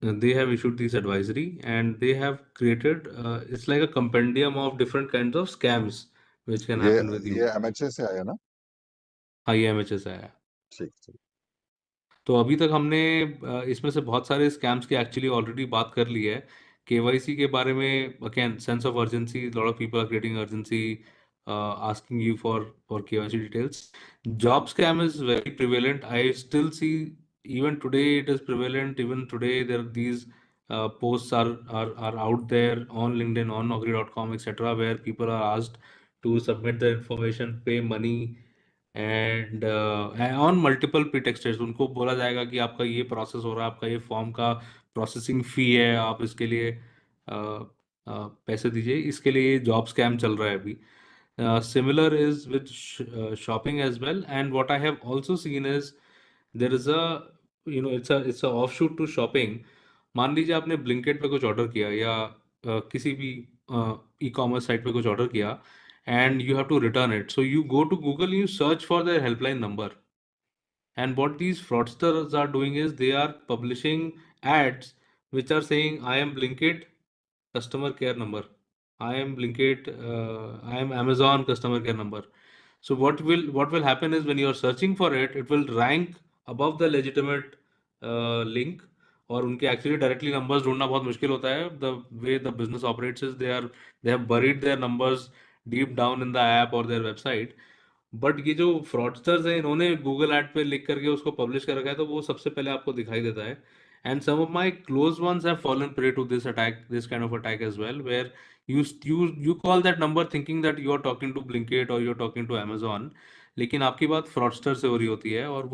They have issued this advisory, and they have created it's like a compendium of different kinds of scams which can ये happen with you. ये MHA से आया ना? हाँ, ये MHS आया। ठीक ठीक। तो अभी तक हमने इसमें से बहुत सारे स्कैम्स की एक्चुअली ऑलरेडी बात कर ली है। KYC के बारे में again sense of urgency, lot of people are creating urgency, asking you for KYC details. Job scam is very prevalent. I still see even today it is prevalent. Even today there are these posts are out there on LinkedIn, on Naukri.com, etc., where people are asked to submit the information, pay money, and on multiple pretexted उनको बोला जाएगा कि आपका ये process हो रहा है, आपका ये फॉर्म का प्रोसेसिंग फी है, आप इसके लिए पैसे दीजिए। इसके लिए जॉब स्कैम चल रहा है अभी। Similar is with shopping as well. And what I have also seen is there is a, it's a offshoot to shopping. मान लीजिए आपने ब्लिंकिट पे कुछ ऑर्डर किया या किसी भी ई-कॉमर्स साइट पे कुछ ऑर्डर किया, and you have to return it. So you go to Google, you search for their helpline number. And what these fraudsters are doing is they are publishing ads which are saying, I am Blinkit customer care number. I am Blinkit, I am Amazon customer care number. So what will happen is when you are searching for it, it will rank above the legitimate link. और उनके actually directly numbers ढूंढना बहुत मुश्किल होता है। The way the business operates is they have buried their numbers deep down in the app और their website. But ये जो फ्रॉडस्टर्स हैं, इन्होंने गूगल ऐड पे लिख करके उसको पब्लिश कर रखा है, तो वो सबसे पहले आपको दिखाई देता है। And some of my close ones have fallen prey to this attack, this kind of attack as well, where you call that number thinking that you are talking to Blinkit or you are talking to Amazon, लेकिन आपकी बात fraudster से हो रही होती है, और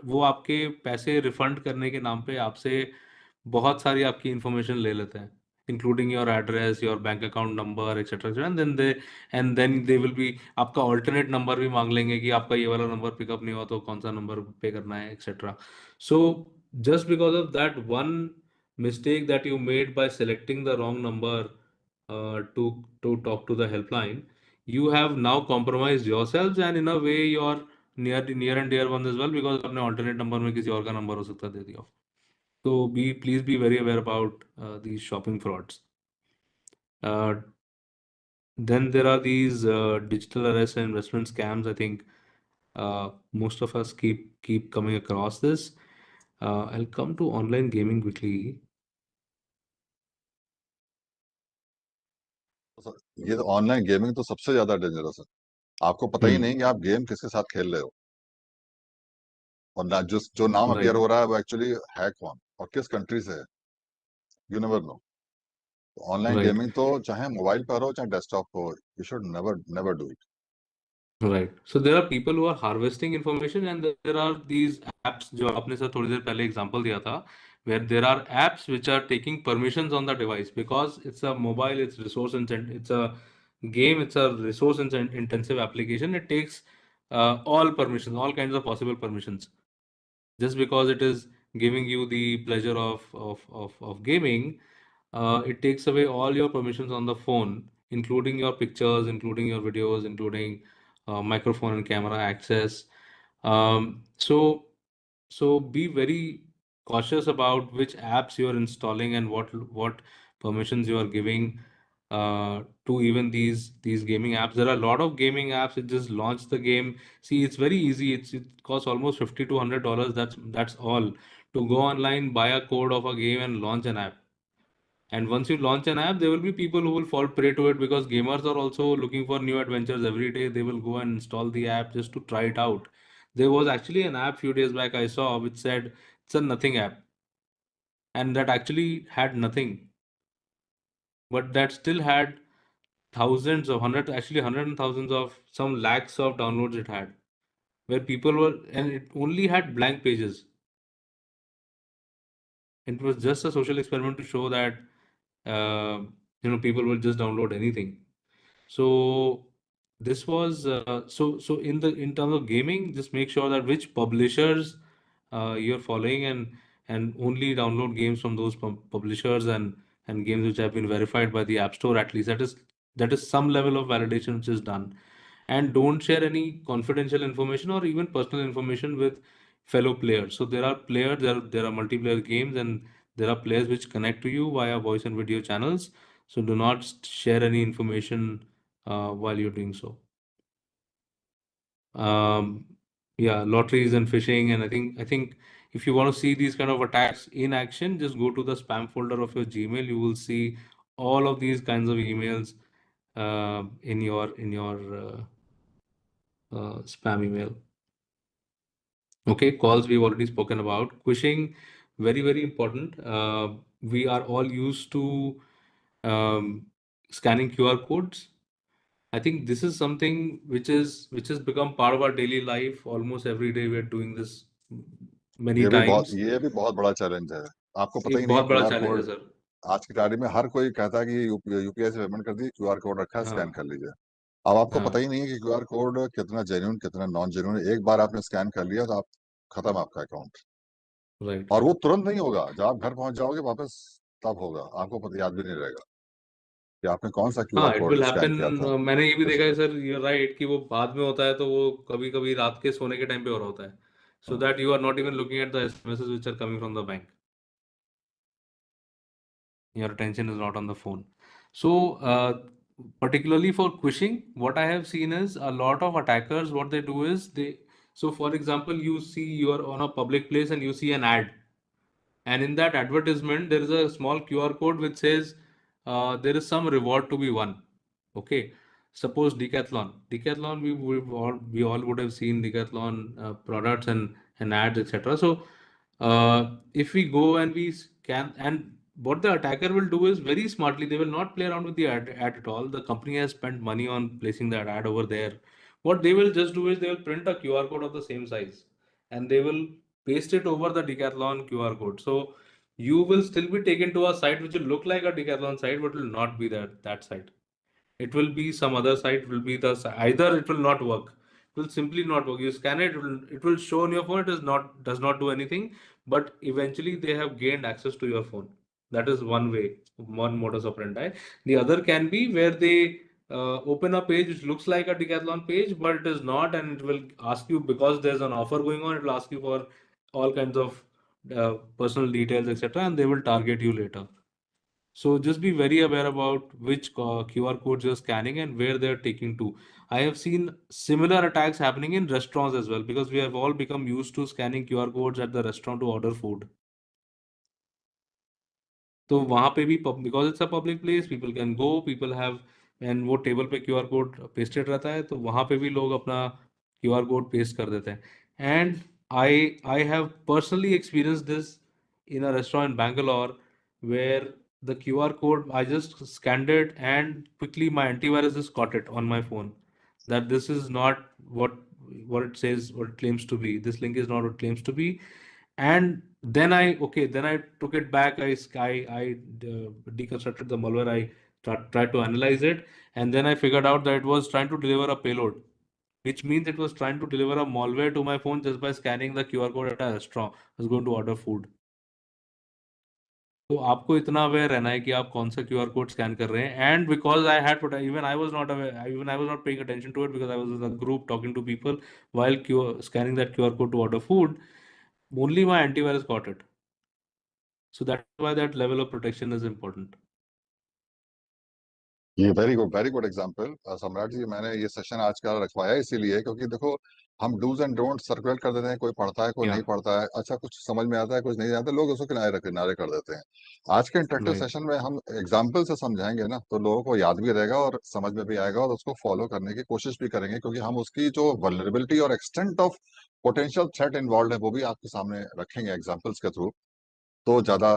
वो आपके पैसे रिफंड करने के नाम पे आपसे बहुत सारी आपकी इंफॉर्मेशन ले लेते हैं, including your address, your bank account number, etcetera. And then they will be आपका ऑल्टरनेट नंबर भी मांग लेंगे कि आपका ये वाला नंबर पिकअप नहीं हुआ तो कौन सा नंबर पे करना है, etcetera. So just because of that one mistake that you made by selecting the wrong number to talk to the helpline, you have now compromised yourselves and in a way your near and dear ones as well, because आपने alternate number में किसी और का number हो सकता है दे दिया। So please be very aware about these shopping frauds. Then there are these digital arrest and investment scams. I think most of us keep coming across this. I'll come to online gaming quickly. ये तो online gaming तो सबसे ज्यादा dangerous है। आपको पता ही नहीं कि आप गेम किसके साथ खेल रहे हो, और ना जो नाम Right. अपीयर हो रहा है वो एक्चुअली है कौन और किस कंट्री से है, you never know. Online Right. Gaming तो चाहे मोबाइल पर हो चाहे डेस्कटॉप हो, you should never do it. Right. So there are people who are harvesting information, and there are these apps जो आपने सर थोड़ी देर पहले एग्जांपल दिया था, where there are apps which are taking permissions on the device because it's a mobile, it's resource intensive, it's a game, it's a resource intensive application. It takes all permissions, all kinds of possible permissions. Just because it is giving you the pleasure of gaming, it takes away all your permissions on the phone, including your pictures, including your videos, including microphone and camera access. So be very cautious about which apps you are installing and what permissions you are giving to even these gaming apps. There are a lot of gaming apps that just launch the game. See, it's very easy. It costs almost $50 to $100. That's all, to go online, buy a code of a game, and launch an app. And once you launch an app, there will be people who will fall prey to it, because gamers are also looking for new adventures every day. They will go and install the app just to try it out. There was actually an app few days back I saw which said it's a nothing app, and that actually had nothing, but that still had thousands of hundreds and thousands of, some lakhs of downloads it had, where people were, and it only had blank pages. It was just a social experiment to show that people will just download anything. So this was so in terms of gaming, just make sure that which publishers you're following, and only download games from those publishers and games which have been verified by the App Store. At least that is some level of validation which is done. And don't share any confidential information or even personal information with fellow players. So there are players, there are multiplayer games, and There are players which connect to you via voice and video channels, so do not share any information while you're doing so. Yeah, lotteries and phishing, and I think if you want to see these kind of attacks in action, just go to the spam folder of your Gmail. You will see all of these kinds of emails in your spam email. Okay, calls we've already spoken about. Phishing, very, very important. We are all used to scanning QR codes. I think this is something which has become part of our daily life. Almost every day we are doing this many times. ये भी बहुत बड़ा challenge है। आपको पता ही एक नहीं है बहुत बड़ा क्यूआर चैलेंज है कोड। सर। आज की तारीख में हर कोई कहता है कि यूपीआई से पेमेंट कर दी, क्यूआर कोड रखा है, स्कैन हाँ कर लीजिए। अब आपको हाँ पता ही नहीं है कि क्यूआर कोड कितना जेन्युइन कितना नॉन जेन्युइन। एक बार आपने स्कैन कर लिया तो आप खत्म आपका अकाउंट। राइट और वो तुरंत नहीं होगा, जब आप घर पहुंच जाओगे वापस तब होगा। आपको पता याद भी नहीं रहेगा कि आपने कौन सा क्यूआर हाँ, it code will scan happen. किया था। मैंने ये भी देखा कुछ है सर, यू राइट, कि वो बाद में होता है तो वो कभी कभी रात के सोने के टाइम पे हो रहा होता है, so that you are not even looking at the SMSes which are coming from the bank. Your attention is not on the phone. So, particularly for phishing, what I have seen is a lot of attackers, what they do is so for example, you see you are on a public place and you see an ad. And in that advertisement, there is a small QR code which says there is some reward to be won. Okay. Suppose Decathlon. Decathlon, we all would have seen Decathlon products and ads, etc. So if we go and we scan, and what the attacker will do is very smartly, they will not play around with the ad at all. The company has spent money on placing that ad over there. What they will just do is they will print a QR code of the same size and they will paste it over the Decathlon QR code. So you will still be taken to a site which will look like a Decathlon site, but will not be that site. It will be some other site. Will be either it will not work. It will simply not work. You scan it, it will show on your phone. It does not do anything. But eventually they have gained access to your phone. That is one way, one modus operandi. The other can be where they open a page which looks like a Decathlon page, but it is not, and it will ask you, because there's an offer going on, it will ask you for all kinds of personal details, etc., and they will target you later. So just be very aware about which QR codes you're scanning and where they're taking to. I have seen similar attacks happening in restaurants as well, because we have all become used to scanning QR codes at the restaurant to order food. तो वहाँ पे भी because it's a public place, people can go, people have, and वो table पे QR code pasted रहता है, तो वहाँ पे भी लोग अपना क्यूआर कोड पेस्ट कर देते हैं. And I have personally experience this in a restaurant in Bangalore where the QR code, I just scanned it and quickly my antivirus just caught it on my phone that this is not what it says, what it claims to be. This link is not what it claims to be. And then I took it back. I deconstructed the malware. I tried to analyze it, and then I figured out that it was trying to deliver a payload, which means it was trying to deliver a malware to my phone just by scanning the QR code at a restaurant. I was going to order food. तो आपको इतना aware रहना है कि आप कौन सा QR code scan कर रहे हैं. And because I had put, even I was not paying attention to it, because I was in a group talking to people while scanning that QR code to order food. Only my antivirus got it. So that's why that level of protection is important. ये very good example सम्राट जी। मैंने ये session आज का रखवाया इसीलिए क्योंकि देखो, हम डूज एंड डोंट सर्कुलेट कर देते हैं, कोई पढ़ता है कोई नहीं Yeah, पढ़ता है, अच्छा कुछ समझ में आता है कुछ नहीं आता, लोग उसको किनारे किनारे कर देते हैं। आज के इंटरेक्टिव right. सेशन में हम एग्जांपल से समझाएंगे ना, तो लोगों को याद भी रहेगा और समझ में भी आएगा और उसको फॉलो करने की कोशिश भी करेंगे, क्योंकि हम उसकी जो वल्नरेबिलिटी और extent of potential threat involve है वो भी आपके सामने रखेंगे एग्जाम्पल्स के थ्रू, तो ज्यादा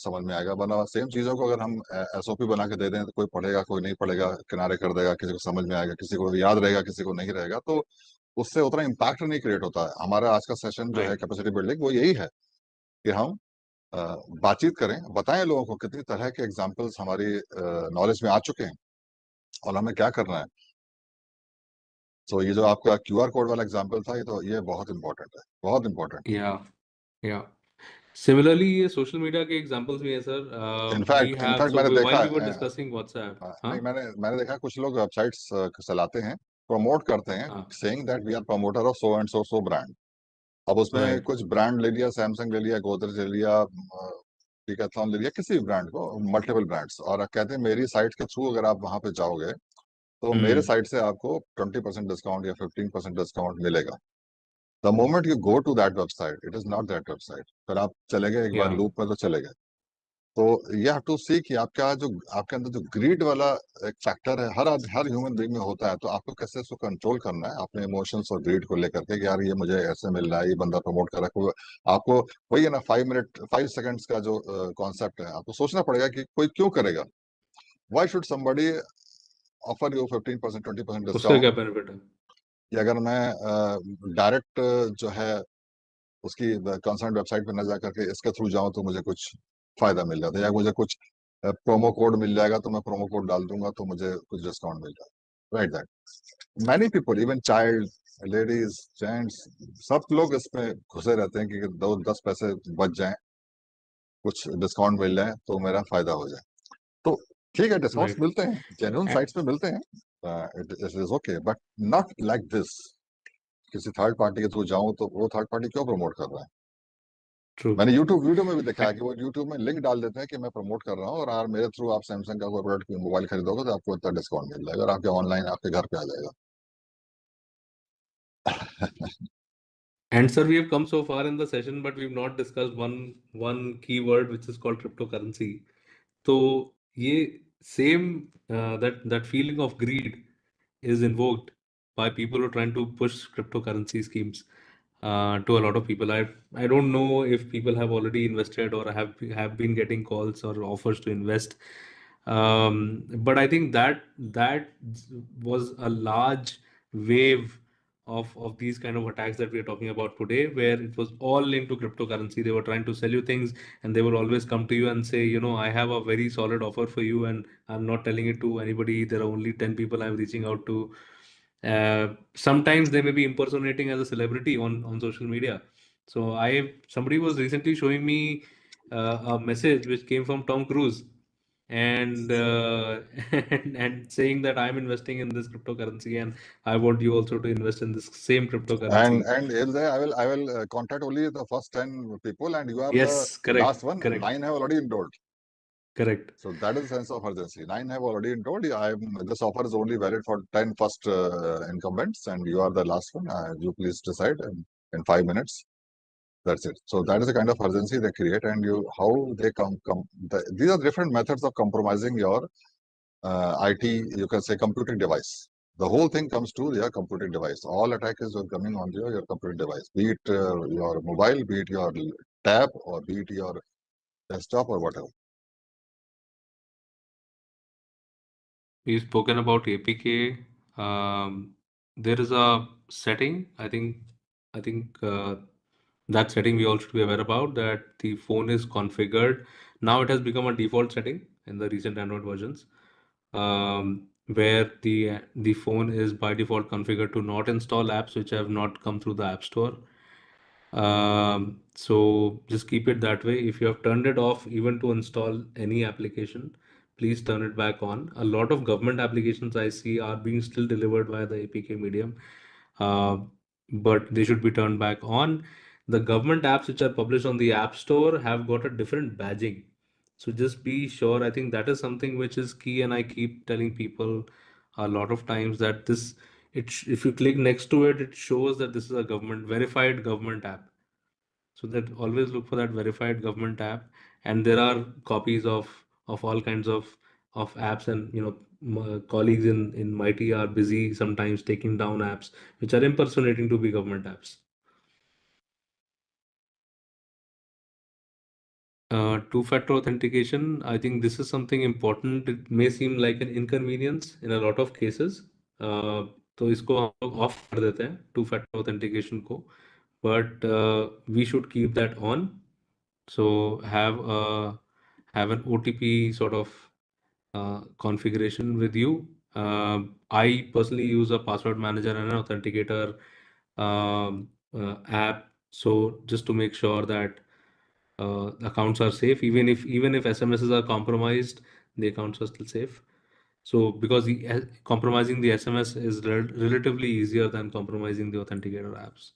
समझ में आएगा। वरना सेम चीजों को अगर हम एसओपी बना के दे दें तो कोई पढ़ेगा कोई नहीं पढ़ेगा, किनारे कर देगा, किसी को समझ में आएगा, किसी को याद रहेगा, किसी को नहीं रहेगा, तो उससे उतना इम्पैक्ट नहीं क्रिएट होता है। हमारा आज का सेशन जो है Right. कैपेसिटी बिल्डिंग, वो यही है कि हम बातचीत करें, बताएं लोगों को कितनी तरह के एग्जाम्पल्स हमारी नॉलेज में आ चुके हैं और हमें क्या करना है। तो ये जो आपका क्यूआर कोड वाला एग्जाम्पल था, ये बहुत इंपॉर्टेंट है, बहुत इंपॉर्टेंट। Yeah, yeah. Similarly, ये सोशल मीडिया के एग्जांपल्स भी हैं sir. We have, in fact so मैंने while देखा we were discussing WhatsApp, हाँ नहीं, मैंने देखा कुछ लोग वेबसाइट्स चलाते हैं, प्रमोट करते हैं, हाँ, saying that we are promoter of so and so brand. अब उसमें right. कुछ ब्रांड ले लिया, सैमसंग ले लिया, गोदरेज ले लिया, डीकैथलॉन ले लिया, किसी भी ब्रांड को, मल्टीपल ब्रांड्स, और कहते हैं मेरी साइट के थ्रू अगर आप वहां पे जाओगे तो मेरे साइट से आपको 20% डिस्काउंट या 15% डिस्काउंट मिलेगा। The moment you go to that website, it is not that website. फिर आप चले गए एक बार Yeah. लूप में तो चले गए। तो यू हैव टू सी कि आपका जो आपके अंदर जो ग्रीड वाला एक फैक्टर है, हर ह्यूमन बीइंग में होता है, तो आपको कैसे उसको कंट्रोल करना है अपने इमोशंस और ग्रीड को लेकर के कि यार ये मुझे ऐसे मिल रहा है, ये बंदा प्रमोट कर रहा है। आपको वही है ना, 5 सेकंड्स का जो कॉन्सेप्ट है, आपको सोचना पड़ेगा कि कोई क्यों करेगा। Why should somebody offer you 15% 20% उसका क्या डिस्काउंट, बेनिफिट है? कि अगर मैं डायरेक्ट जो है उसकी कंसर्न वेबसाइट पे न जा करके इसके थ्रू जाऊं तो मुझे कुछ फायदा मिल जाता है, या मुझे कुछ प्रोमो कोड मिल जाएगा तो मैं प्रोमो कोड डाल दूंगा तो मुझे कुछ डिस्काउंट मिल जाएगा। Right that many people, even child, ladies, gents, सब लोग इसमें घुसे रहते हैं कि 2-10 पैसे बच जाएं, कुछ डिस्काउंट मिल जाए तो मेरा फायदा हो जाए। तो ठीक है, डिस्काउंट्स Right. मिलते हैं, जेन्युइन And- साइट्स पे मिलते हैं, it is okay, but not like this. किसी थर्ड पार्टी के थ्रू जाऊं तो वो थर्ड पार्टी क्यों प्रमोट कर रहा है? True. मैंने यूट्यूब वीडियो में भी देखा है कि वो यूट्यूब में लिंक डाल देते हैं कि मैं प्रमोट कर रहा हूँ और यार मेरे थ्रू आप सैमसंग का कोई प्रोडक्ट मोबाइल खरीदोगे तो आपको इतना डिस्काउंट मिल जाएगा और आपके ऑनलाइन आपके घर पे आ जाएगा। And sir, we have come so far in the session, but we've not discussed one key word, which is called cryptocurrency. तो ये same that feeling of greed is invoked by people who are trying to push cryptocurrency schemes to a lot of people. I don't know if people have already invested or have been getting calls or offers to invest. But I think that was a large wave of these kind of attacks that we are talking about today, where it was all linked to cryptocurrency. They were trying to sell you things, and they will always come to you and say, I have a very solid offer for you, and I'm not telling it to anybody. There are only 10 people I'm reaching out to. Sometimes they may be impersonating as a celebrity on social media. So somebody was recently showing me a message which came from Tom Cruise, and and saying that I'm investing in this cryptocurrency and I want you also to invest in this same cryptocurrency. And I will contact only the first 10 people, and you are Yes, the last correct, one. correct, 9 have already enrolled. correct. So that is the sense of urgency. 9 have already enrolled. This offer is only valid for 10 first incumbents, and you are the last one. You please decide in 5 minutes. That's it. So that is the kind of urgency they create, and how they these are different methods of compromising your IT, you can say, computing device. The whole thing comes to your computing device. All attack is coming on your computing device, be it your mobile, be it your tab, or be it your desktop, or whatever. We've spoken about APK. There is a setting. I think that setting we all should be aware about, that the phone is configured. Now it has become a default setting in the recent Android versions, where the phone is by default configured to not install apps which have not come through the App Store. So just keep it that way. If you have turned it off even to install any application, please turn it back on. A lot of government applications I see are being still delivered via the APK medium, uh, but they should be turned back on. The government apps which are published on the App Store have got a different badging. So just be sure. I think that is something which is key, and I keep telling people a lot of times that if you click next to it, it shows that this is a verified government app. So that always look for that verified government app. And there are copies of all kinds of apps, and colleagues in Mighty are busy sometimes taking down apps which are impersonating to be government apps. Two-factor authentication, I think this is something important. It may seem like an inconvenience in a lot of cases. तो इसको हम लोग of कर देते हैं, two-factor authentication को, but we should keep that on. So have an OTP sort of configuration with you. I personally use a password manager and an authenticator app. So just to make sure that accounts are safe, even if SMSs are compromised, the accounts are still safe. So because compromising the SMS is relatively easier than compromising the authenticator apps.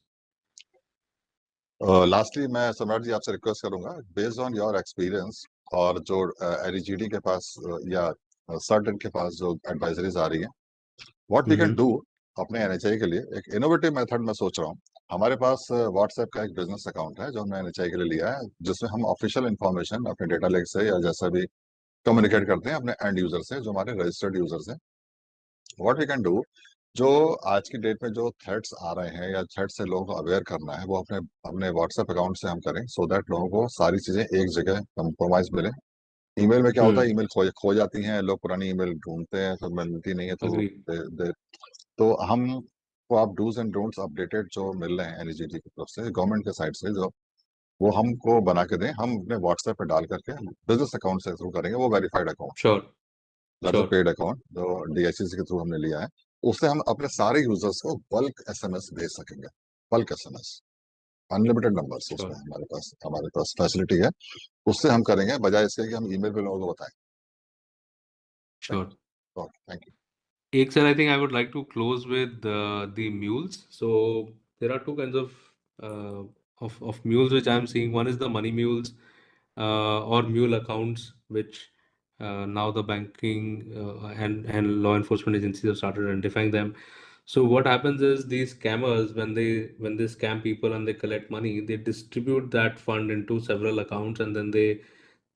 Lastly मैं सम्राट जी आपसे request करूंगा, based on your experience और जो एलईजीडी के पास या certain के पास जो एडवाइजरीज आ रही हैं, व्हाट वी कैन डू अपने एनएचआई के लिए एक इनोवेटिव मेथड मैं सोच रहा हूँ। हमारे पास व्हाट्सएप का एक बिजनेस अकाउंट है जो हमने एनएचआई के लिए लिया है, जिसमें हम ऑफिशियल इन्फॉर्मेशन अपने डेटा लेक से या जैसा भी कम्युनिकेट करते हैं अपने एंड यूजर से, जो हमारे रजिस्टर्ड यूजर्स हैं। व्हाट वी कैन डू, जो आज की डेट में जो थ्रेट्स आ रहे हैं या थ्रेट से लोगों को अवेयर करना है, वो अपने अपने व्हाट्सएप अकाउंट से हम करें, सो दैट लोगों को सारी चीजें एक जगह कंप्रोमाइज मिले। ईमेल में क्या होता है, ईमेल खो जाती हैं, लोग पुरानी ईमेल ढूंढते हैं, फिर मिलती नहीं है, तो तो हम को आप डूज एंड डोंट्स अपडेटेड जो मिल रहे हैं एनईजीटी की तरफ से, गवर्नमेंट के साइड से, जो वो हमको बना के दें, हम अपने व्हाट्सएप पे डाल करके बिजनेस अकाउंट से थ्रू करेंगे, वो verified account, that's a paid account जो डीआईसीसी के थ्रू हमने लिया है। उससे हम अपने सारे यूजर्स को बल्क एसएमएस भेज सकेंगे, बल्क एसएमएस, अनलिमिटेड नंबर्स उसमें हमारे पास फैसिलिटी है। उससे हम करेंगे, बजाय इसके कि हम ईमेल पे लोगों को बताएं। Sure. Thank you. Sir, I think I would like to close with the mules. So there are two kinds of mules which I'm seeing. One is the money mules or mule accounts, which now the banking and law enforcement agencies have started identifying them. So what happens is these scammers, when they scam people and they collect money, they distribute that fund into several accounts, and then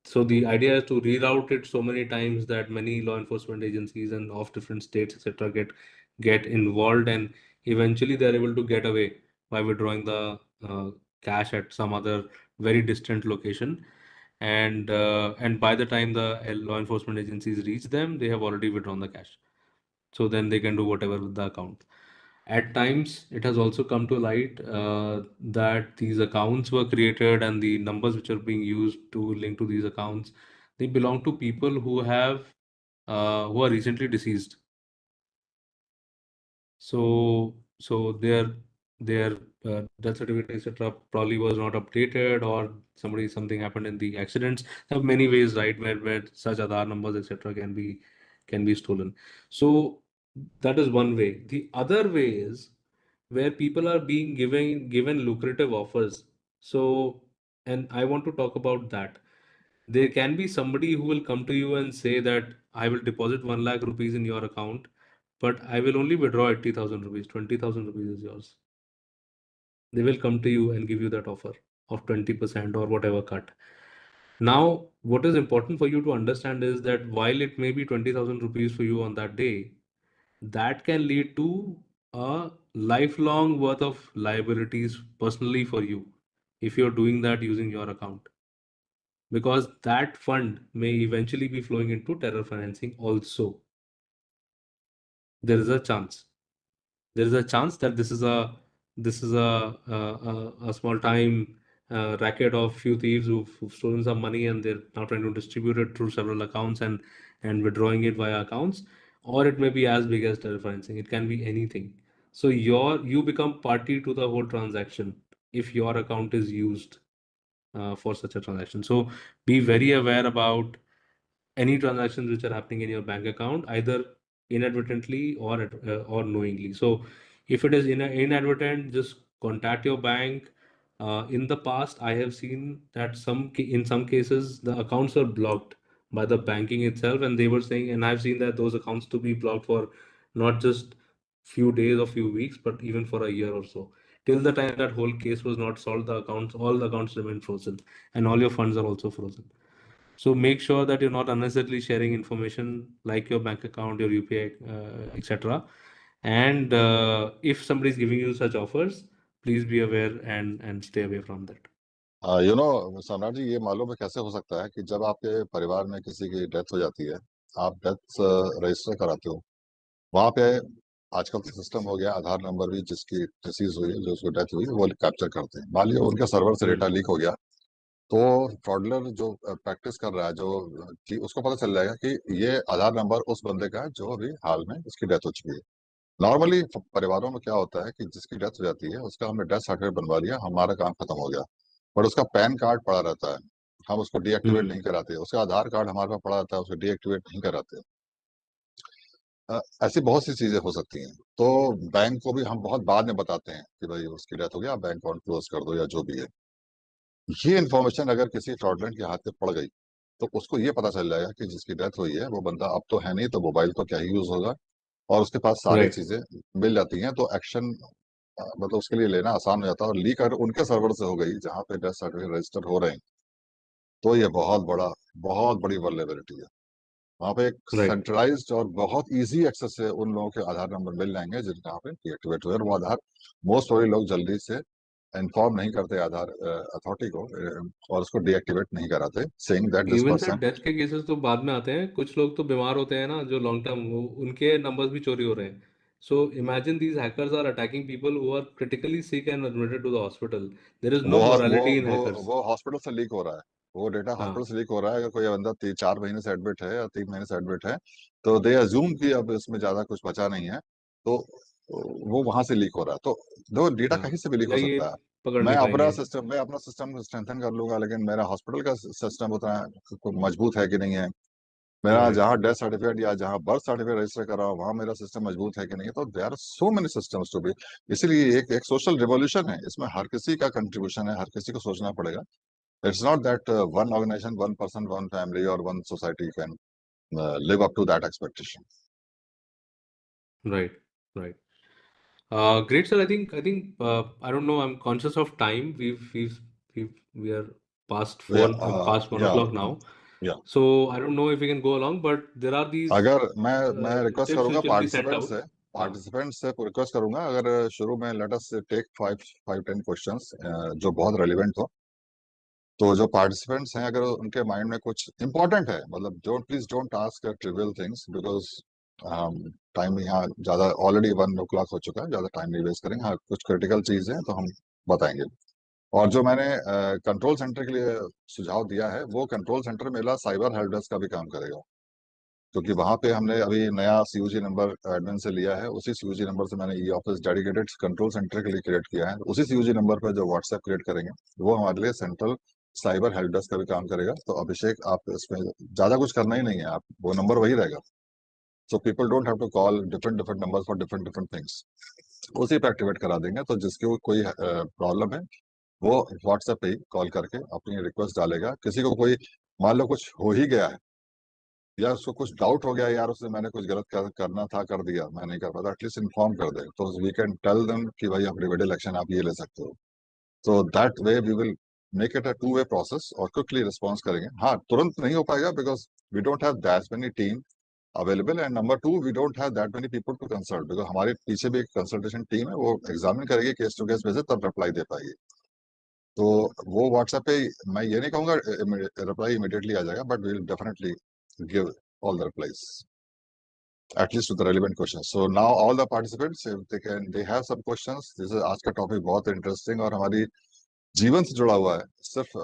so the idea is to reroute it so many times that many law enforcement agencies and of different states, etc., get involved, and eventually they are able to get away by withdrawing the cash at some other very distant location. And by the time the law enforcement agencies reach them, they have already withdrawn the cash. So then they can do whatever with the account. At times, it has also come to light that these accounts were created and the numbers which are being used to link to these accounts, they belong to people who are recently deceased. So their death certificate, etc., probably was not updated, or something happened in the accidents. There are many ways, right, where such Aadhaar numbers, etc., can be stolen. So that is one way. The other way is where people are being given lucrative offers. So, and I want to talk about that. There can be somebody who will come to you and say that I will deposit 1 lakh rupees in your account, but I will only withdraw 80,000 rupees. 20,000 rupees is yours. They will come to you and give you that offer of 20% or whatever cut. Now, what is important for you to understand is that while it may be 20,000 rupees for you on that day, that can lead to a lifelong worth of liabilities personally for you if you're doing that using your account, because that fund may eventually be flowing into terror financing also. There is a chance that this is a small time racket of few thieves who've stolen some money, and they're now trying to distribute it through several accounts and withdrawing it via accounts. Or it may be as big as terror financing. It can be anything. So you become party to the whole transaction if your account is used for such a transaction. So be very aware about any transactions which are happening in your bank account, either inadvertently or knowingly. So if it is inadvertent, just contact your bank. In the past, I have seen that in some cases the accounts are blocked by the banking itself, and they were saying, and I've seen that those accounts to be blocked for not just few days or few weeks, but even for a year or so. Till the time that whole case was not solved, all the accounts remain frozen, and all your funds are also frozen. So make sure that you're not unnecessarily sharing information like your bank account, your UPI, etc. And if somebody is giving you such offers, please be aware and stay away from that. सम्राट जी, ये मालूम है कैसे हो सकता है कि जब आपके परिवार में किसी की डेथ हो जाती है, आप डेथ रजिस्टर कराते हो, वहां पे आजकल तो सिस्टम हो गया, आधार नंबर भी जिसकी डिसीज हुई है, जो उसको डेथ हुई है, वो कैप्चर करते हैं। मान लिया उनके सर्वर से डेटा लीक हो गया, तो फ्रॉडलर जो प्रैक्टिस कर रहा है, जो कि उसको पता चल जाएगा कि ये आधार नंबर उस बंदे का है जो अभी हाल में उसकी डेथ हो चुकी है। नॉर्मली परिवारों में क्या होता है कि जिसकी डेथ हो जाती है उसका हमने डेथ सर्टिफिकेट बनवा लिया, हमारा काम खत्म हो गया, बट उसका पैन कार्ड पड़ा रहता है, हम उसको डीएक्टिवेट नहीं कराते। उसका आधार कार्ड हमारे पास पड़ा रहता है, उसको डीएक्टिवेट नहीं कराते। ऐसी बहुत सी चीजें हो सकती हैं। तो बैंक को भी हम बहुत बाद में बताते हैं कि भाई उसकी डेथ हो गया, आप बैंक अकाउंट क्लोज कर दो या जो भी है। ये इन्फॉर्मेशन अगर किसी फ्रॉडलेंट के हाथ में पड़ गई तो उसको ये पता चल जाएगा कि जिसकी डेथ हुई है वो बंदा अब तो है नहीं, तो मोबाइल तो क्या ही यूज होगा, और उसके पास सारी राइट। चीजें मिल जाती हैं। तो एक्शन मतलब उसके लिए लेना आसान हो जाता है। और लीक अगर उनके सर्वर से हो गई जहां पे डेथ सर्टिफिकेट रजिस्टर हो रहे हैं, तो ये बहुत बड़ी वल्नरेबिलिटी है। वहां पे एक राइट। सेंट्रलाइज्ड और बहुत इजी एक्सेस से उन लोगों के आधार नंबर मिल जाएंगे जिनका यहाँ पे डीएक्टिवेट हुए, और वो आधार मोस्ट ऑफ लोग जल्दी से इन्फॉर्म नहीं करते आधार अथॉरिटी को, और उसको डीएक्टिवेट नहीं कराते, saying that this even sir person. Death के केसेस तो बाद में आते हैं, कुछ लोग तो बीमार होते हैं ना जो लॉन्ग टर्म, वो उनके नंबर्स भी चोरी हो रहे हैं। So imagine these hackers are attacking people who are critically sick and admitted to the hospital. There is वो नो वो मोरालिटी इन वो हैकर्स। वो हॉस्पिटल से लीक हो रहा है, वो डेटा हॉस्पिटल हाँ। से लीक हो रहा है। अगर कोई बंदा 4 महीने से एडमिट है या 3 महीने से एडमिट है, तो दे अज्यूम कि अब इसमें ज्यादा कुछ बचा नहीं है, तो वो वहां से लीक हो रहा है। तो दो डेटा हाँ, कहीं से भी लीक या हो ये सकता है। पकड़ नहीं पाएंगे। मैं अपना सिस्टम स्ट्रेंथन कर लूंगा, लेकिन मेरा हॉस्पिटल का सिस्टम उतना मजबूत है कि नहीं है, मेरा राइट। जहाँ डेथ सर्टिफिकेट या जहाँ बर्थ सर्टिफिकेट रजिस्टर कर रहा हूँ वहां मेरा सिस्टम मजबूत है कि नहीं है। तो there are so many systems to be. इसीलिए एक सोशल रिवॉल्यूशन है, इसमें हर किसी का कंट्रीब्यूशन है, हर किसी को सोचना पड़ेगा। It's not that one organization, one person, one family, or one society can live up to that expectation. Right. Right. Great, sir. I think I don't know. I'm conscious of time. We are past Yeah, past one yeah, o'clock now. yeah. So I don't know if we can go along, but there are these अगर मैं request tips करूंगा which will be sent out. हाँ। Participants से request करूंगा, अगर शुरू में let us take 5-10 questions जो बहुत रेलिवेंट हो। तो जो पार्टिसिपेंट्स हैं अगर उनके माइंड में कुछ इंपॉर्टेंट है, मतलब don't ask trivial things, because time यहाँ ज्यादा ऑलरेडी 1 o'clock हो चुका है, ज्यादा टाइम नहीं वेस्ट करेंगे। हाँ, कुछ क्रिटिकल चीज है तो हम बताएंगे। और जो मैंने कंट्रोल सेंटर के लिए सुझाव दिया है, वो कंट्रोल सेंटर मेरा साइबर हेल्प डेस्क का भी काम करेगा, क्योंकि वहां पे हमने अभी नया सीयूजी नंबर एडमिन से लिया है। उसी सीयूजी नंबर से मैंने e office dedicated control centre के लिए क्रिएट किया है। उसी सीयूजी नंबर पर जो व्हाट्सएप क्रिएट करेंगे वो हमारे लिए सेंट्रल साइबर हेल्प डेस्क का भी काम करेगा। तो अभिषेक, आप इसमें ज्यादा कुछ करना ही नहीं है, आप वो नंबर वही रहेगा। So people don't have to call different different number for different different things, उसी पे एक्टिवेट करा देंगे। तो जिसकी कोई प्रॉब्लम है वो व्हाट्सएप पे ही कॉल करके अपनी रिक्वेस्ट डालेगा। किसी को कोई मान लो कुछ हो ही गया है या उसको कुछ डाउट हो गया, यार उससे मैंने कुछ गलत करना था कर दिया, मैं नहीं कर पाता, एटलीस्ट इन्फॉर्म कर दे, तो वी कैन टेल देम कि भाई आप रिमेडियल एक्शन आप ये ले सकते हो। तो that way we will make it a 2 way process और क्विकली रिस्पॉन्स करेंगे। हाँ, तुरंत नहीं हो पाएगा because we don't have that many team available, and number 2 we don't have that many people to consult, because हमारे पीछे भी एक कंसल्टेशन टीम है, वो एग्जामिन करेगी केस टू केस बेसिस, तब रिप्लाई दे पाएगी। तो वो व्हाट्सएप पे मैं ये नहीं कहूंगा रिप्लाई इमीडिएटली आ जाएगा, but we will definitely give all the replies, at least to the relevant questions. So now all the participants, if they have some questions, this is आज का टॉपिक बहुत इंटरेस्टिंग और हमारी जीवन से जुड़ा हुआ है, सिर्फ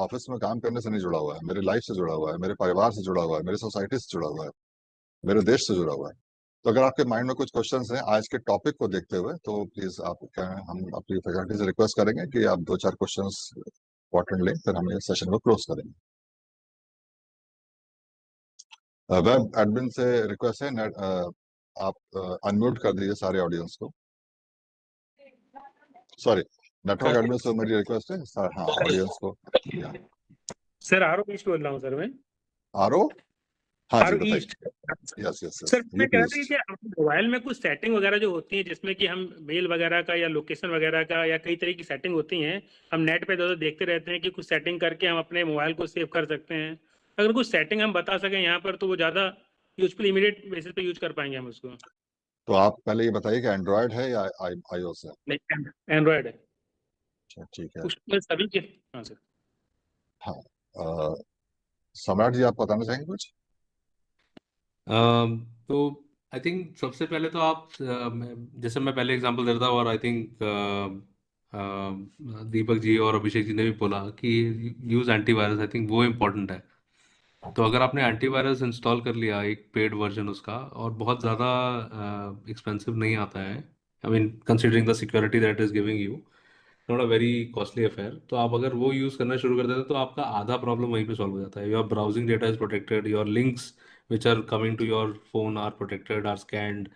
ऑफिस में काम करने से नहीं जुड़ा हुआ है, मेरे लाइफ से जुड़ा हुआ है, मेरे परिवार से जुड़ा हुआ है, मेरी सोसाइटी से जुड़ा हुआ है, मेरे देश से जुड़ा हुआ है। तो अगर आपके माइंड में कुछ क्वेश्चंस हैं आज के टॉपिक को देखते हुए, तो प्लीज हम अपनी फैकल्टी से रिक्वेस्ट करेंगे कि आप 2-4 क्वेश्चंस इंपॉर्टेंट लें, फिर हम ये सेशन को क्लोज करेंगे। वेब एडमिन से रिक्वेस्ट है, आप अनम्यूट कर दीजिए सारे ऑडियंस को। सॉरी, नेटवर्क एडमिन से मेरी रिक्वेस्ट है हाँ, ऑडियंस को। सर आर ईस्ट बोल रहा हूँ सर मैं। आरो, हाँ जी आर बताइए। East. Yes yes sir yes, मैं यू कह रहा प्लीज। था कि अपने मोबाइल में कुछ सेटिंग वगैरह जो होती है जिसमें कि हम मेल वगैरह का या लोकेशन वगैरह का या कई तरह की सेटिंग होती हैं, हम नेट पे तो देखते रहते हैं कि कुछ सेटिंग करके हम अपने मोबाइल को सेव कर सकते हैं। अगर कुछ सेटिंग हम बता सकें यहाँ पर तो वो ज़्यादा यूजफुल इमीडिएट बेसिस पे यूज कर पाएंगे हम उसको। तो आप पहले ये बताइए कि एंड्रॉयड है या iOS है? नहीं, एंड्रॉयड है। अच्छा ठीक है। उसमें सभी के। हाँ सर। हाँ, सम्राट जी आप बताना चाहेंगे कुछ? तो आई थिंक सबसे पहले तो आप जैसे मैं पहले एग्जांपल दे रहा था, और आई थिंक दीपक जी और अभिषेक जी ने भी बोला कि यूज़ एंटीवायरस, आई थिंक वो इम्पोर्टेंट है। तो अगर आपने एंटीवायरस इंस्टॉल कर लिया एक पेड वर्जन उसका, और बहुत ज़्यादा एक्सपेंसिव नहीं आता है, I mean considering the security that is giving you, not a very costly affair, तो आप अगर वो यूज़ करना शुरू कर देते हैं तो आपका आधा प्रॉब्लम वहीं पे सॉल्व हो जाता है। Your browsing data is protected, your links which are coming to your phone are protected, are scanned.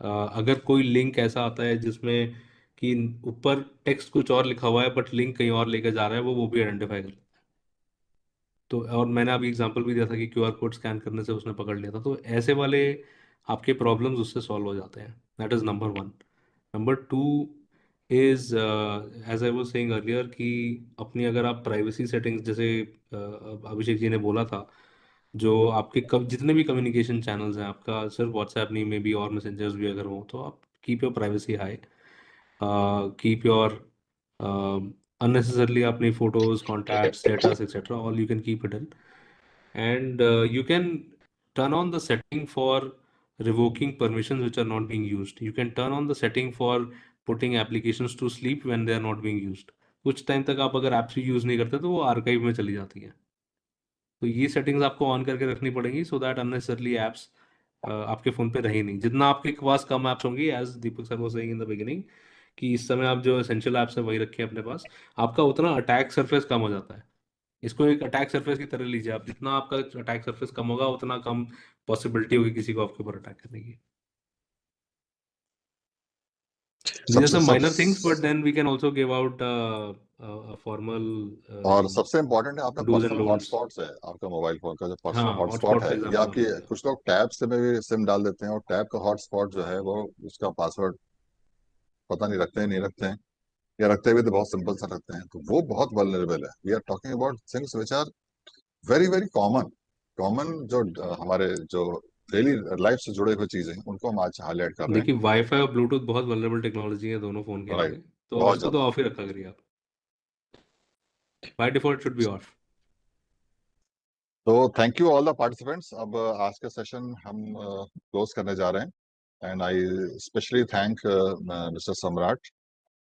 अगर कोई लिंक ऐसा आता है जिसमें कि ऊपर टेक्स्ट कुछ और लिखा हुआ है बट लिंक कहीं और लेके जा रहा है, वो भी आइडेंटिफाई कर। तो और मैंने अभी एग्जांपल भी दिया था कि क्यूआर कोड स्कैन करने से उसने पकड़ लिया था। तो ऐसे वाले आपके प्रॉब्लम्स उससे सॉल्व हो जाते हैं। That is number 1। Number 2 is as I was saying earlier कि अपनी अगर आप प्राइवेसी सेटिंग्स, जैसे अभिषेक जी ने बोला था, जो आपके जितने भी कम्युनिकेशन चैनल्स हैं, आपका सिर्फ व्हाट्सएप नहीं, मे बी और मैसेंजर्स भी अगर हो, तो आप keep your privacy high, keep your unnecessarily अपनी photos, contacts, status, etc. all you can keep hidden. And you can turn on the setting for revoking permissions which are not being used. You can turn on the setting for putting applications to sleep when they are not being used. कुछ time तक आप अगर apps use नहीं करते तो वो archive में चली जाती हैं। तो ये सेटिंग्स आपको ऑन करके रखनी पड़ेगी, सो दैट अननेसेसरली ऐप्स आपके फ़ोन पे रहे नहीं। जितना आपके पास कम ऐप्स होंगी, as Deepak sir was saying in the beginning, कि इस समय आप जो एसेंशियल ऐप्स है वही रखें अपने पास, आपका उतना अटैक सरफेस कम हो जाता है। इसको एक अटैक सरफेस की तरह लीजिए आप, जितना आपका अटैक सरफेस कम होगा उतना कम पॉसिबिलिटी होगी किसी को आपके ऊपर अटैक करने की। These are some minor things, but then we can also give out a formal और सबसे इम्पोर्टेंट है आपका do's and personal don'ts. Hotspots है, आपका मोबाइल फोन का जो पर्सनल हाँ, हॉटस्पॉट हॉटस्पॉट है, का या एग्जांपल आपकी दिया। कुछ लोग टैब से में भी सिम डाल देते हैं और टैब का हॉटस्पॉट जो है वो उसका पासवर्ड पता नहीं रखते हैं, नहीं रखते हैं, या रखते हुए तो बहुत सिंपल सा रखते हैं, तो वो बहुत वल्नरेबल है। We are talking about things which are very very common, जो हमारे जो डेली लाइफ से जुड़े हुए चीजें हैं उनको हम आज हाईलाइट कर रहे हैं। देखिए, वाईफाई और ब्लूटूथ बहुत वल्नरेबल टेक्नोलॉजी है दोनों फोन के लिए, राइट, तो बहुत उसको तो ज्यादा। ऑफ ही रखा करिए आप। By default should be off. तो thank you all the participants. अब आज का सेशन हम क्लोज करने जा रहे हैं, and I specially thank mister Samrat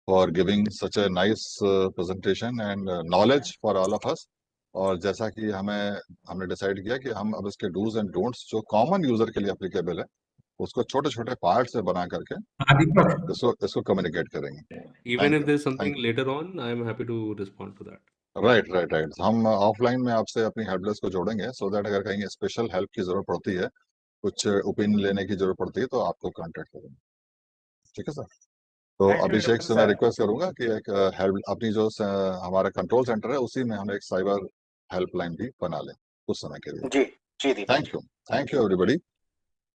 for giving such a nice presentation and knowledge for all of us. और जैसा कि हमने डिसाइड किया कि हम अब इसके डूज एंड डोंट्स जो कॉमन यूजर के लिए एप्लीकेबल है उसको छोटे छोटे पार्ट से बना करके इसको कम्युनिकेट करेंगे। Even thank if you. There is something later on, I am happy to respond to that. Right right right, हम ऑफलाइन में आपसे अपनी हेल्प डेस्क को जोड़ेंगे, सो दैट अगर कहीं स्पेशल हेल्प की जरूरत पड़ती है, कुछ ओपिनियन लेने की जरूरत पड़ती है, तो आपको कांटेक्ट करेंगे। ठीक है सर। तो थैंक यू अभिषेक से मैं सर। रिक्वेस्ट करूंगा कि एक हेल्प अपनी जो हमारा कंट्रोल सेंटर है उसी में हम एक साइबर हेल्पलाइन भी बना लें कुछ समय के लिए। जी जी Deepak ji. Thank you everybody.